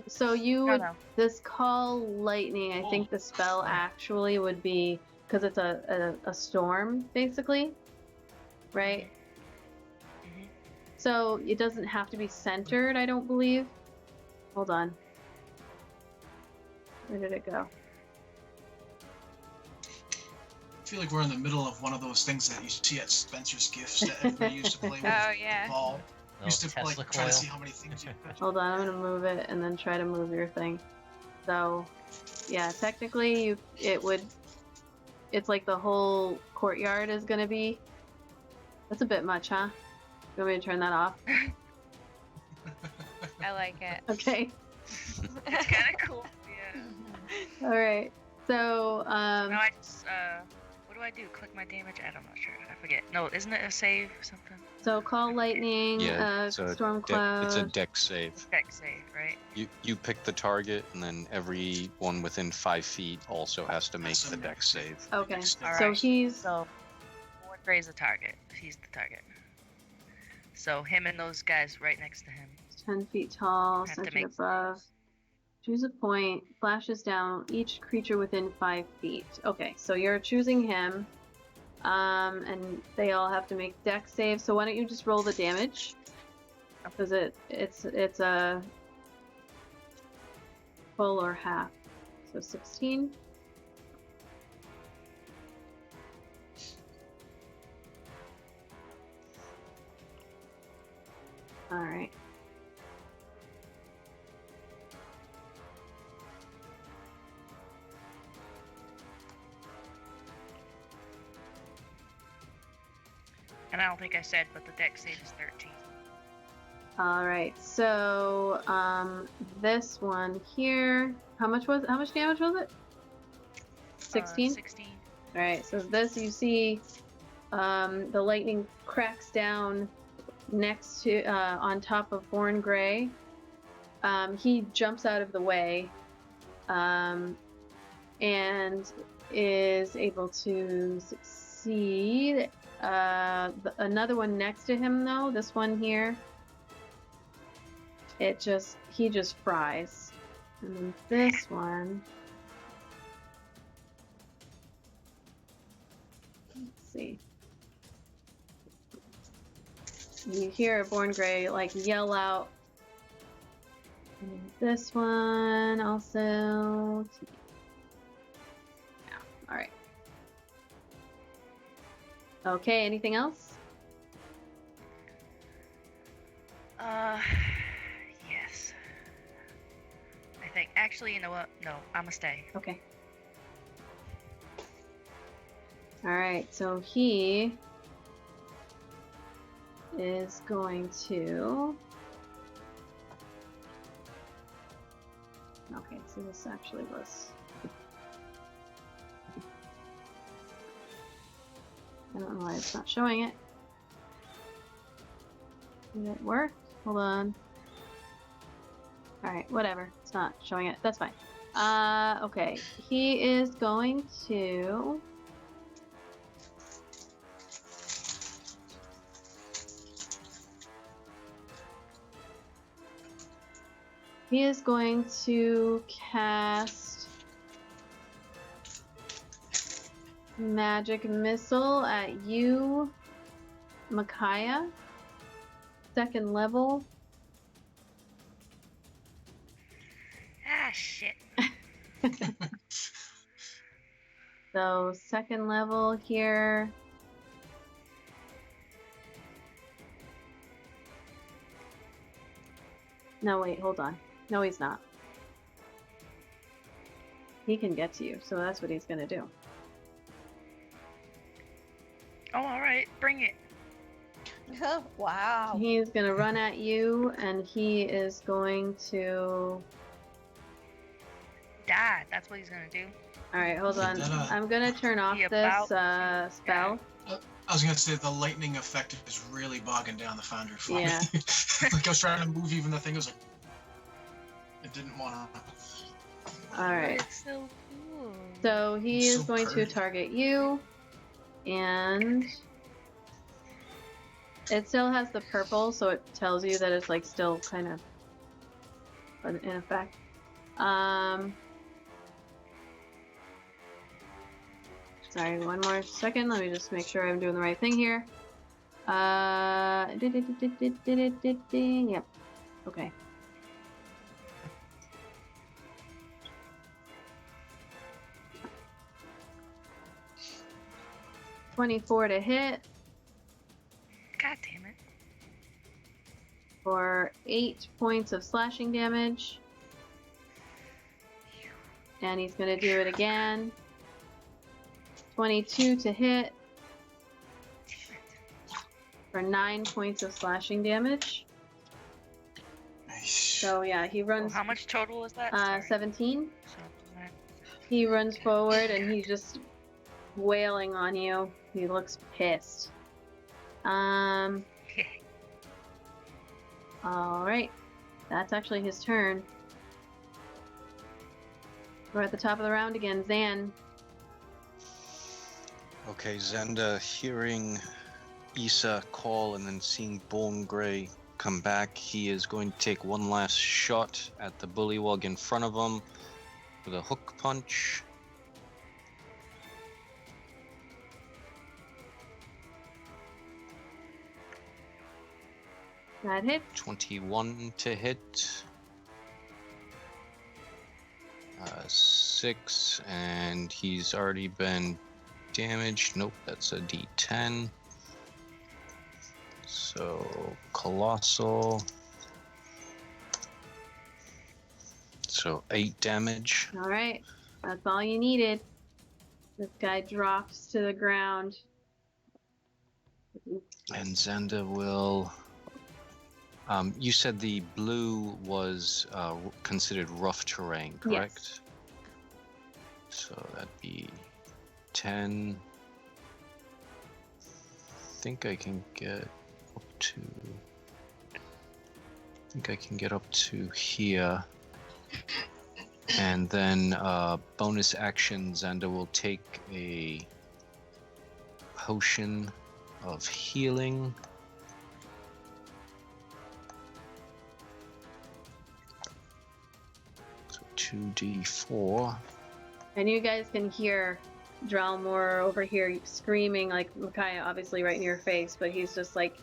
So you No, would no. this call lightning. I think the spell actually would be because it's a storm basically, right? Mhm. So it doesn't have to be centered, I don't believe. Hold on. Where did it go? I feel like we're in the middle of one of those things that you see at Spencer's Gifts that everybody used to play with. Oh yeah. Ball. Little Used to Tesla like try coil. to see how many things you could. Hold on, I'm gonna move it and then try to move your thing. So, yeah, technically it's like the whole courtyard is gonna be. That's a bit much, huh? You want me to turn that off? I like it. Okay. It's kind of cool. Yeah. All right. So, Now I just, what do I do? Click my damage? I'm not sure. I forget. No, isn't it a save or something? so call lightning, Yeah, it's a storm It's a cloud. deck save. Deck save, right? You pick the target, and then everyone within 5 feet also has to make the deck save. Okay. Dex save. So Alright. he's So, Born Grey's the target. He's the target. So him and those guys right next to him 10 feet tall, have to centered make above. saves. Choose a point, flashes down each creature within 5 feet. Okay, so you're choosing him. And they all have to make deck saves. So why don't you just roll the damage? Because it's a full or half. So 16. All right. And I don't think I said, but the deck save is 13. All right. So this one here, how much damage was it? 16. 16. All right. So this you see, the lightning cracks down next to on top of Born Grey. He jumps out of the way, and is able to succeed. Another one next to him though, this one here, he just fries. And then this one, let's see. You hear Born Grey like yell out. And then this one also. Yeah, all right. Okay, anything else? Yes. I think, actually, you know what? No, I'ma stay. Okay. Alright, so he is going to. Okay, so this actually was. I don't know why it's not showing it. Did it work? Hold on. Alright, whatever. It's not showing it. That's fine. Okay. He is going to... He is going to cast Magic Missile at you, Micaiah. 2nd level. Ah, shit. So 2nd level here. No, wait, hold on. No, he's not. He can get to you, so that's what he's gonna do. Oh, alright. Bring it. Wow. He's gonna run at you, and he is going to... Die. That's what he's gonna do. Alright, hold on. I'm gonna turn off He this about- spell. I was gonna say the lightning effect is really bogging down the Foundry for Yeah. me. Like I was trying to move even the thing, it was like it didn't want to. Alright, It's so cool. so he It's is so going to pretty. target you, and it still has the purple, so it tells you that it's like still kind of in effect. Sorry, one more second. Let me just make sure I'm doing the right thing here. Yep. Okay. $24 to hit God damn it. for 8 points of slashing damage. And he's gonna do it again. 22 to hit for 9 points of slashing damage. Nice. So yeah, he runs How much total was that? Sorry. 17. So, nine. He runs forward and he's just wailing on you. He looks pissed. All right, that's actually his turn. We're at the top of the round again. Zan. Okay, Zenda, hearing Issa call and then seeing Born Grey come back, he is going to take one last shot at the bullywug in front of him with a hook punch. That hit. 21 to hit. 6, and he's already been damaged. Nope, that's a D10. So, Colossal. So, 8 damage. All right, that's all you needed. This guy drops to the ground. And Zenda will... you said the blue was considered rough terrain, correct? Yes. So that'd be 10. I think I can get up to... I think I can get up to here. And then bonus action, Zenda will take a potion of healing. So 2d4. And you guys can hear Dralmor over here screaming, like Micaiah, obviously right in your face, but he's just like,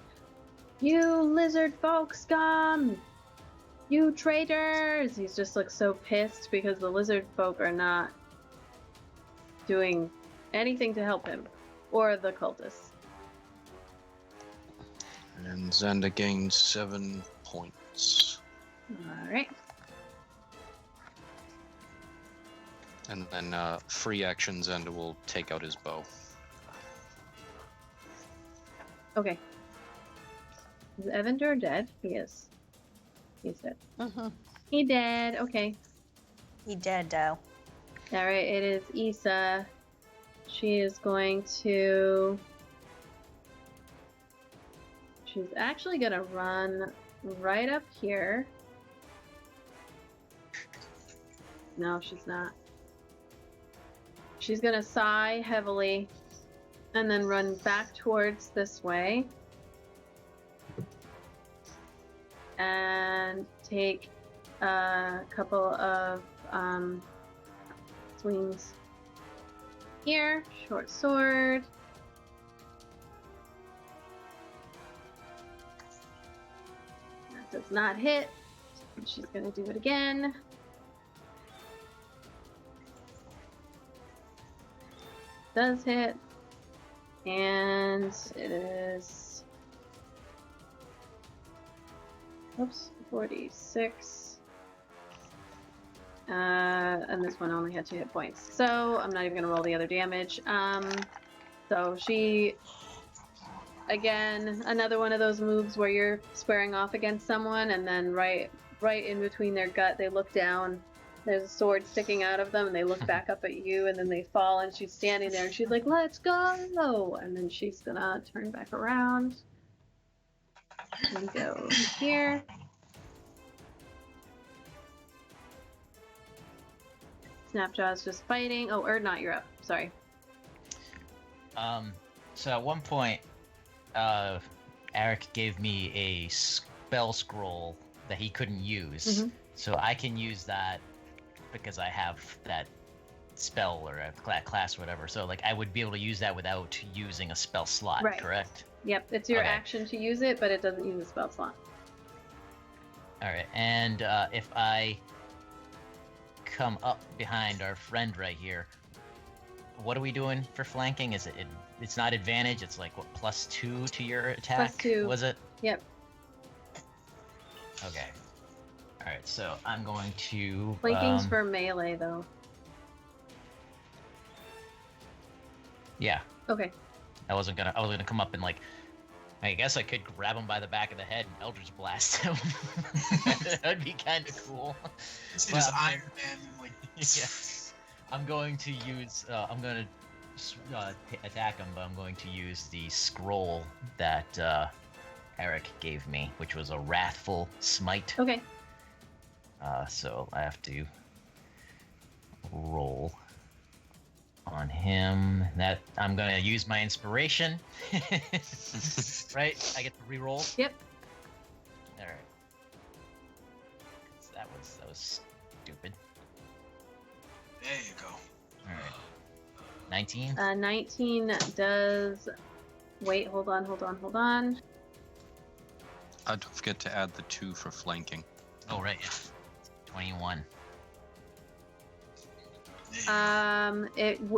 "You lizard folk scum! You traitors!" He's just like so pissed because the lizard folk are not doing anything to help him or the cultists. And Zenda gains 7 points. All right. And then free action, Zenda will take out his bow. Okay. Is Evander dead? He is. He's dead. Mm-hmm. He dead. Okay. He dead, though. All right. It is Issa. She is going to. she's actually gonna run right up here. No, she's not. She's gonna sigh heavily and then run back towards this way. And take a couple of swings here. Short sword. That does not hit. She's gonna do it again. Does hit. And it is, oops, 46. And this one only had 2 hit points. So I'm not even gonna roll the other damage. So she, again, another one of those moves where you're squaring off against someone and then right in between their gut, they look down. There's a sword sticking out of them, and they look back up at you, and then they fall, and she's standing there, and she's like, "Let's go!" And then she's gonna turn back around and go here. Snapjaw's just fighting. Oh, Erdnot, you're up. Sorry. So at one point, Eric gave me a spell scroll that he couldn't use, so I can use that because I have that spell or a class or whatever. So like I would be able to use that without using a spell slot, Right. correct? Yep, it's your action to use it, but it doesn't use a spell slot. All right, and if I come up behind our friend right here, what are we doing for flanking? Is it's not advantage, it's like what, +2 to your attack? +2. Was it? Yep. Okay. All right, so I'm going to Flanking's for melee, though. Yeah. Okay. I wasn't gonna come up and like, I guess I could grab him by the back of the head and Eldritch Blast him. That'd be kind of cool. It's his Iron Man, like. Yeah. I'm going to use. I'm going to attack him, but I'm going to use the scroll that Eric gave me, which was a Wrathful Smite. Okay. So I have to roll on him. That I'm gonna use my inspiration. Right? I get to re-roll. Yep. All right. So that was stupid. There you go. All right. 19. 19 does. Wait, hold on. Don't forget to add the 2 for flanking. Oh right. 21.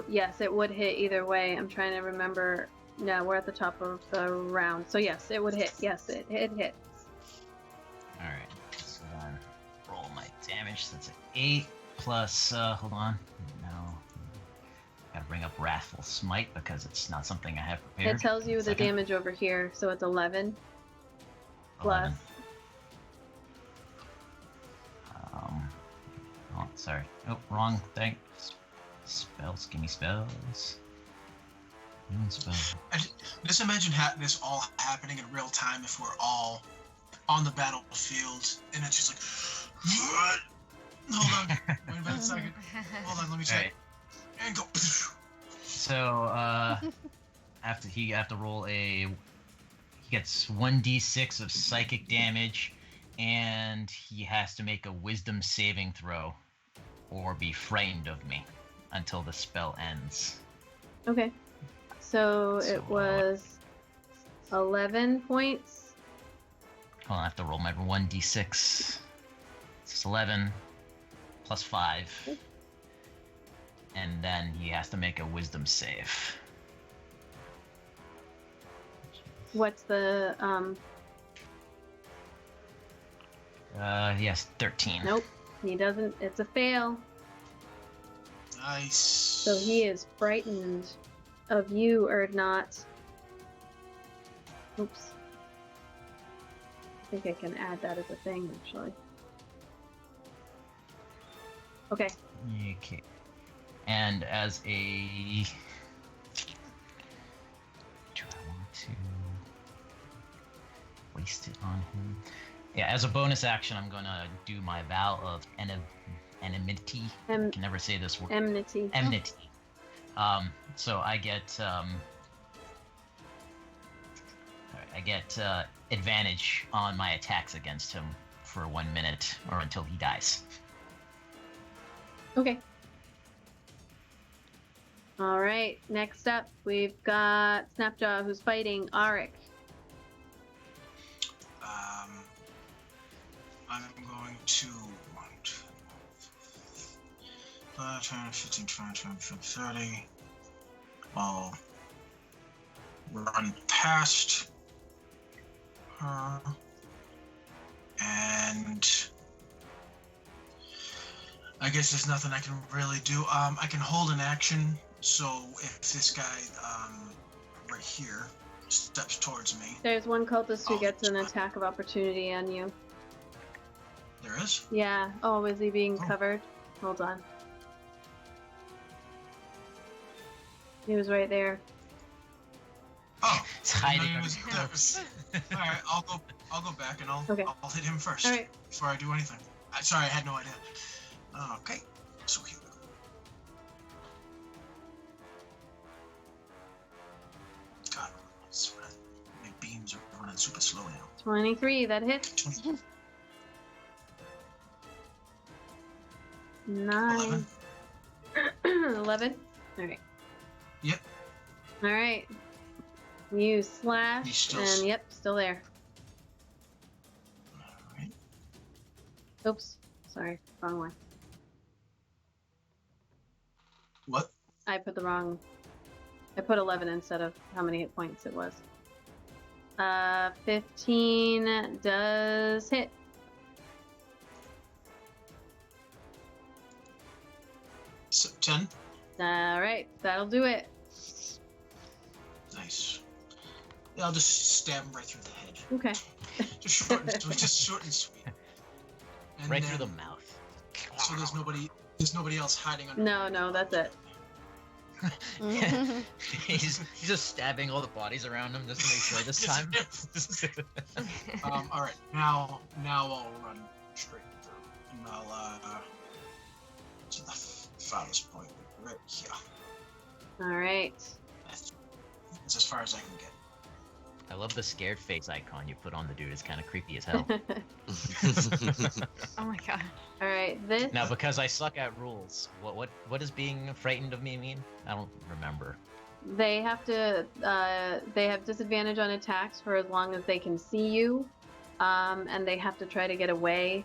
Yes, it would hit either way. I'm trying to remember. No, we're at the top of the round. So yes, it would hit. Yes, it hits. All right. So then roll my damage. That's an 8 plus. Hold on. No. Gotta bring up Wrathful Smite because it's not something I have prepared. It tells you the damage over here, so it's 11. Plus. Oh, sorry. Oh, wrong thing. Spells. Give me spells. Spells. Just imagine this all happening in real time if we're all on the battlefield, and it's just like, hold on, wait a second. Hold on, let me check. Right. And go. So, he have to roll he gets 1d6 of psychic damage, and he has to make a wisdom saving throw or be frightened of me until the spell ends. Okay. So it was 11 points. Hold on, I have to roll my 1d6. It's 11 plus 5. And then he has to make a wisdom save. What's the Yes, 13. Nope, he doesn't. It's a fail. Nice. So he is frightened of you, Erdnot. Oops. I think I can add that as a thing, actually. Okay. Okay. And as a... Do I want to... Feast it on him. Yeah, as a bonus action, I'm gonna do my vow of enmity. I can never say this word. Enmity. Enmity. So I get advantage on my attacks against him for 1 minute or until he dies. Okay. All right. Next up, we've got Snapjaw, who's fighting Arik. I'm going to 1, 2, 5, 10, 15, 20, 25, 30. I'll run past her. And I guess there's nothing I can really do. I can hold an action. So if this guy right here steps towards me. There's one cultist who gets an attack of opportunity on you. There is? Yeah. Oh, is he being covered? Hold on. He was right there. Oh, It's hiding. All right, I'll go back and I'll hit him first. All right. Before I do anything. Sorry, I had no idea. Okay, so here we go. God, my beams are running super slow now. 23. That hits. 20. 9. 11. All right. Yep. All right. You slash, He's still and yep, still there. Alright. Oops. Sorry, wrong one. What? I put 11 instead of how many hit points it was. 15 does hit. So, 10? All right, that'll do it. Nice. Yeah, I'll just stab him right through the head. Okay. Just short and sweet. Just short and sweet. And Right then, through the mouth. So there's nobody else hiding under. No, that's it. he's just stabbing all the bodies around him just to make sure this time. All right, now I'll run straight through, and I'll to the farthest point right here. All right. That's as far as I can get. I love the scared face icon you put on the dude. It's kind of creepy as hell. Oh my god. All right, this. Now, because I suck at rules, what does being frightened of me mean? I don't remember. They have to. They have disadvantage on attacks for as long as they can see you, and they have to try to get away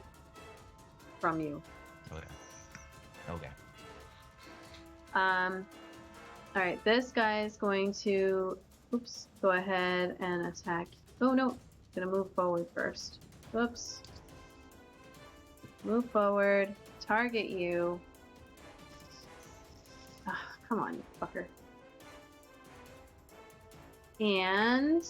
from you. Okay. All right, this guy is going to. Oops. Go ahead and attack. Oh no, gonna move forward first. Oops. Move forward. Target you. Ah, come on, you fucker. And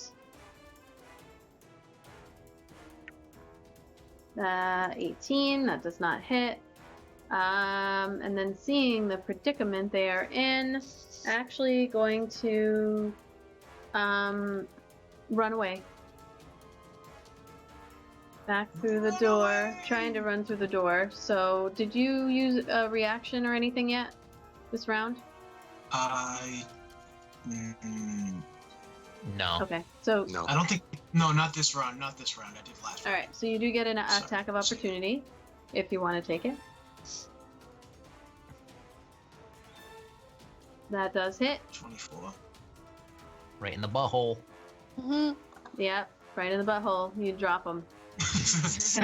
18, that does not hit. And then seeing the predicament they are in, actually going to run away. Back through the door, trying to run through the door. So, did you use a reaction or anything yet this round? No. Okay, so No. I don't think. No, not this round. Not this round. I did last all round. right. So you do get an Sorry. attack of opportunity if you want to take it. That does hit. 24. Right in the butthole. Mhm. Yep, right in the butthole. You drop them. Nice.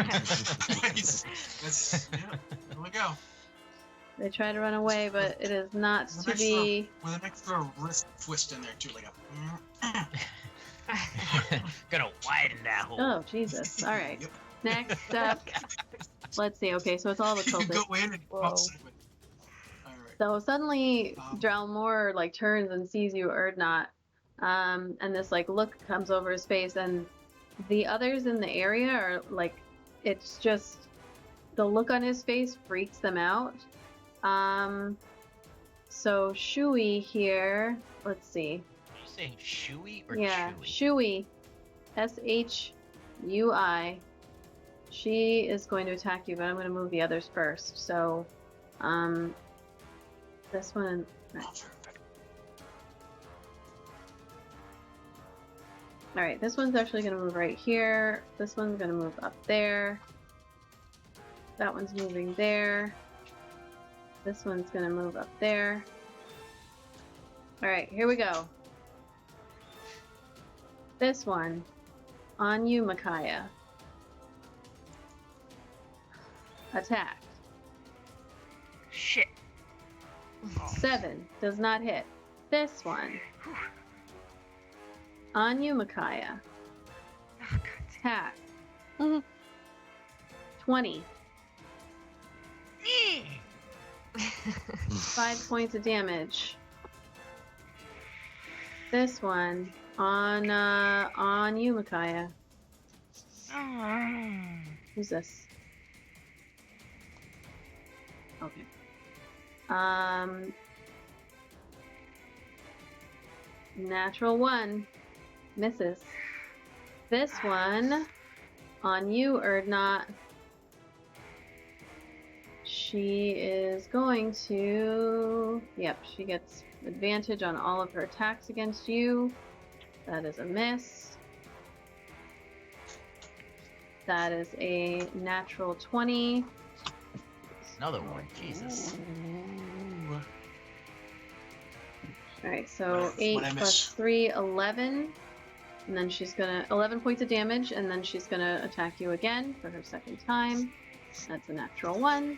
That's yeah. Here we go. They try to run away, but it is not to be. With an extra wrist twist in there too, like a. Gonna widen that hole. Oh Jesus! All right. Yep. Next up, let's see. Okay, so it's all the You cultists. go in and Whoa. outside with. All right. So suddenly, Dralmor like turns and sees you, Erdnot, and this like look comes over his face, and the others in the area are like, it's just the look on his face freaks them out. So Shui here, let's see. Are you saying Shui or Yeah, Chewy? Shui, S-H-U-I. UI. She is going to attack you, but I'm going to move the others first. So, this one. All right, this one's actually going to move right here. This one's going to move up there. That one's moving there. This one's going to move up there. All right, here we go. This one on you, Micaiah. Attack. Shit. 7 does not hit. This one on you, Micaiah. Oh, God. Attack. Mhm. 20. Eh. 5 points of damage. This one on you, Micaiah. Oh. Who's this? Okay. Natural 1 misses. This one on you, Erdnot. She is going to... Yep, she gets advantage on all of her attacks against you. That is a miss. That is a natural 20. Another one. Jesus. Alright, so What 8 I miss? plus 3, 11. And then she's gonna... 11 points of damage, and then she's gonna attack you again for her second time. That's a natural 1.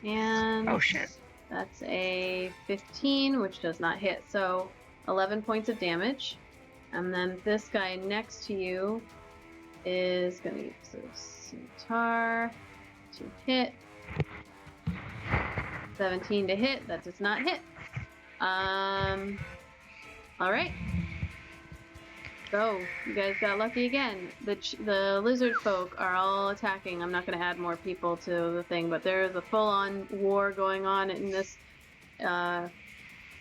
And... Oh, shit. That's a 15, which does not hit. So 11 points of damage. And then this guy next to you is going to use his scimitar to hit. 17 to hit. That does not hit. All right. So you guys got lucky again. The lizard folk are all attacking. I'm not going to add more people to the thing, but there is a full-on war going on in this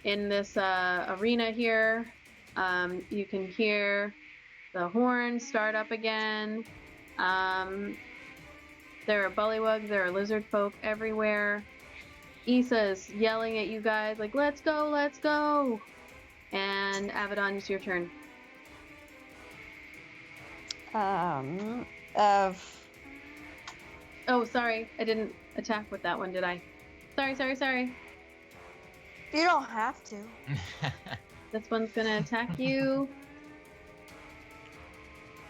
arena here. You can hear the horns start up again. There are bullywugs. There are lizard folk everywhere. Issa is yelling at you guys like, "Let's go, let's go!" And Abaddon, it's your turn. Oh, sorry. I didn't attack with that one, did I? Sorry. You don't have to. This one's gonna attack you.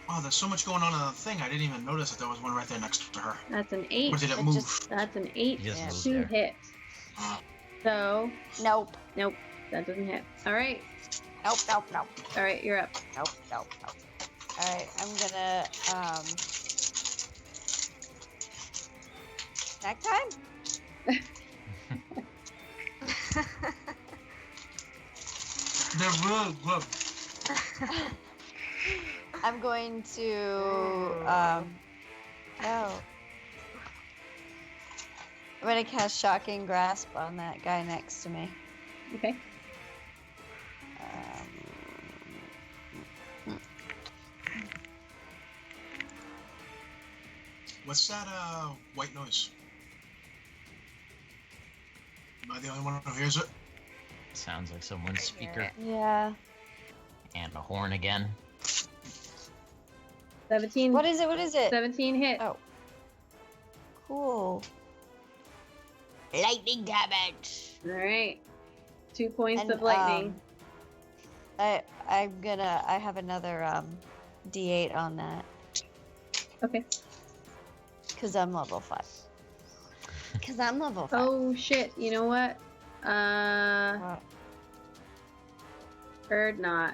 Wow, there's so much going on in the thing. I didn't even notice that there was one right there next to her. That's an 8. Or did it It move? just- That's an 8 Just moved to there. hit. So, Nope. nope, that doesn't hit. All right, Nope. all right, you're up. Nope. All right, I'm gonna snack time. They're real good. I'm going to no. I'm gonna cast Shocking Grasp on that guy next to me. Okay. What's that white noise? Am I the only one who hears it? Sounds like someone's speaker. Yeah. And a horn again. 17. What is it? 17 hit. Oh. Cool. Lightning damage. All right. 2 points And, of lightning. I have another D8 on that Okay. because I'm level 5. Oh shit! You know what? What? Erdnot.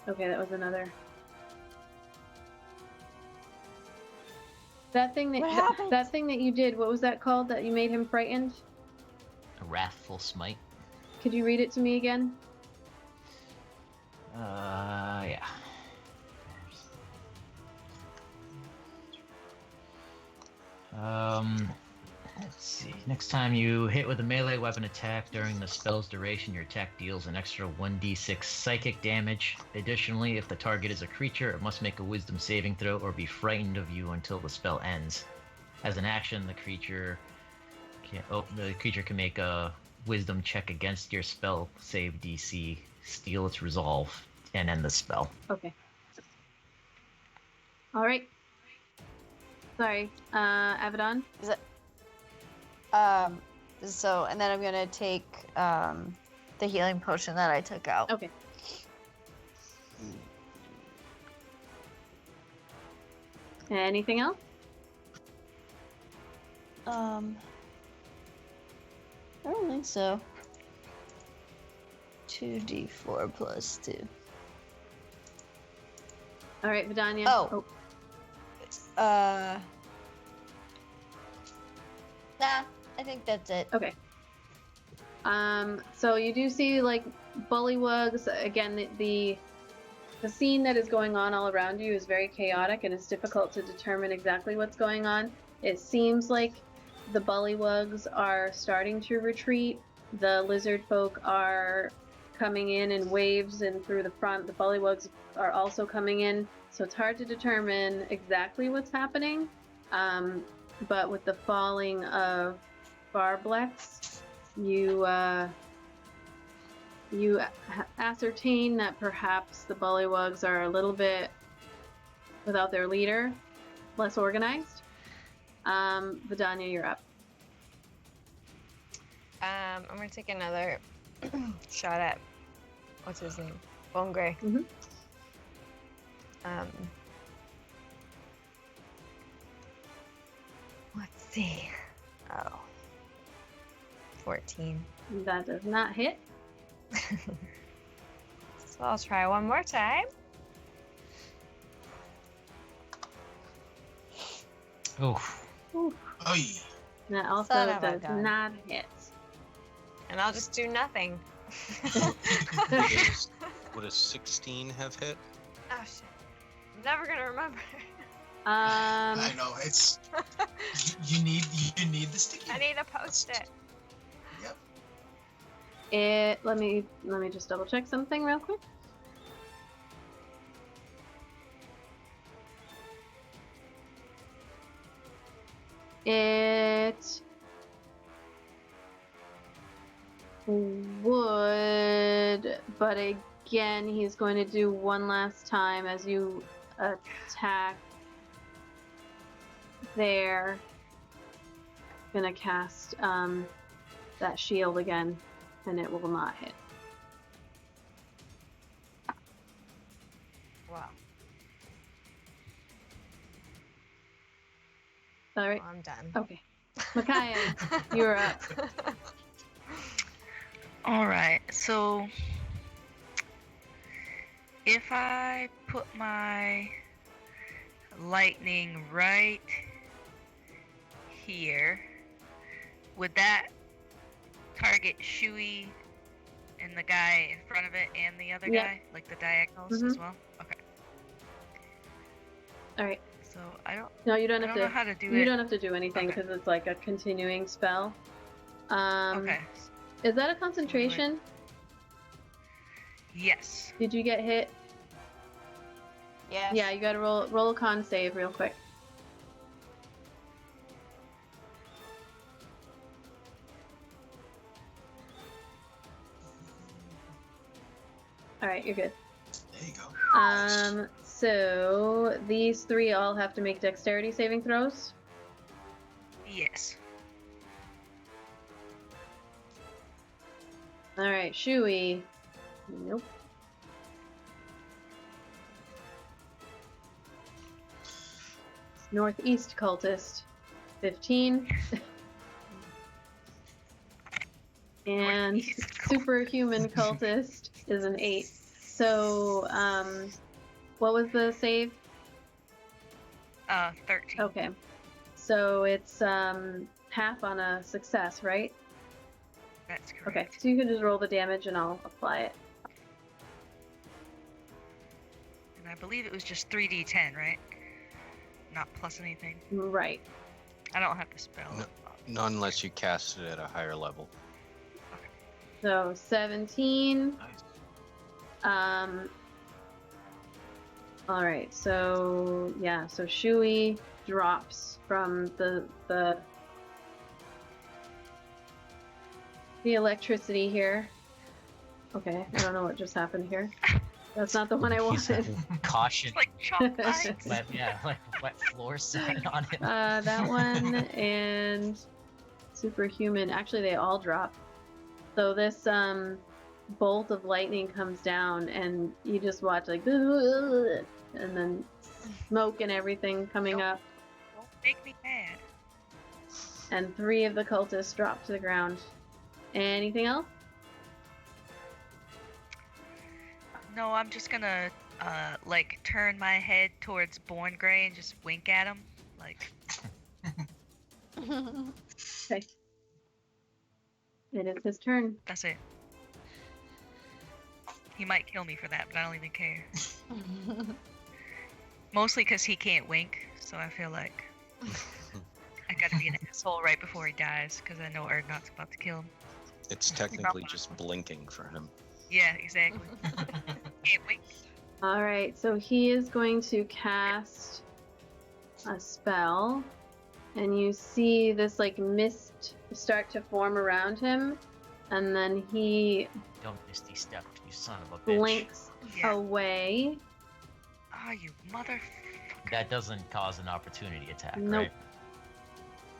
Okay, that was another. That thing that What happened? that thing that you did. What was that called? That you made him frightened? A wrathful smite. Could you read it to me again? Yeah. Let's see. Next time you hit with a melee weapon attack during the spell's duration, your attack deals an extra 1d6 psychic damage. Additionally, if the target is a creature, it must make a wisdom saving throw or be frightened of you until the spell ends. As an action, the creature can make a wisdom check against your spell save DC, steal its resolve, and end the spell. Okay. All right. Sorry, Abaddon. Is it? So, and then I'm gonna take the healing potion that I took out. Okay. Anything else? I don't think so. 2d4 plus 2. All right, Vidania. Oh. Nah, I think that's it. Okay. So you do see like bullywugs. Again, the scene that is going on all around you is very chaotic, and it's difficult to determine exactly what's going on. It seems like the bullywugs are starting to retreat. The lizard folk are coming in waves and through the front. The bullywugs are also coming in. So it's hard to determine exactly what's happening. But with the falling of Barblex, you ascertain that perhaps the bullywugs are a little bit without their leader, less organized. Vidania, you're up. I'm gonna take another shot at what's his name, Bone Gray. Mm-hmm. Let's see. Oh. 14. That does not hit. So I'll try one more time. Oof. Oy. That also Son of a does gun. not hit. And I'll just do nothing. Would a 16 have hit? Oh shit. I'm never gonna remember. I know it's. You need the sticky. I need to post it. Yep. Let me just double check something real quick. It would, but again, he's going to do one last time as you attack there. Gonna cast that shield again, and it will not hit. Wow. All right. Well, I'm done. Okay. Micaiah, you're up. Alright, so if I put my lightning right here, would that target Shui and the guy in front of it and the other Yeah. guy? Like the diagonals as well? Okay. All right. So I don't No, you don't I have don't to. know how to do You it. don't have to do anything Okay. because it's like a continuing spell. Okay. Is that a concentration? Yes. Did you get hit? Yes. Yeah, you gotta roll a con save real quick. All right, you're good. There you go. So these three all have to make dexterity saving throws. Yes. All right, Shui. Nope. Northeast cultist, 15. And Northeast superhuman cultist is an 8. So, what was the save? 13. Okay. So it's half on a success, right? That's correct. Okay. So you can just roll the damage and I'll apply it. And I believe it was just 3d10, right? Not plus anything. Right. I don't have to spell No. it. Not unless you cast it at a higher level. So 17. Nice. All right. So yeah. So Shui drops from the electricity here. Okay. I don't know what just happened here. That's not the one I He's wanted. caution. It's like chalk lines. Wet, yeah, like wet floor sign on it. That one and superhuman. Actually, they all drop. So this bolt of lightning comes down, and you just watch like, and then smoke and everything coming up, Don't make me mad. and 3 of the cultists drop to the ground. Anything else? No, I'm just gonna like turn my head towards Born Grey and just wink at him. Like, Okay. It is his turn. that's it. He might kill me for that, but I don't even care. Mostly because he can't wink, so I feel like I gotta be an asshole right before he dies, because I know Erdnot's about to kill him. It's technically just blinking for him. Yeah, exactly. Can't wink. All right, so he is going to cast a spell, and you see this like mist start to form around him, and then he Don't misty step, you son of a bitch. blinks Yeah. away. Oh, you mother. That doesn't cause an opportunity attack, Nope.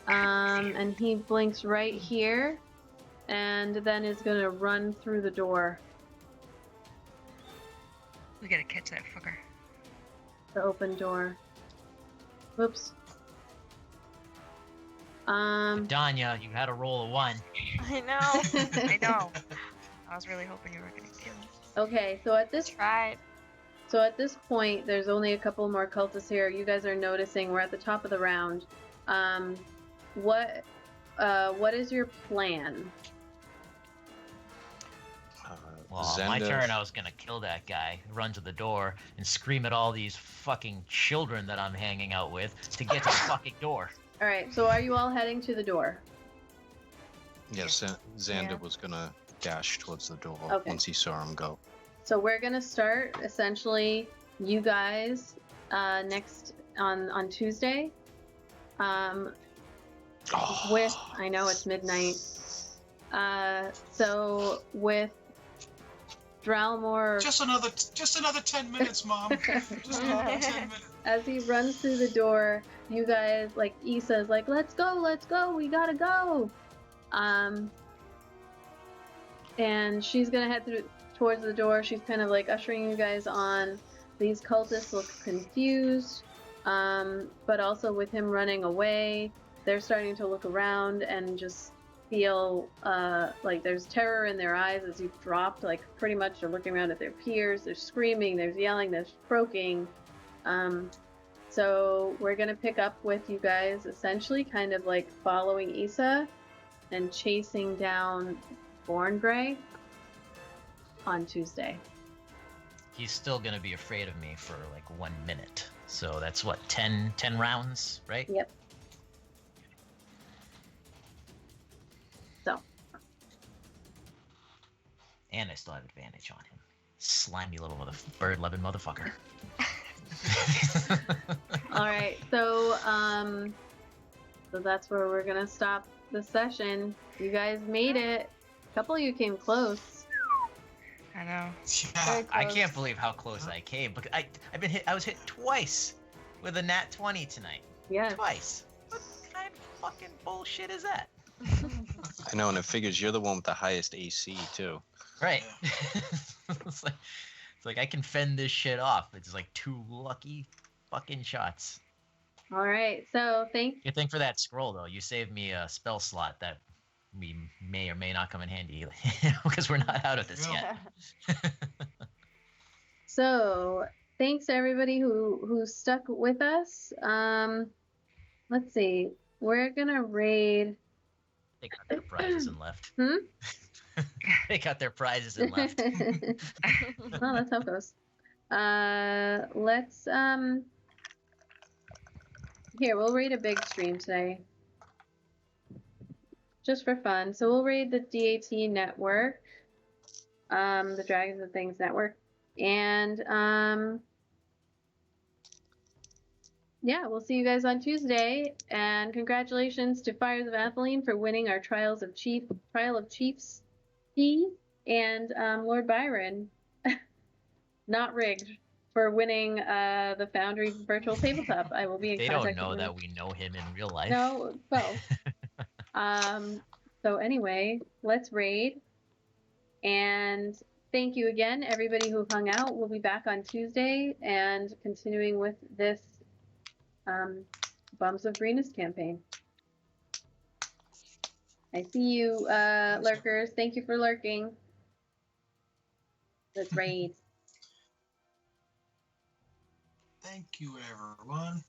right? And he blinks right here, and then is gonna run through the door, We gotta catch that fucker. the open door. Whoops. Danya, you had a roll of 1. I know. I know. I was really hoping you were gonna kill him. Okay, so at this Tried. point, there's only a couple more cultists here. You guys are noticing we're at the top of the round. What is your plan? Well, on my turn, I was gonna kill that guy, run to the door, and scream at all these fucking children that I'm hanging out with to get to the fucking door. All right, so are you all heading to the door? Yes, Xander Yeah. was gonna dash towards the door Okay. once he saw him go. So we're gonna start essentially you guys next on Tuesday. With I know it's midnight. So with Dralmor, Just another 10 minutes, Mom. Just another 10 minutes. as he runs through the door, you guys like Issa's like, let's go, we gotta go. And she's gonna head towards the door. She's kind of like ushering you guys on. These cultists look confused, but also with him running away, they're starting to look around and just feel like there's terror in their eyes as you've dropped. Like pretty much they're looking around at their peers. They're screaming, there's yelling, there's croaking. So we're gonna pick up with you guys essentially kind of like following Issa and chasing down Born Grey on Tuesday. He's still gonna be afraid of me for like 1 minute. So that's what, 10 rounds, right? Yep. So And I still have advantage on him. Slimy little bird-loving motherfucker. all right, so that's where we're gonna stop the session. You guys made it. A couple of you came close. I know. Yeah. I can't believe how close I came. Because I've been hit. I was hit twice with a NAT20 tonight. Yeah. Twice. What kind of fucking bullshit is that? I know, and it figures you're the one with the highest AC too. Right. it's like I can fend this shit off. It's like 2 lucky fucking shots. All right, so Good thing for that scroll though. You saved me a spell slot that we may or may not come in handy because we're not out of this Yeah. yet. So thanks everybody who stuck with us. Let's see. We're gonna raid. They got their prizes and left. Hmm? They got their prizes and left. Well, that's how it goes. Let's here, we'll raid a big stream today. just for fun. So we'll raid the DAT network, the Dragons and Things network, and yeah, we'll see you guys on Tuesday. And congratulations to Fires of Atheline for winning our Trial of Chiefs P, and Lord Byron, not rigged, for winning the Foundry Virtual Tabletop. I will be in They contact don't know with that we know him in real life. No, well. So anyway, let's raid. And thank you again, everybody who hung out. We'll be back on Tuesday and continuing with this Bums of Greenest campaign. I see you, lurkers. Thank you for lurking. Let's raid. Thank you, everyone.